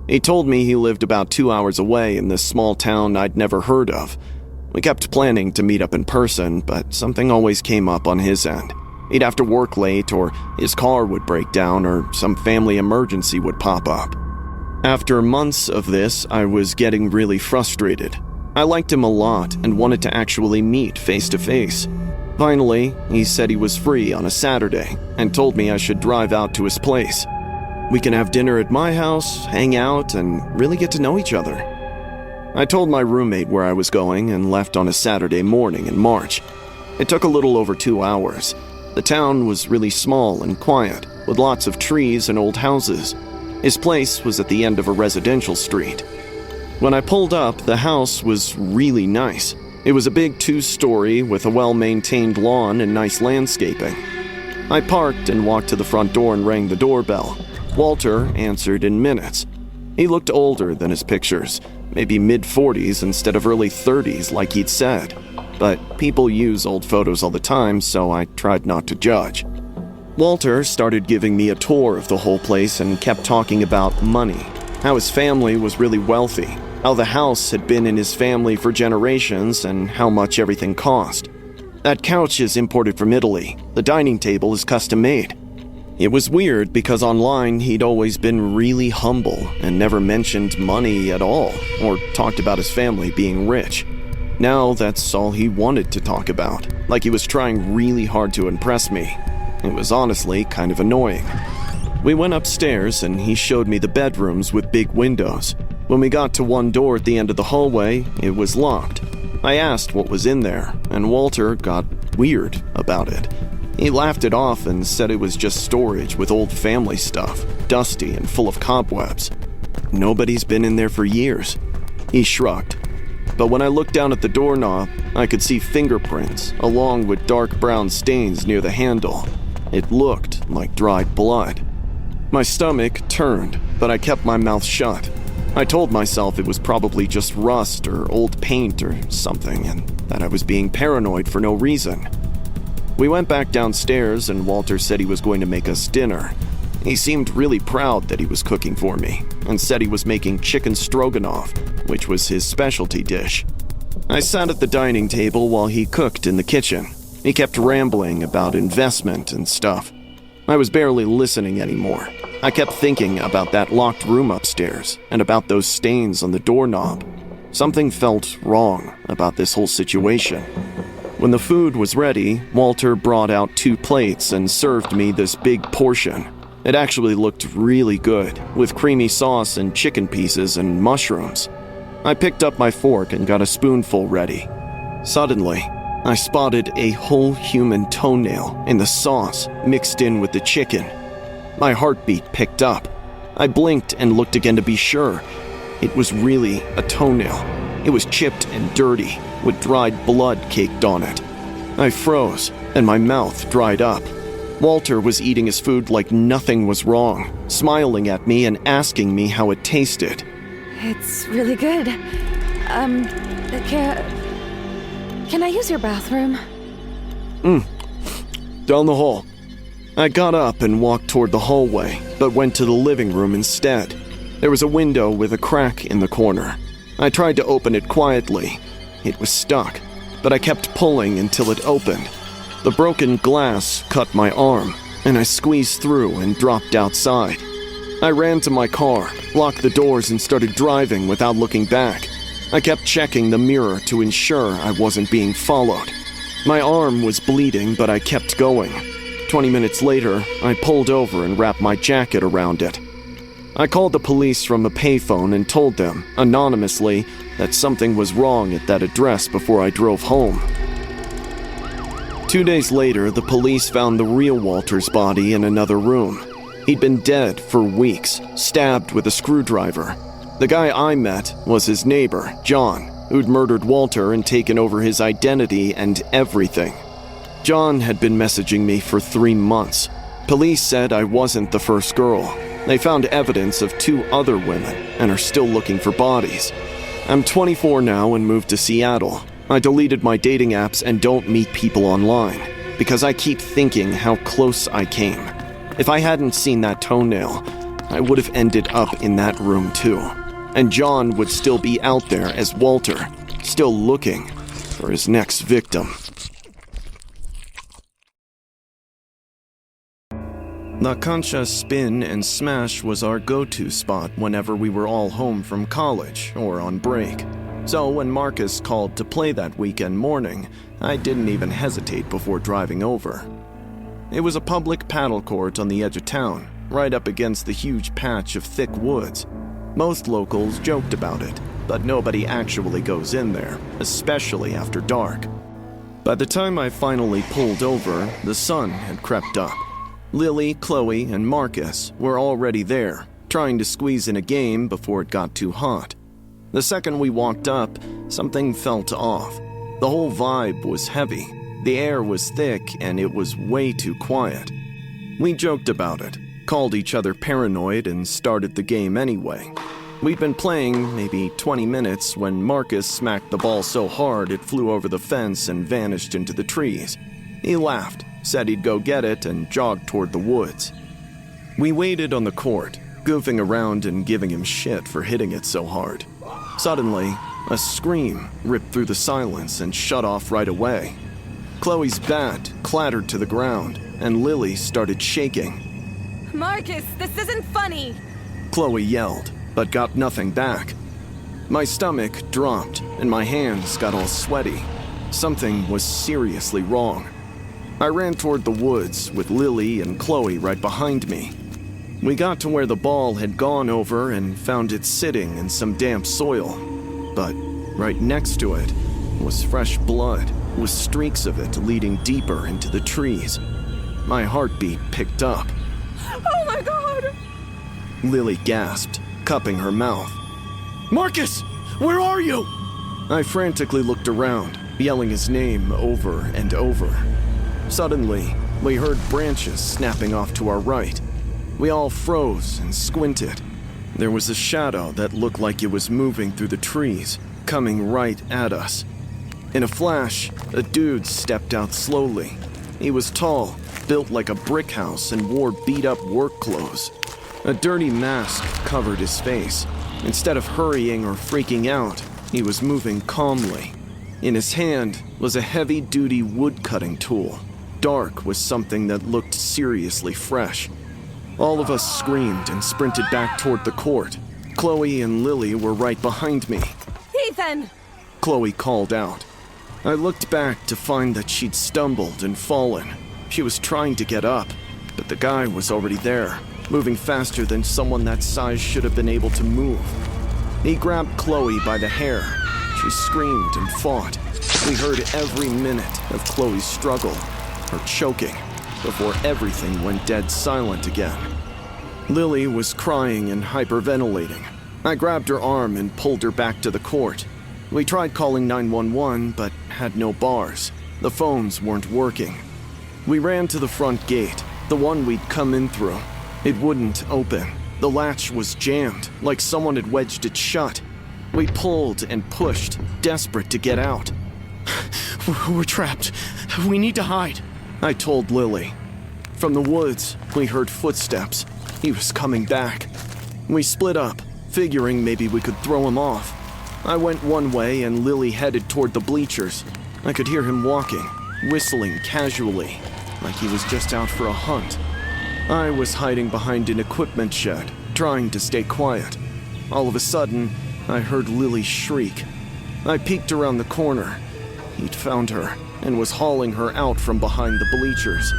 He told me he lived about 2 hours away in this small town I'd never heard of. We kept planning to meet up in person, but something always came up on his end. He'd have to work late, or his car would break down, or some family emergency would pop up. After months of this, I was getting really frustrated. I liked him a lot and wanted to actually meet face to face. Finally, he said he was free on a Saturday and told me I should drive out to his place. We can have dinner at my house, hang out, and really get to know each other. I told my roommate where I was going and left on a Saturday morning in March. It took a little over 2 hours. The town was really small and quiet, with lots of trees and old houses. His place was at the end of a residential street. When I pulled up, the house was really nice. It was a big 2-story with a well-maintained lawn and nice landscaping. I parked and walked to the front door and rang the doorbell. Walter answered in minutes. He looked older than his pictures, maybe mid-40s instead of early 30s like he'd said. But people use old photos all the time, so I tried not to judge. Walter started giving me a tour of the whole place and kept talking about money, how his family was really wealthy, how the house had been in his family for generations, and how much everything cost. That couch is imported from Italy. The dining table is custom-made. It was weird because online he'd always been really humble and never mentioned money at all or talked about his family being rich. Now that's all he wanted to talk about, like he was trying really hard to impress me. It was honestly kind of annoying. We went upstairs and he showed me the bedrooms with big windows. When we got to one door at the end of the hallway, it was locked. I asked what was in there, and Walter got weird about it. He laughed it off and said it was just storage with old family stuff, dusty and full of cobwebs. Nobody's been in there for years. He shrugged. But when I looked down at the doorknob, I could see fingerprints, along with dark brown stains near the handle. It looked like dried blood. My stomach turned, but I kept my mouth shut. I told myself it was probably just rust or old paint or something, and that I was being paranoid for no reason. We went back downstairs, and Walter said he was going to make us dinner. He seemed really proud that he was cooking for me, and said he was making chicken stroganoff, which was his specialty dish. I sat at the dining table while he cooked in the kitchen. He kept rambling about investment and stuff. I was barely listening anymore. I kept thinking about that locked room upstairs, and about those stains on the doorknob. Something felt wrong about this whole situation. When the food was ready, Walter brought out 2 plates and served me this big portion. It actually looked really good, with creamy sauce and chicken pieces and mushrooms. I picked up my fork and got a spoonful ready. Suddenly, I spotted a whole human toenail in the sauce mixed in with the chicken. My heartbeat picked up. I blinked and looked again to be sure. It was really a toenail. It was chipped and dirty, with dried blood caked on it. I froze, and my mouth dried up. Walter was eating his food like nothing was wrong, smiling at me and asking me how it tasted. It's really good. Can I use your bathroom? Down the hall. I got up and walked toward the hallway, but went to the living room instead. There was a window with a crack in the corner. I tried to open it quietly. It was stuck, but I kept pulling until it opened. The broken glass cut my arm, and I squeezed through and dropped outside. I ran to my car, locked the doors, and started driving without looking back. I kept checking the mirror to ensure I wasn't being followed. My arm was bleeding, but I kept going. 20 minutes later, I pulled over and wrapped my jacket around it. I called the police from a payphone and told them, anonymously, that something was wrong at that address before I drove home. 2 days later, the police found the real Walter's body in another room. He'd been dead for weeks, stabbed with a screwdriver. The guy I met was his neighbor, John, who'd murdered Walter and taken over his identity and everything. John had been messaging me for 3 months. Police said I wasn't the first girl. They found evidence of 2 other women and are still looking for bodies. I'm 24 now and moved to Seattle. I deleted my dating apps and don't meet people online because I keep thinking how close I came. If I hadn't seen that toenail, I would have ended up in that room too. And John would still be out there as Walter, still looking for his next victim. La Concha Spin and Smash was our go-to spot whenever we were all home from college or on break. So when Marcus called to play that weekend morning, I didn't even hesitate before driving over. It was a public paddle court on the edge of town, right up against the huge patch of thick woods. Most locals joked about it, but nobody actually goes in there, especially after dark. By the time I finally pulled over, the sun had crept up. Lily, Chloe, and Marcus were already there, trying to squeeze in a game before it got too hot. The second we walked up, something felt off. The whole vibe was heavy, the air was thick, and it was way too quiet. We joked about it, called each other paranoid, and started the game anyway. We'd been playing maybe 20 minutes when Marcus smacked the ball so hard it flew over the fence and vanished into the trees. He laughed, said he'd go get it, and jogged toward the woods. We waited on the court, goofing around and giving him shit for hitting it so hard. Suddenly, a scream ripped through the silence and shut off right away. Chloe's bat clattered to the ground, and Lily started shaking. Marcus, this isn't funny! Chloe yelled, but got nothing back. My stomach dropped, and my hands got all sweaty. Something was seriously wrong. I ran toward the woods with Lily and Chloe right behind me. We got to where the ball had gone over and found it sitting in some damp soil. But right next to it was fresh blood, with streaks of it leading deeper into the trees. My heartbeat picked up. Oh my god! Lily gasped, cupping her mouth. Marcus, where are you? I frantically looked around, yelling his name over and over. Suddenly, we heard branches snapping off to our right. We all froze and squinted. There was a shadow that looked like it was moving through the trees, coming right at us. In a flash, a dude stepped out slowly. He was tall, built like a brick house, and wore beat-up work clothes. A dirty mask covered his face. Instead of hurrying or freaking out, he was moving calmly. In his hand was a heavy-duty wood-cutting tool. Dark was something that looked seriously fresh. All of us screamed and sprinted back toward the court. Chloe and Lily were right behind me. Ethan! Chloe called out. I looked back to find that she'd stumbled and fallen. She was trying to get up, but the guy was already there, moving faster than someone that size should have been able to move. He grabbed Chloe by the hair. She screamed and fought. We heard every minute of Chloe's struggle, her choking, before everything went dead silent again. Lily was crying and hyperventilating. I grabbed her arm and pulled her back to the court. We tried calling 911, but had no bars. The phones weren't working. We ran to the front gate, the one we'd come in through. It wouldn't open. The latch was jammed, like someone had wedged it shut. We pulled and pushed, desperate to get out. We're trapped. We need to hide, I told Lily. From the woods, we heard footsteps. He was coming back. We split up, figuring maybe we could throw him off. I went one way and Lily headed toward the bleachers. I could hear him walking, whistling casually, like he was just out for a hunt. I was hiding behind an equipment shed, trying to stay quiet. All of a sudden, I heard Lily shriek. I peeked around the corner. He'd found her and was hauling her out from behind the bleachers.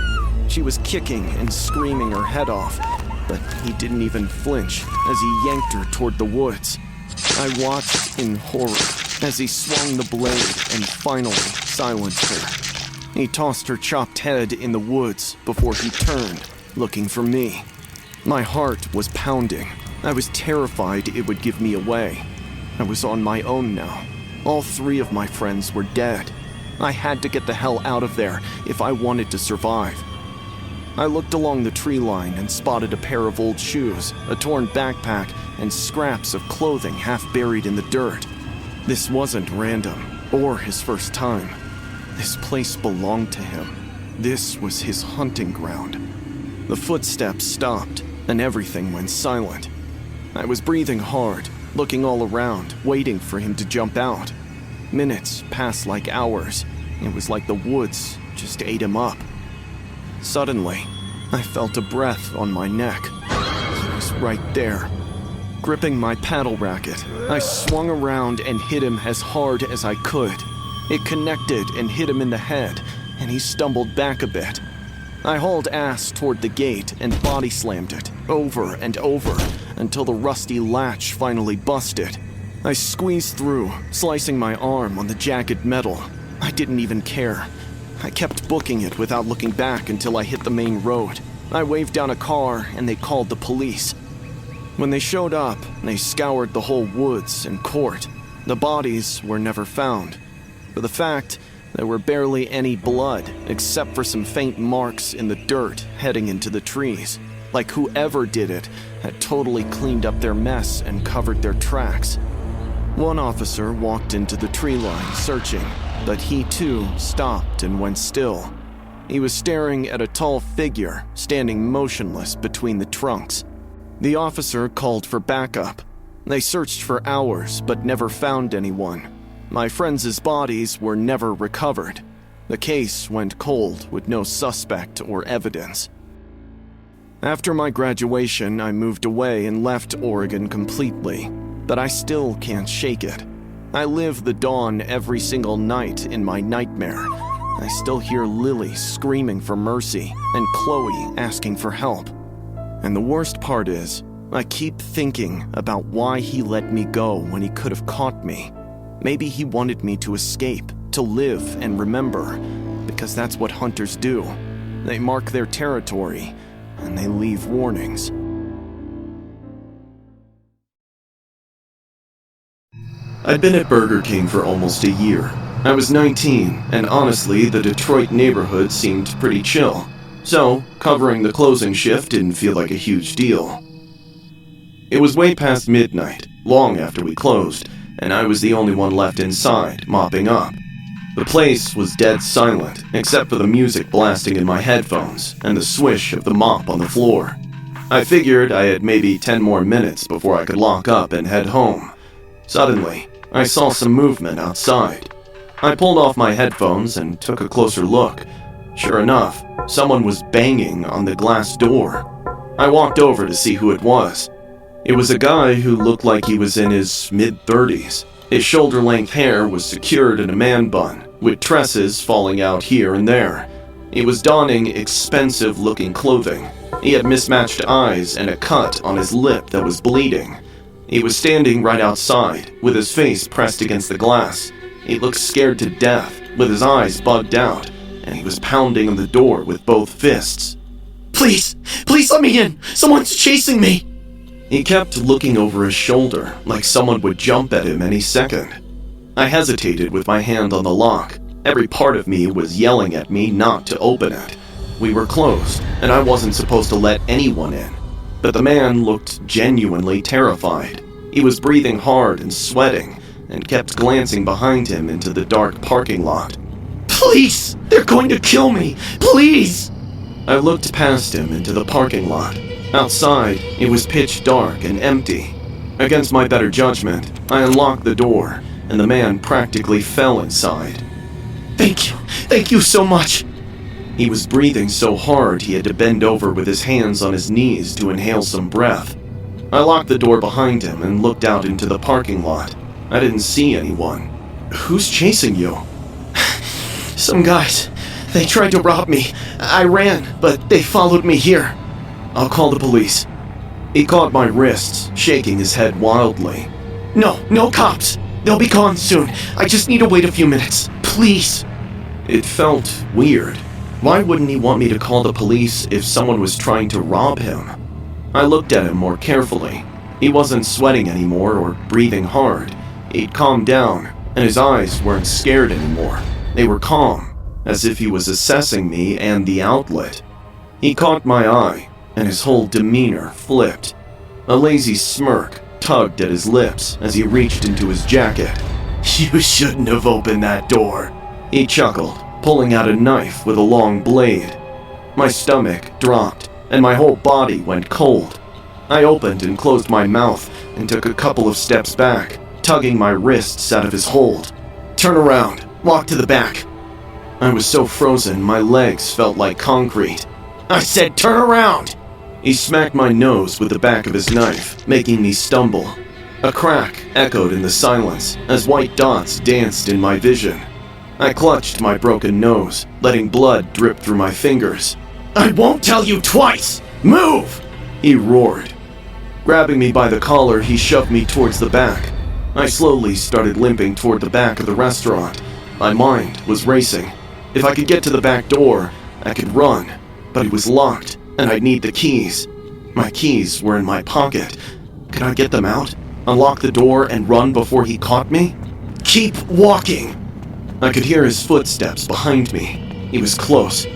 She was kicking and screaming her head off, but he didn't even flinch as he yanked her toward the woods. I watched in horror as he swung the blade and finally silenced her. He tossed her chopped head in the woods before he turned, looking for me. My heart was pounding. I was terrified it would give me away. I was on my own now. All 3 of my friends were dead. I had to get the hell out of there if I wanted to survive. I looked along the tree line and spotted a pair of old shoes, a torn backpack, and scraps of clothing half buried in the dirt. This wasn't random, or his first time. This place belonged to him. This was his hunting ground. The footsteps stopped, and everything went silent. I was breathing hard, looking all around, waiting for him to jump out. Minutes passed like hours. It was like the woods just ate him up. Suddenly, I felt a breath on my neck. He was right there. Gripping my paddle racket, I swung around and hit him as hard as I could. It connected and hit him in the head, and he stumbled back a bit. I hauled ass toward the gate and body slammed it, over and over, until the rusty latch finally busted. I squeezed through, slicing my arm on the jagged metal. I didn't even care. I kept booking it without looking back until I hit the main road. I waved down a car, and they called the police. When they showed up, they scoured the whole woods and court. The bodies were never found. For the fact, there were barely any blood, except for some faint marks in the dirt heading into the trees. Like whoever did it had totally cleaned up their mess and covered their tracks. One officer walked into the tree line searching, but he too stopped and went still. He was staring at a tall figure standing motionless between the trunks. The officer called for backup. They searched for hours but never found anyone. My friends' bodies were never recovered. The case went cold with no suspect or evidence. After my graduation, I moved away and left Oregon completely, but I still can't shake it. I live the dawn every single night in my nightmare. I still hear Lily screaming for mercy and Chloe asking for help. And the worst part is, I keep thinking about why he let me go when he could have caught me. Maybe he wanted me to escape, to live and remember, because that's what hunters do. They mark their territory, and they leave warnings. I'd been at Burger King for almost a year. I was 19, and honestly, the Detroit neighborhood seemed pretty chill. So, covering the closing shift didn't feel like a huge deal. It was way past midnight, long after we closed, and I was the only one left inside, mopping up. The place was dead silent, except for the music blasting in my headphones and the swish of the mop on the floor. I figured I had maybe 10 more minutes before I could lock up and head home. Suddenly, I saw some movement outside. I pulled off my headphones and took a closer look. Sure enough, someone was banging on the glass door. I walked over to see who it was. It was a guy who looked like he was in his mid-30s. His shoulder-length hair was secured in a man bun, with tresses falling out here and there. He was donning expensive-looking clothing. He had mismatched eyes and a cut on his lip that was bleeding. He was standing right outside, with his face pressed against the glass. He looked scared to death, with his eyes bugged out, and he was pounding on the door with both fists. Please let me in! Someone's chasing me! He kept looking over his shoulder, like someone would jump at him any second. I hesitated with my hand on the lock. Every part of me was yelling at me not to open it. We were closed, and I wasn't supposed to let anyone in. But the man looked genuinely terrified. He was breathing hard and sweating, and kept glancing behind him into the dark parking lot. Please! They're going to kill me! Please! I looked past him into the parking lot. Outside, it was pitch dark and empty. Against my better judgment, I unlocked the door, and the man practically fell inside. Thank you so much! He was breathing so hard he had to bend over with his hands on his knees to inhale some breath. I locked the door behind him and looked out into the parking lot. I didn't see anyone. Who's chasing you? Some guys. They tried to rob me. I ran, but they followed me here. I'll call the police. He caught my wrists, shaking his head wildly. No cops. They'll be gone soon. I just need to wait a few minutes. Please. It felt weird. Why wouldn't he want me to call the police if someone was trying to rob him? I looked at him more carefully. He wasn't sweating anymore or breathing hard. He'd calmed down, and his eyes weren't scared anymore. They were calm, as if he was assessing me and the outlet. He caught my eye, and his whole demeanor flipped. A lazy smirk tugged at his lips as he reached into his jacket. You shouldn't have opened that door. He chuckled, pulling out a knife with a long blade. My stomach dropped, and my whole body went cold. I opened and closed my mouth and took a couple of steps back, tugging my wrists out of his hold. Turn around. Walk to the back. I was so frozen, my legs felt like concrete. I said turn around! He smacked my nose with the back of his knife, making me stumble. A crack echoed in the silence as white dots danced in my vision. I clutched my broken nose, letting blood drip through my fingers. "I won't tell you twice! Move!" he roared. Grabbing me by the collar, he shoved me towards the back. I slowly started limping toward the back of the restaurant. My mind was racing. If I could get to the back door, I could run, but it was locked, and I'd need the keys. My keys were in my pocket. Could I get them out? Unlock the door and run before he caught me? "Keep walking!" I could hear his footsteps behind me. He was close.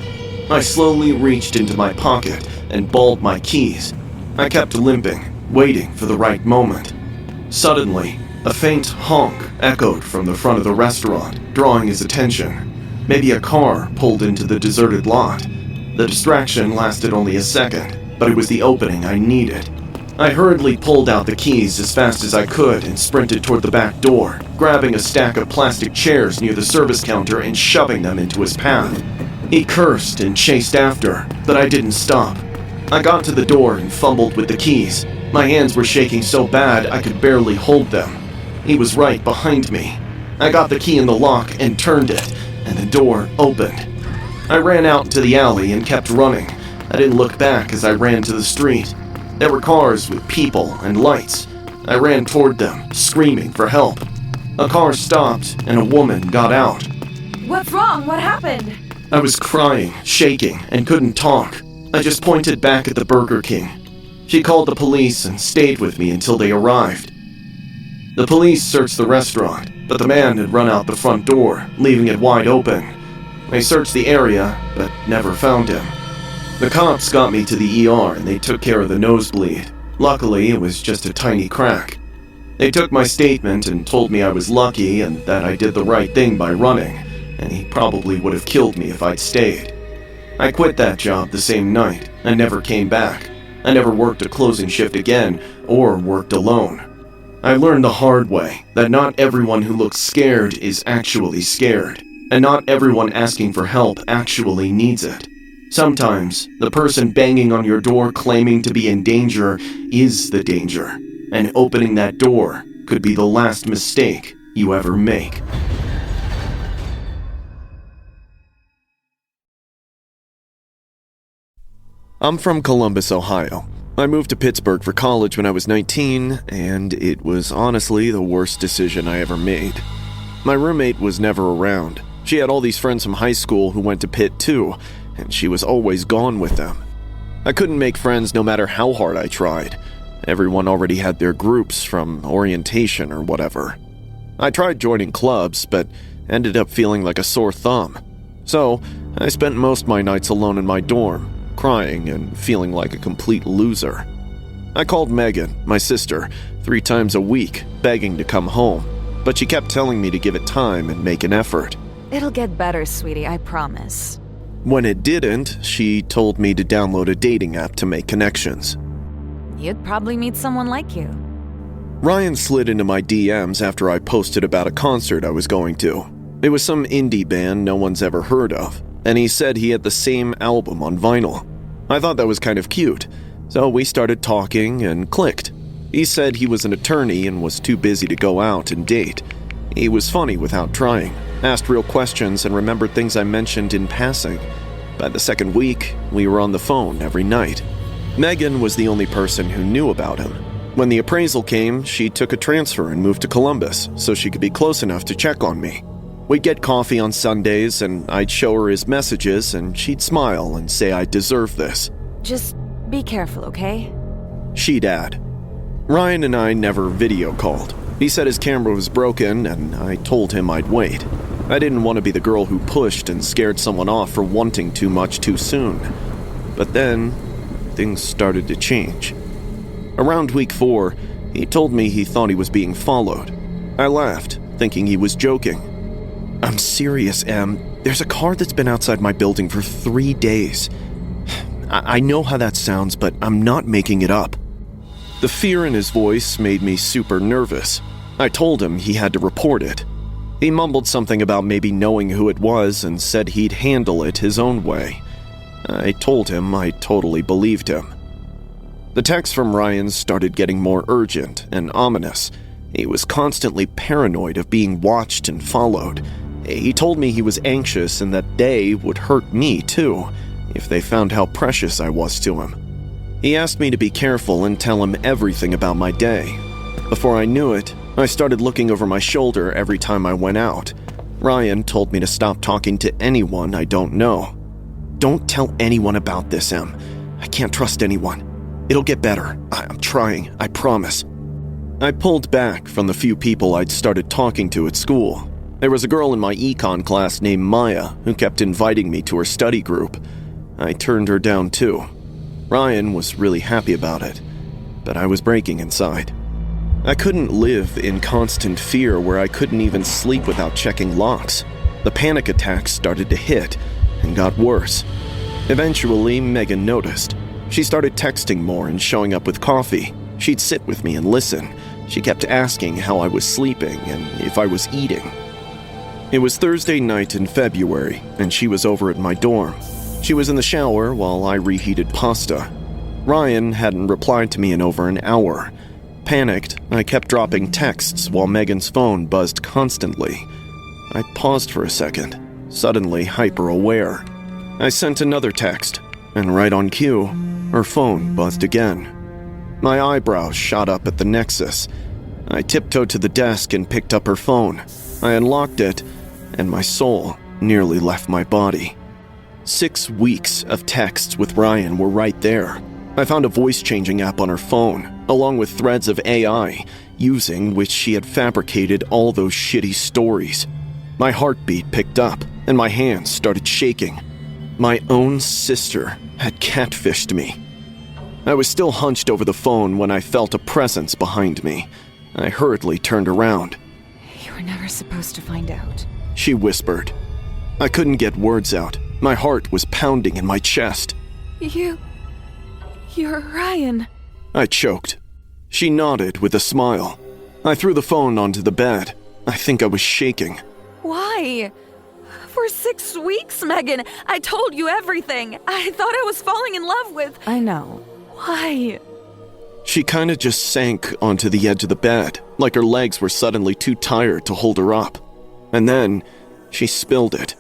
I slowly reached into my pocket and balled my keys. I kept limping, waiting for the right moment. Suddenly, a faint honk echoed from the front of the restaurant, drawing his attention. Maybe a car pulled into the deserted lot. The distraction lasted only a second, but it was the opening I needed. I hurriedly pulled out the keys as fast as I could and sprinted toward the back door, grabbing a stack of plastic chairs near the service counter and shoving them into his path. He cursed and chased after, but I didn't stop. I got to the door and fumbled with the keys. My hands were shaking so bad I could barely hold them. He was right behind me. I got the key in the lock and turned it, and the door opened. I ran out into the alley and kept running. I didn't look back as I ran to the street. There were cars with people and lights. I ran toward them, screaming for help. A car stopped and a woman got out. What's wrong? What happened? I was crying, shaking, and couldn't talk. I just pointed back at the Burger King. She called the police and stayed with me until they arrived. The police searched the restaurant, but the man had run out the front door, leaving it wide open. They searched the area, but never found him. The cops got me to the ER and they took care of the nosebleed. Luckily, it was just a tiny crack. They took my statement and told me I was lucky and that I did the right thing by running, and he probably would have killed me if I'd stayed. I quit that job the same night and never came back. I never worked a closing shift again or worked alone. I learned the hard way that not everyone who looks scared is actually scared, and not everyone asking for help actually needs it. Sometimes, the person banging on your door claiming to be in danger is the danger, and opening that door could be the last mistake you ever make. I'm from Columbus, Ohio. I moved to Pittsburgh for college when I was 19, and it was honestly the worst decision I ever made. My roommate was never around. She had all these friends from high school who went to Pitt too, and she was always gone with them. I couldn't make friends no matter how hard I tried. Everyone already had their groups from orientation or whatever. I tried joining clubs, but ended up feeling like a sore thumb. So, I spent most of my nights alone in my dorm, crying and feeling like a complete loser. I called Megan, my sister, 3 times a week, begging to come home, but she kept telling me to give it time and make an effort. It'll get better, sweetie, I promise. When it didn't, she told me to download a dating app to make connections. You'd probably meet someone like you. Ryan slid into my DMs after I posted about a concert I was going to. It was some indie band no one's ever heard of, and he said he had the same album on vinyl. I thought that was kind of cute, so we started talking and clicked. He said he was an attorney and was too busy to go out and date. He was funny without trying, asked real questions and remembered things I mentioned in passing. By the second week, we were on the phone every night. Megan was the only person who knew about him. When the appraisal came, she took a transfer and moved to Columbus so she could be close enough to check on me. We'd get coffee on Sundays and I'd show her his messages and she'd smile and say I deserve this. Just be careful, okay? She'd add. Ryan and I never video called. He said his camera was broken and I told him I'd wait. I didn't want to be the girl who pushed and scared someone off for wanting too much too soon. But then, things started to change. Around week 4, he told me he thought he was being followed. I laughed, thinking he was joking. I'm serious, Em. There's a car that's been outside my building for 3 days. I know how that sounds, but I'm not making it up. The fear in his voice made me super nervous. I told him he had to report it. He mumbled something about maybe knowing who it was and said he'd handle it his own way. I told him I totally believed him. The texts from Ryan started getting more urgent and ominous. He was constantly paranoid of being watched and followed. He told me he was anxious and that they would hurt me too, if they found how precious I was to him. He asked me to be careful and tell him everything about my day. Before I knew it, I started looking over my shoulder every time I went out. Ryan told me to stop talking to anyone I don't know. Don't tell anyone about this, Em. I can't trust anyone. It'll get better. I'm trying, I promise. I pulled back from the few people I'd started talking to at school. There was a girl in my econ class named Maya who kept inviting me to her study group. I turned her down too. Ryan was really happy about it, but I was breaking inside. I couldn't live in constant fear where I couldn't even sleep without checking locks. The panic attacks started to hit and got worse. Eventually, Megan noticed. She started texting more and showing up with coffee. She'd sit with me and listen. She kept asking how I was sleeping and if I was eating. It was Thursday night in February, and she was over at my dorm. She was in the shower while I reheated pasta. Ryan hadn't replied to me in over an hour. Panicked, I kept dropping texts while Megan's phone buzzed constantly. I paused for a second, suddenly hyper-aware. I sent another text, and right on cue, her phone buzzed again. My eyebrows shot up at the nexus. I tiptoed to the desk and picked up her phone. I unlocked it, and my soul nearly left my body. 6 weeks of texts with Ryan were right there. I found a voice-changing app on her phone, along with threads of AI, using which she had fabricated all those shitty stories. My heartbeat picked up, and my hands started shaking. My own sister had catfished me. I was still hunched over the phone when I felt a presence behind me. I hurriedly turned around. You were never supposed to find out. She whispered. I couldn't get words out. My heart was pounding in my chest. You're Ryan. I choked. She nodded with a smile. I threw the phone onto the bed. I think I was shaking. Why? For 6 weeks, Megan. I told you everything. I thought I was falling in love with... I know. Why? She kinda just sank onto the edge of the bed, like her legs were suddenly too tired to hold her up. And then, she spilled it.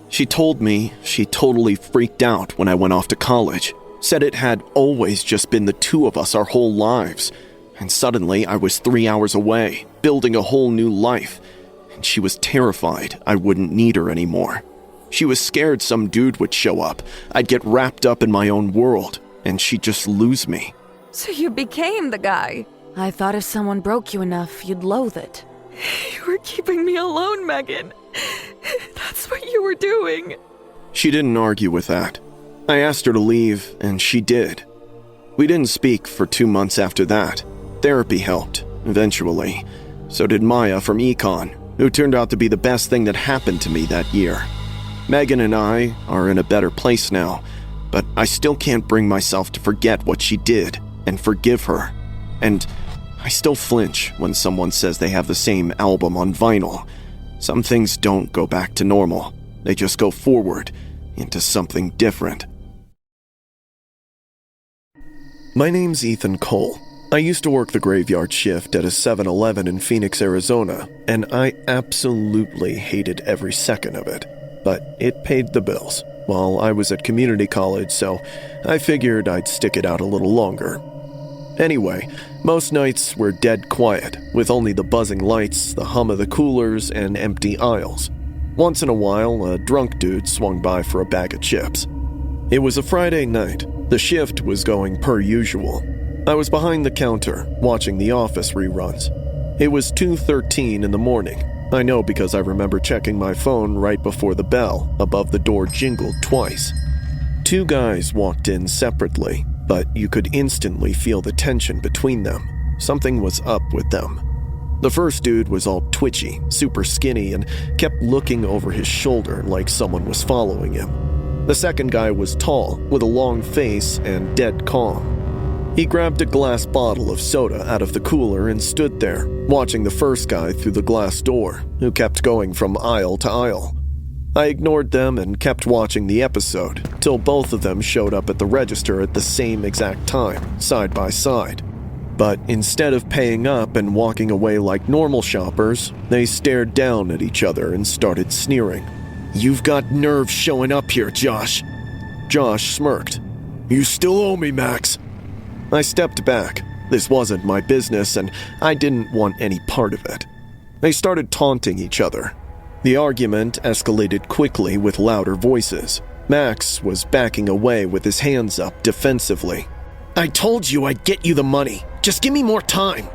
She told me she totally freaked out when I went off to college, said it had always just been the two of us our whole lives, and suddenly I was 3 hours away, building a whole new life, and she was terrified I wouldn't need her anymore. She was scared some dude would show up, I'd get wrapped up in my own world, and she'd just lose me. So you became the guy. I thought if someone broke you enough, you'd loathe it. You were keeping me alone, Megan. That's what you were doing. She didn't argue with that. I asked her to leave, and she did. We didn't speak for 2 months after that. Therapy helped, eventually. So did Maya from Econ, who turned out to be the best thing that happened to me that year. Megan and I are in a better place now, but I still can't bring myself to forget what she did and forgive her. And I still flinch when someone says they have the same album on vinyl. Some things don't go back to normal. They just go forward into something different. My name's Ethan Cole. I used to work the graveyard shift at a 7-Eleven in Phoenix, Arizona, and I absolutely hated every second of it. But it paid the bills. While I was at community college, so I figured I'd stick it out a little longer. Anyway, most nights were dead quiet, with only the buzzing lights, the hum of the coolers, and empty aisles. Once in a while, a drunk dude swung by for a bag of chips. It was a Friday night. The shift was going per usual. I was behind the counter, watching The Office reruns. It was 2:13 in the morning. I know because I remember checking my phone right before the bell above the door jingled twice. 2 guys walked in separately, but you could instantly feel the tension between them. Something was up with them. The first dude was all twitchy, super skinny, and kept looking over his shoulder like someone was following him. The second guy was tall, with a long face and dead calm. He grabbed a glass bottle of soda out of the cooler and stood there, watching the first guy through the glass door, who kept going from aisle to aisle. I ignored them and kept watching the episode, till both of them showed up at the register at the same exact time, side by side. But instead of paying up and walking away like normal shoppers, they stared down at each other and started sneering. "You've got nerve showing up here, Josh." Josh smirked. "You still owe me, Max." I stepped back. This wasn't my business, and I didn't want any part of it. They started taunting each other. The argument escalated quickly with louder voices. Max was backing away with his hands up defensively. "I told you I'd get you the money. Just give me more time."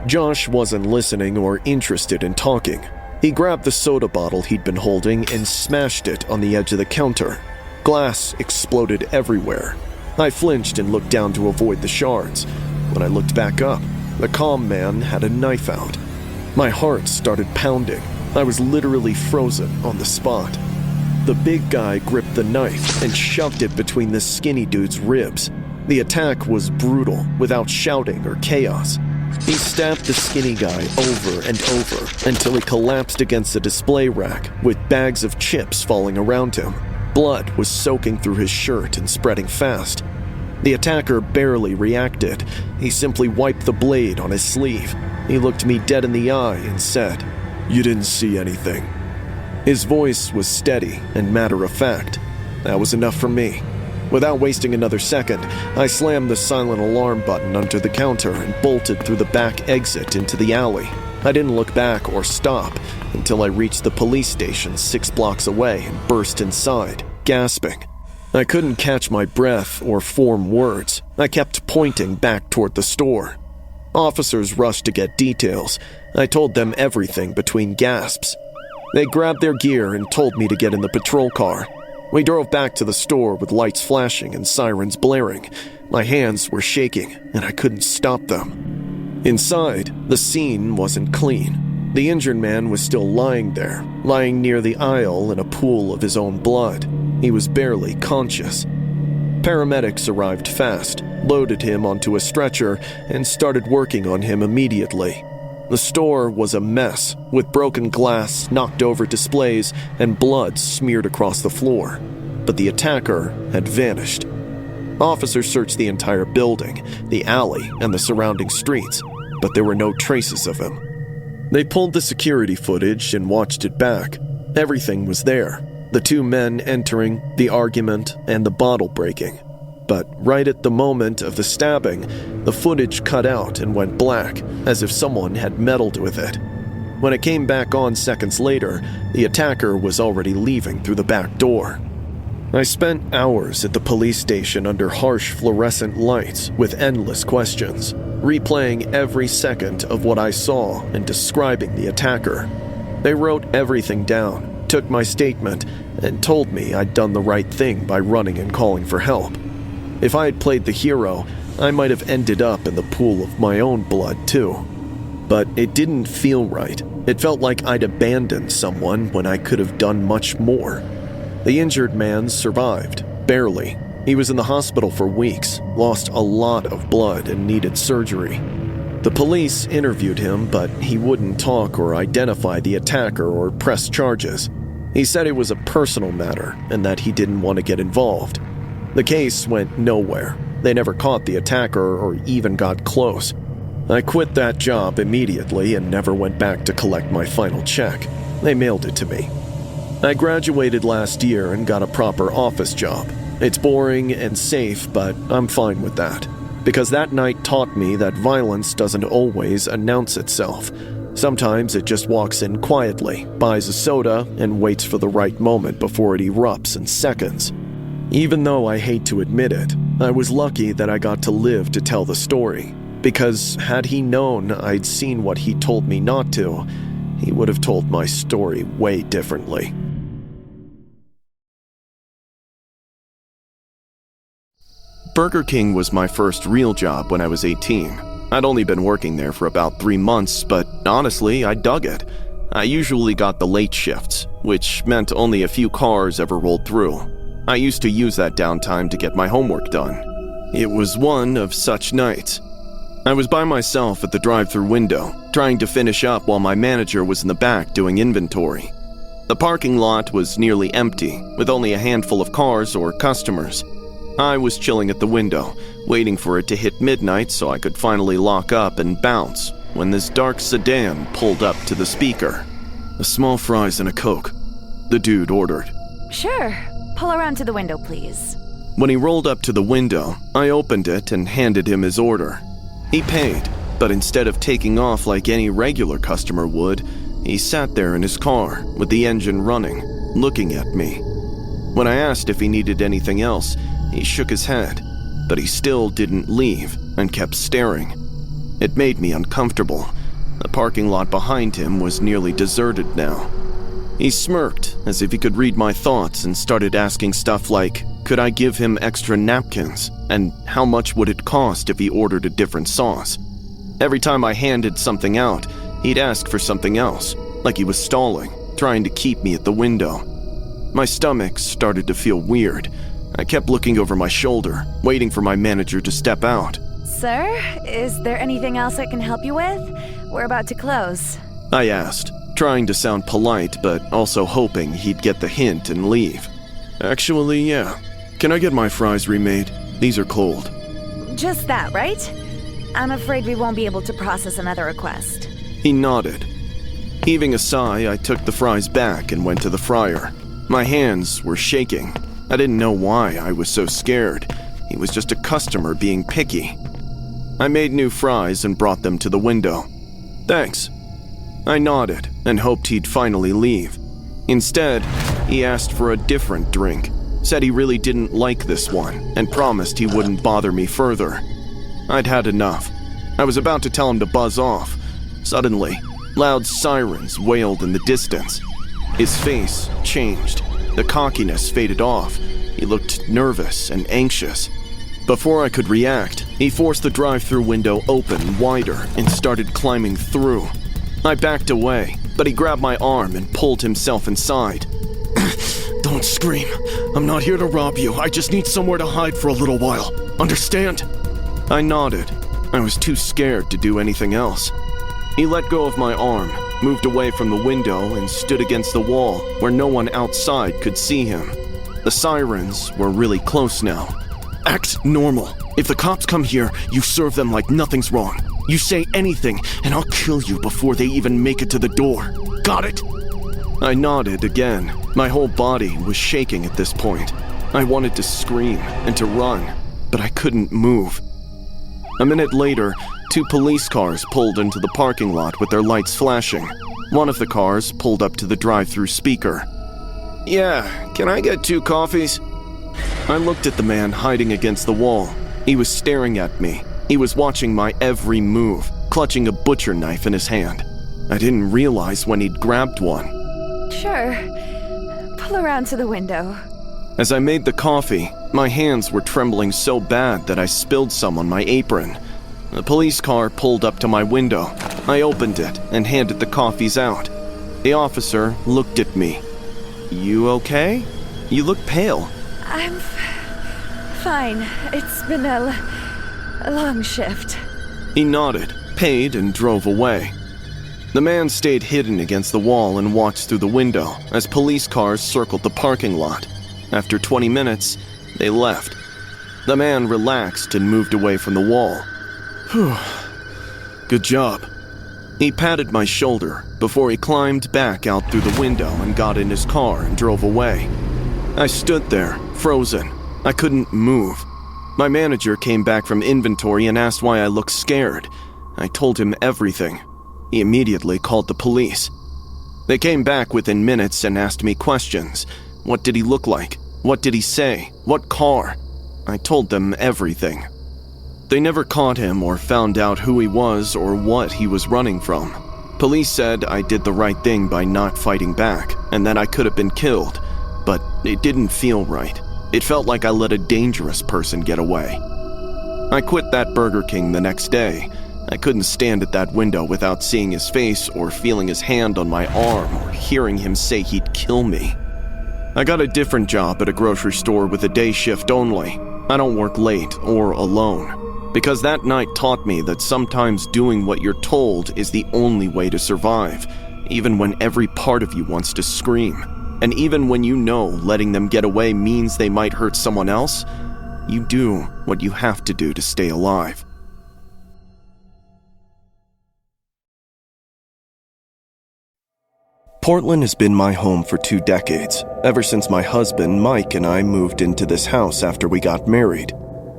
Josh wasn't listening or interested in talking. He grabbed the soda bottle he'd been holding and smashed it on the edge of the counter. Glass exploded everywhere. I flinched and looked down to avoid the shards. When I looked back up, the calm man had a knife out. My heart started pounding. I was literally frozen on the spot. The big guy gripped the knife and shoved it between the skinny dude's ribs. The attack was brutal, without shouting or chaos. He stabbed the skinny guy over and over until he collapsed against a display rack with bags of chips falling around him. Blood was soaking through his shirt and spreading fast. The attacker barely reacted. He simply wiped the blade on his sleeve. He looked me dead in the eye and said, "You didn't see anything." His voice was steady and matter-of-fact. That was enough for me. Without wasting another second, I slammed the silent alarm button under the counter and bolted through the back exit into the alley. I didn't look back or stop until I reached the police station 6 blocks away and burst inside, gasping. I couldn't catch my breath or form words. I kept pointing back toward the store. Officers rushed to get details. I told them everything between gasps. They grabbed their gear and told me to get in the patrol car. We drove back to the store with lights flashing and sirens blaring. My hands were shaking, and I couldn't stop them. Inside, the scene wasn't clean. The injured man was still lying there, lying near the aisle in a pool of his own blood. He was barely conscious. Paramedics arrived fast, loaded him onto a stretcher, and started working on him immediately. The store was a mess, with broken glass, knocked over displays, and blood smeared across the floor. But the attacker had vanished. Officers searched the entire building, the alley, and the surrounding streets, but there were no traces of him. They pulled the security footage and watched it back. Everything was there. The 2 men entering, the argument, and the bottle breaking. But right at the moment of the stabbing, the footage cut out and went black, as if someone had meddled with it. When it came back on seconds later, the attacker was already leaving through the back door. I spent hours at the police station under harsh fluorescent lights with endless questions, replaying every second of what I saw and describing the attacker. They wrote everything down, took my statement, and told me I'd done the right thing by running and calling for help. If I had played the hero, I might have ended up in the pool of my own blood too. But it didn't feel right. It felt like I'd abandoned someone when I could have done much more. The injured man survived, barely. He was in the hospital for weeks, lost a lot of blood, and needed surgery. The police interviewed him, but he wouldn't talk or identify the attacker or press charges. He said it was a personal matter and that he didn't want to get involved. The case went nowhere. They never caught the attacker or even got close. I quit that job immediately and never went back to collect my final check. They mailed it to me. I graduated last year and got a proper office job. It's boring and safe, but I'm fine with that. Because that night taught me that violence doesn't always announce itself. Sometimes it just walks in quietly, buys a soda, and waits for the right moment before it erupts in seconds. Even though I hate to admit it, I was lucky that I got to live to tell the story. Because had he known I'd seen what he told me not to, he would have told my story way differently. Burger King was my first real job when I was 18. I'd only been working there for about 3 months, but honestly, I dug it. I usually got the late shifts, which meant only a few cars ever rolled through. I used to use that downtime to get my homework done. It was one of such nights. I was by myself at the drive-thru window, trying to finish up while my manager was in the back doing inventory. The parking lot was nearly empty, with only a handful of cars or customers. I was chilling at the window, waiting for it to hit midnight so I could finally lock up and bounce, when this dark sedan pulled up to the speaker. "A small fries and a Coke," the dude ordered. Sure. Pull around to the window, please. When he rolled up to the window, I opened it and handed him his order. He paid, but instead of taking off like any regular customer would, he sat there in his car, with the engine running, looking at me. When I asked if he needed anything else, he shook his head, but he still didn't leave and kept staring. It made me uncomfortable. The parking lot behind him was nearly deserted now. He smirked, as if he could read my thoughts, and started asking stuff like, could I give him extra napkins, and how much would it cost if he ordered a different sauce? Every time I handed something out, he'd ask for something else, like he was stalling, trying to keep me at the window. My stomach started to feel weird. I kept looking over my shoulder, waiting for my manager to step out. Sir, is there anything else I can help you with? We're about to close. I asked, trying to sound polite, but also hoping he'd get the hint and leave. Actually, yeah. Can I get my fries remade? These are cold. Just that, right? I'm afraid we won't be able to process another request. He nodded. Heaving a sigh, I took the fries back and went to the fryer. My hands were shaking. I didn't know why I was so scared. He was just a customer being picky. I made new fries and brought them to the window. Thanks. I nodded and hoped he'd finally leave. Instead, he asked for a different drink, said he really didn't like this one, and promised he wouldn't bother me further. I'd had enough. I was about to tell him to buzz off. Suddenly, loud sirens wailed in the distance. His face changed. The cockiness faded off. He looked nervous and anxious. Before I could react, he forced the drive-thru window open wider and started climbing through. I backed away, but he grabbed my arm and pulled himself inside. Don't scream. I'm not here to rob you. I just need somewhere to hide for a little while. Understand? I nodded. I was too scared to do anything else. He let go of my arm, moved away from the window, and stood against the wall where no one outside could see him. The sirens were really close now. Act normal. If the cops come here, you serve them like nothing's wrong. You say anything, and I'll kill you before they even make it to the door. Got it? I nodded again. My whole body was shaking at this point. I wanted to scream and to run, but I couldn't move. A minute later, 2 police cars pulled into the parking lot with their lights flashing. One of the cars pulled up to the drive-thru speaker. "Yeah, can I get 2 coffees?" I looked at the man hiding against the wall. He was staring at me. He was watching my every move, clutching a butcher knife in his hand. I didn't realize when he'd grabbed one. Sure. Pull around to the window. As I made the coffee, my hands were trembling so bad that I spilled some on my apron. A police car pulled up to my window. I opened it and handed the coffees out. The officer looked at me. "You okay? You look pale." I'm fine. It's been a long shift. He nodded, paid, and drove away. The man stayed hidden against the wall and watched through the window as police cars circled the parking lot. After 20 minutes, they left. The man relaxed and moved away from the wall. Whew. Good job. He patted my shoulder before he climbed back out through the window and got in his car and drove away. I stood there, frozen. I couldn't move. My manager came back from inventory and asked why I looked scared. I told him everything. He immediately called the police. They came back within minutes and asked me questions. What did he look like? What did he say? What car? I told them everything. They never caught him or found out who he was or what he was running from. Police said I did the right thing by not fighting back and that I could have been killed, but it didn't feel right. It felt like I let a dangerous person get away. I quit that Burger King the next day. I couldn't stand at that window without seeing his face or feeling his hand on my arm or hearing him say he'd kill me. I got a different job at a grocery store with a day shift only. I don't work late or alone, because that night taught me that sometimes doing what you're told is the only way to survive. even when every part of you wants to scream. And even when you know letting them get away means they might hurt someone else, you do what you have to do to stay alive. Portland has been my home for 2 decades, ever since my husband, Mike, and I moved into this house after we got married.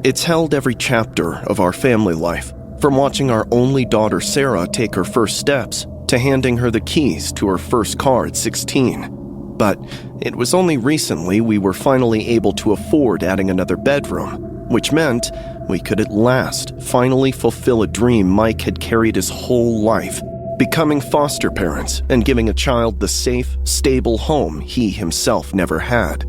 It's held every chapter of our family life, from watching our only daughter Sarah take her first steps to handing her the keys to her first car at 16. But it was only recently we were finally able to afford adding another bedroom, which meant we could at last finally fulfill a dream Mike had carried his whole life, becoming foster parents and giving a child the safe, stable home he himself never had.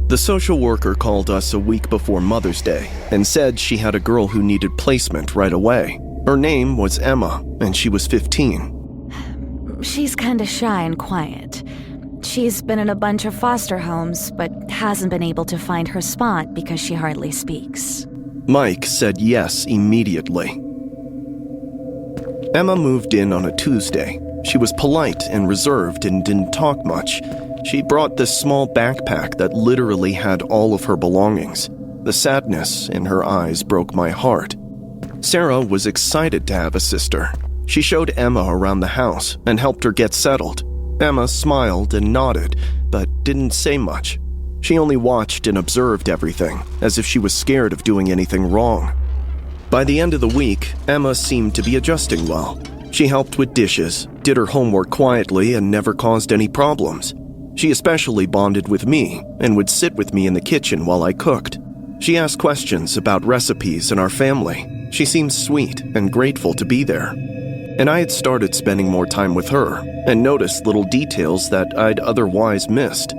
The social worker called us a week before Mother's Day and said she had a girl who needed placement right away. Her name was Emma, and she was 15. She's kinda shy and quiet. She's been in a bunch of foster homes, but hasn't been able to find her spot because she hardly speaks. Mike said yes immediately. Emma moved in on a Tuesday. She was polite and reserved and didn't talk much. She brought this small backpack that literally had all of her belongings. The sadness in her eyes broke my heart. Sarah was excited to have a sister. She showed Emma around the house and helped her get settled. Emma smiled and nodded, but didn't say much. She only watched and observed everything, as if she was scared of doing anything wrong. By the end of the week, Emma seemed to be adjusting well. She helped with dishes, did her homework quietly, and never caused any problems. She especially bonded with me and would sit with me in the kitchen while I cooked. She asked questions about recipes and our family. She seemed sweet and grateful to be there. And I had started spending more time with her and noticed little details that I'd otherwise missed.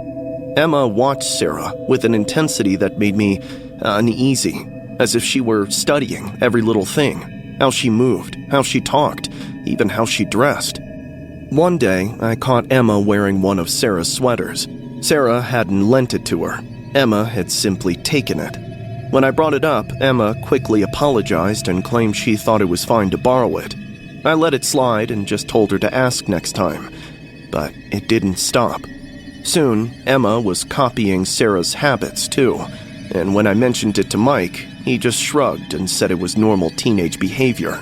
Emma watched Sarah with an intensity that made me uneasy, as if she were studying every little thing, how she moved, how she talked, even how she dressed. One day, I caught Emma wearing one of Sarah's sweaters. Sarah hadn't lent it to her. Emma had simply taken it. When I brought it up, Emma quickly apologized and claimed she thought it was fine to borrow it. I let it slide and just told her to ask next time, but it didn't stop. Soon, Emma was copying Sarah's habits too, and when I mentioned it to Mike, he just shrugged and said it was normal teenage behavior.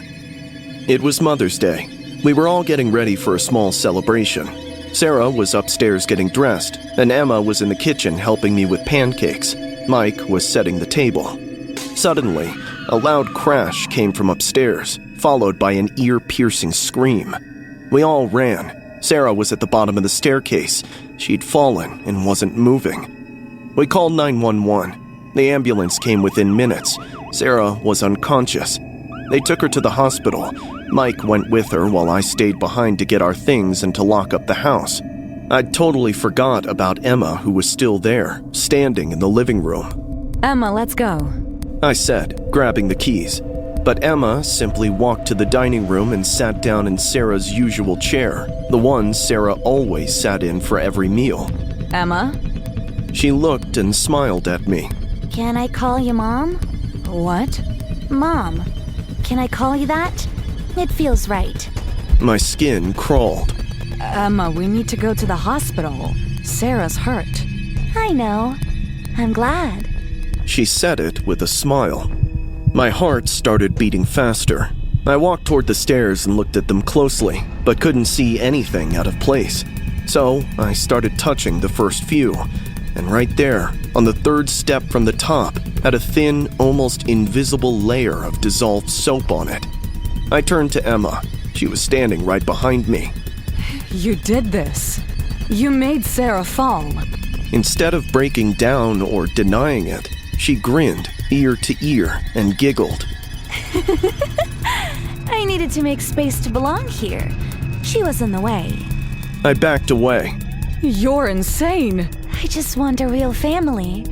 It was Mother's Day. We were all getting ready for a small celebration. Sarah was upstairs getting dressed, and Emma was in the kitchen helping me with pancakes. Mike was setting the table. Suddenly, a loud crash came from upstairs, followed by an ear-piercing scream. We all ran. Sarah was at the bottom of the staircase. She'd fallen and wasn't moving. We called 911. The ambulance came within minutes. Sarah was unconscious. They took her to the hospital. Mike went with her while I stayed behind to get our things and to lock up the house. I'd totally forgot about Emma, who was still there, standing in the living room. Emma, let's go. I said, grabbing the keys. But Emma simply walked to the dining room and sat down in Sarah's usual chair, the one Sarah always sat in for every meal. Emma? She looked and smiled at me. Can I call you Mom? What? Mom. Can I call you that? It feels right. My skin crawled. Emma, we need to go to the hospital. Sarah's hurt. I know. I'm glad. She said it with a smile. My heart started beating faster. I walked toward the stairs and looked at them closely, but couldn't see anything out of place. So I started touching the first few, and right there, on the third step from the top, had a thin, almost invisible layer of dissolved soap on it. I turned to Emma. She was standing right behind me. You did this. You made Sarah fall. Instead of breaking down or denying it, she grinned ear to ear and giggled. I needed to make space to belong here. She was in the way. I backed away. You're insane. I just want a real family.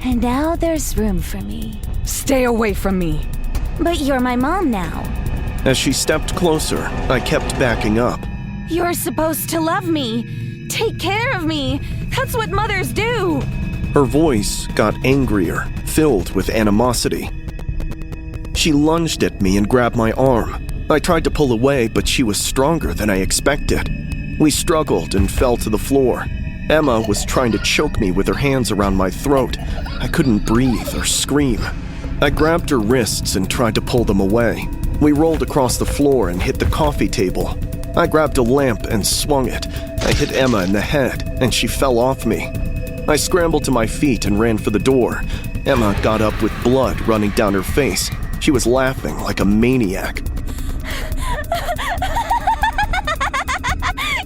And now there's room for me. Stay away from me. But you're my mom now. As she stepped closer, I kept backing up. You're supposed to love me. Take care of me. That's what mothers do. Her voice got angrier, filled with animosity. She lunged at me and grabbed my arm. I tried to pull away, but she was stronger than I expected. We struggled and fell to the floor. Emma was trying to choke me with her hands around my throat. I couldn't breathe or scream. I grabbed her wrists and tried to pull them away. We rolled across the floor and hit the coffee table. I grabbed a lamp and swung it. I hit Emma in the head, and she fell off me. I scrambled to my feet and ran for the door. Emma got up with blood running down her face. She was laughing like a maniac.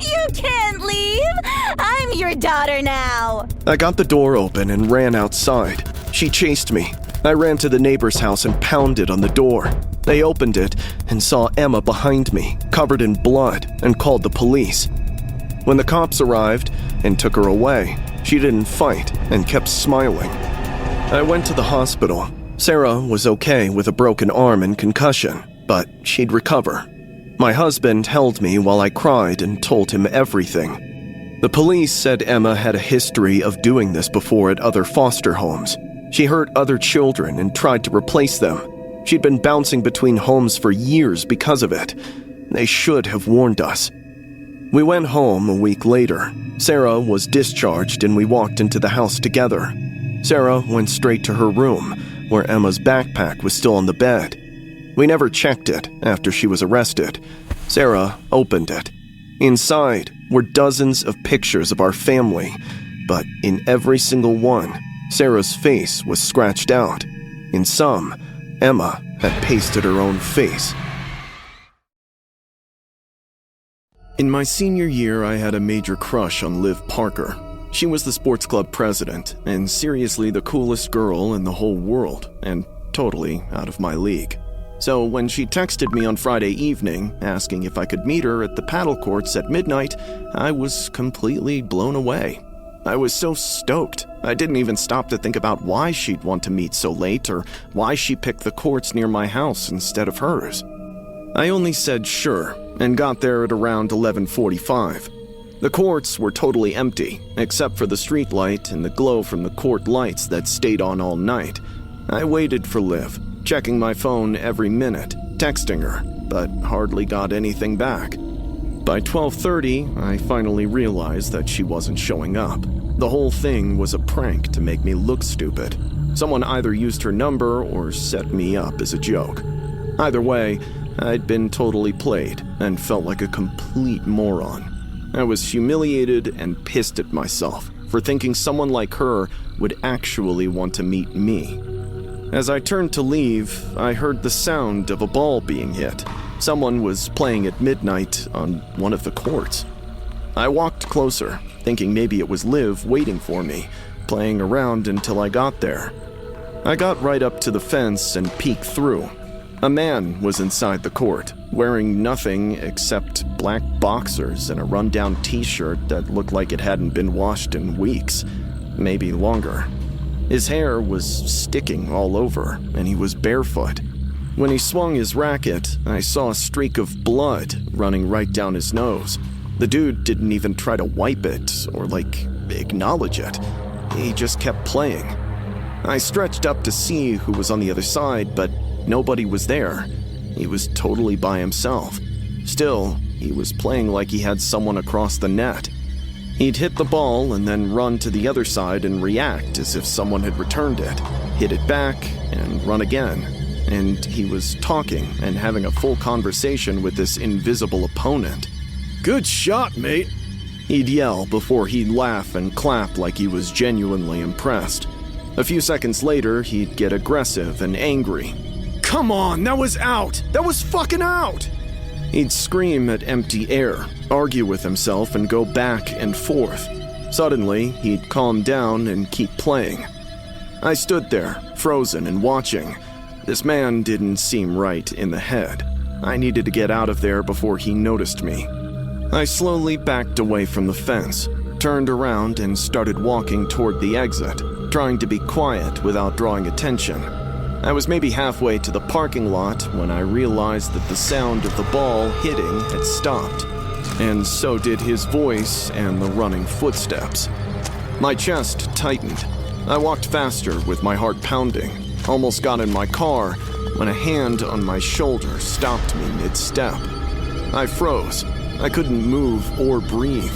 You can't leave! I'm your daughter now! I got the door open and ran outside. She chased me. I ran to the neighbor's house and pounded on the door. They opened it and saw Emma behind me, covered in blood, and called the police. When the cops arrived and took her away, she didn't fight and kept smiling. I went to the hospital. Sarah was okay with a broken arm and concussion, but she'd recover. My husband held me while I cried and told him everything. The police said Emma had a history of doing this before at other foster homes. She hurt other children and tried to replace them. She'd been bouncing between homes for years because of it. They should have warned us. We went home a week later. Sarah was discharged and we walked into the house together. Sarah went straight to her room, where Emma's backpack was still on the bed. We never checked it after she was arrested. Sarah opened it. Inside were dozens of pictures of our family, but in every single one, Sarah's face was scratched out. In some, Emma had pasted her own face. In my senior year, I had a major crush on Liv Parker. She was the sports club president, and seriously the coolest girl in the whole world, and totally out of my league. So when she texted me on Friday evening, asking if I could meet her at the paddle courts at midnight, I was completely blown away. I was so stoked, I didn't even stop to think about why she'd want to meet so late or why she picked the courts near my house instead of hers. I only said sure, and got there at around 11:45. The courts were totally empty, except for the streetlight and the glow from the court lights that stayed on all night. I waited for Liv, checking my phone every minute, texting her, but hardly got anything back. By 12:30, I finally realized that she wasn't showing up. The whole thing was a prank to make me look stupid. Someone either used her number or set me up as a joke. Either way, I'd been totally played and felt like a complete moron. I was humiliated and pissed at myself for thinking someone like her would actually want to meet me. As I turned to leave, I heard the sound of a ball being hit. Someone was playing at midnight on one of the courts. I walked closer, thinking maybe it was Liv waiting for me, playing around until I got there. I got right up to the fence and peeked through. A man was inside the court, wearing nothing except black boxers and a rundown t-shirt that looked like it hadn't been washed in weeks, maybe longer. His hair was sticking all over, and he was barefoot. When he swung his racket, I saw a streak of blood running right down his nose. The dude didn't even try to wipe it or, acknowledge it. He just kept playing. I stretched up to see who was on the other side, but nobody was there. He was totally by himself. Still, he was playing like he had someone across the net. He'd hit the ball and then run to the other side and react as if someone had returned it, hit it back, and run again. And he was talking and having a full conversation with this invisible opponent. "Good shot, mate," he'd yell before he'd laugh and clap like he was genuinely impressed. A few seconds later, he'd get aggressive and angry. "Come on, that was out! That was fucking out!" He'd scream at empty air, argue with himself, and go back and forth. Suddenly, he'd calm down and keep playing. I stood there, frozen and watching. This man didn't seem right in the head. I needed to get out of there before he noticed me. I slowly backed away from the fence, turned around and started walking toward the exit, trying to be quiet without drawing attention. I was maybe halfway to the parking lot when I realized that the sound of the ball hitting had stopped, and so did his voice and the running footsteps. My chest tightened. I walked faster with my heart pounding, almost got in my car, when a hand on my shoulder stopped me mid-step. I froze. I couldn't move or breathe.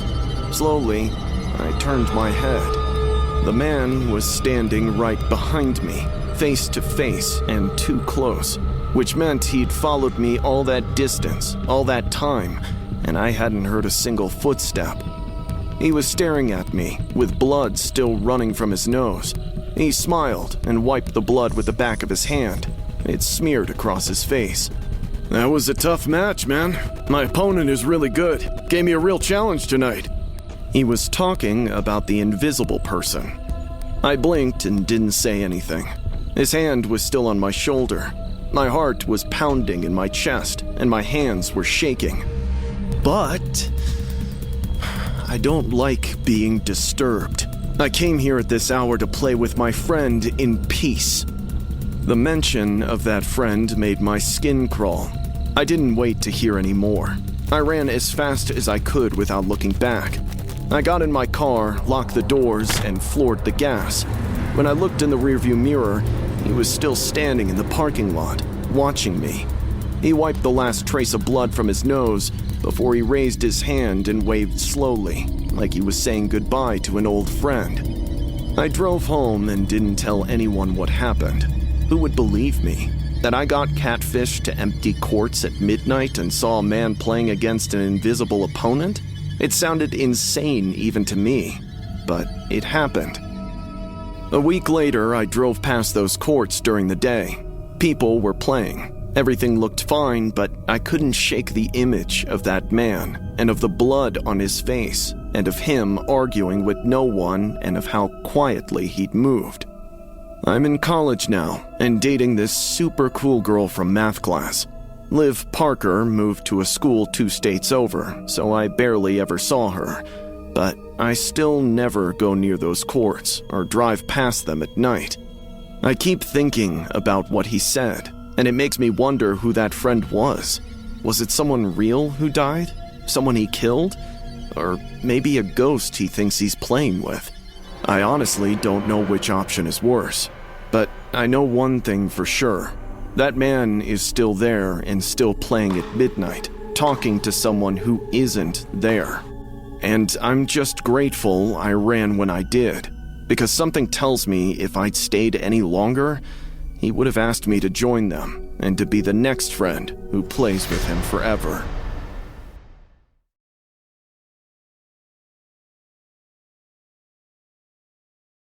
Slowly, I turned my head. The man was standing right behind me, face to face and too close, which meant he'd followed me all that distance, all that time, and I hadn't heard a single footstep. He was staring at me, with blood still running from his nose. He smiled and wiped the blood with the back of his hand. It smeared across his face. That was a tough match, man. My opponent is really good. Gave me a real challenge tonight. He was talking about the invisible person. I blinked and didn't say anything. His hand was still on my shoulder. My heart was pounding in my chest, and my hands were shaking. But I don't like being disturbed. I came here at this hour to play with my friend in peace. The mention of that friend made my skin crawl. I didn't wait to hear any more. I ran as fast as I could without looking back. I got in my car, locked the doors, and floored the gas. When I looked in the rearview mirror, he was still standing in the parking lot, watching me. He wiped the last trace of blood from his nose before he raised his hand and waved slowly, like he was saying goodbye to an old friend. I drove home and didn't tell anyone what happened. Who would believe me? That I got catfished to empty courts at midnight and saw a man playing against an invisible opponent? It sounded insane even to me, but it happened. A week later, I drove past those courts during the day. People were playing. Everything looked fine, but I couldn't shake the image of that man, and of the blood on his face, and of him arguing with no one, and of how quietly he'd moved. I'm in college now, and dating this super cool girl from math class. Liv Parker moved to a school 2 states over, so I barely ever saw her. But I still never go near those courts or drive past them at night. I keep thinking about what he said, and it makes me wonder who that friend was. Was it someone real who died? Someone he killed? Or maybe a ghost he thinks he's playing with? I honestly don't know which option is worse. But I know one thing for sure. That man is still there and still playing at midnight, talking to someone who isn't there. And I'm just grateful I ran when I did, because something tells me if I'd stayed any longer, he would have asked me to join them and to be the next friend who plays with him forever.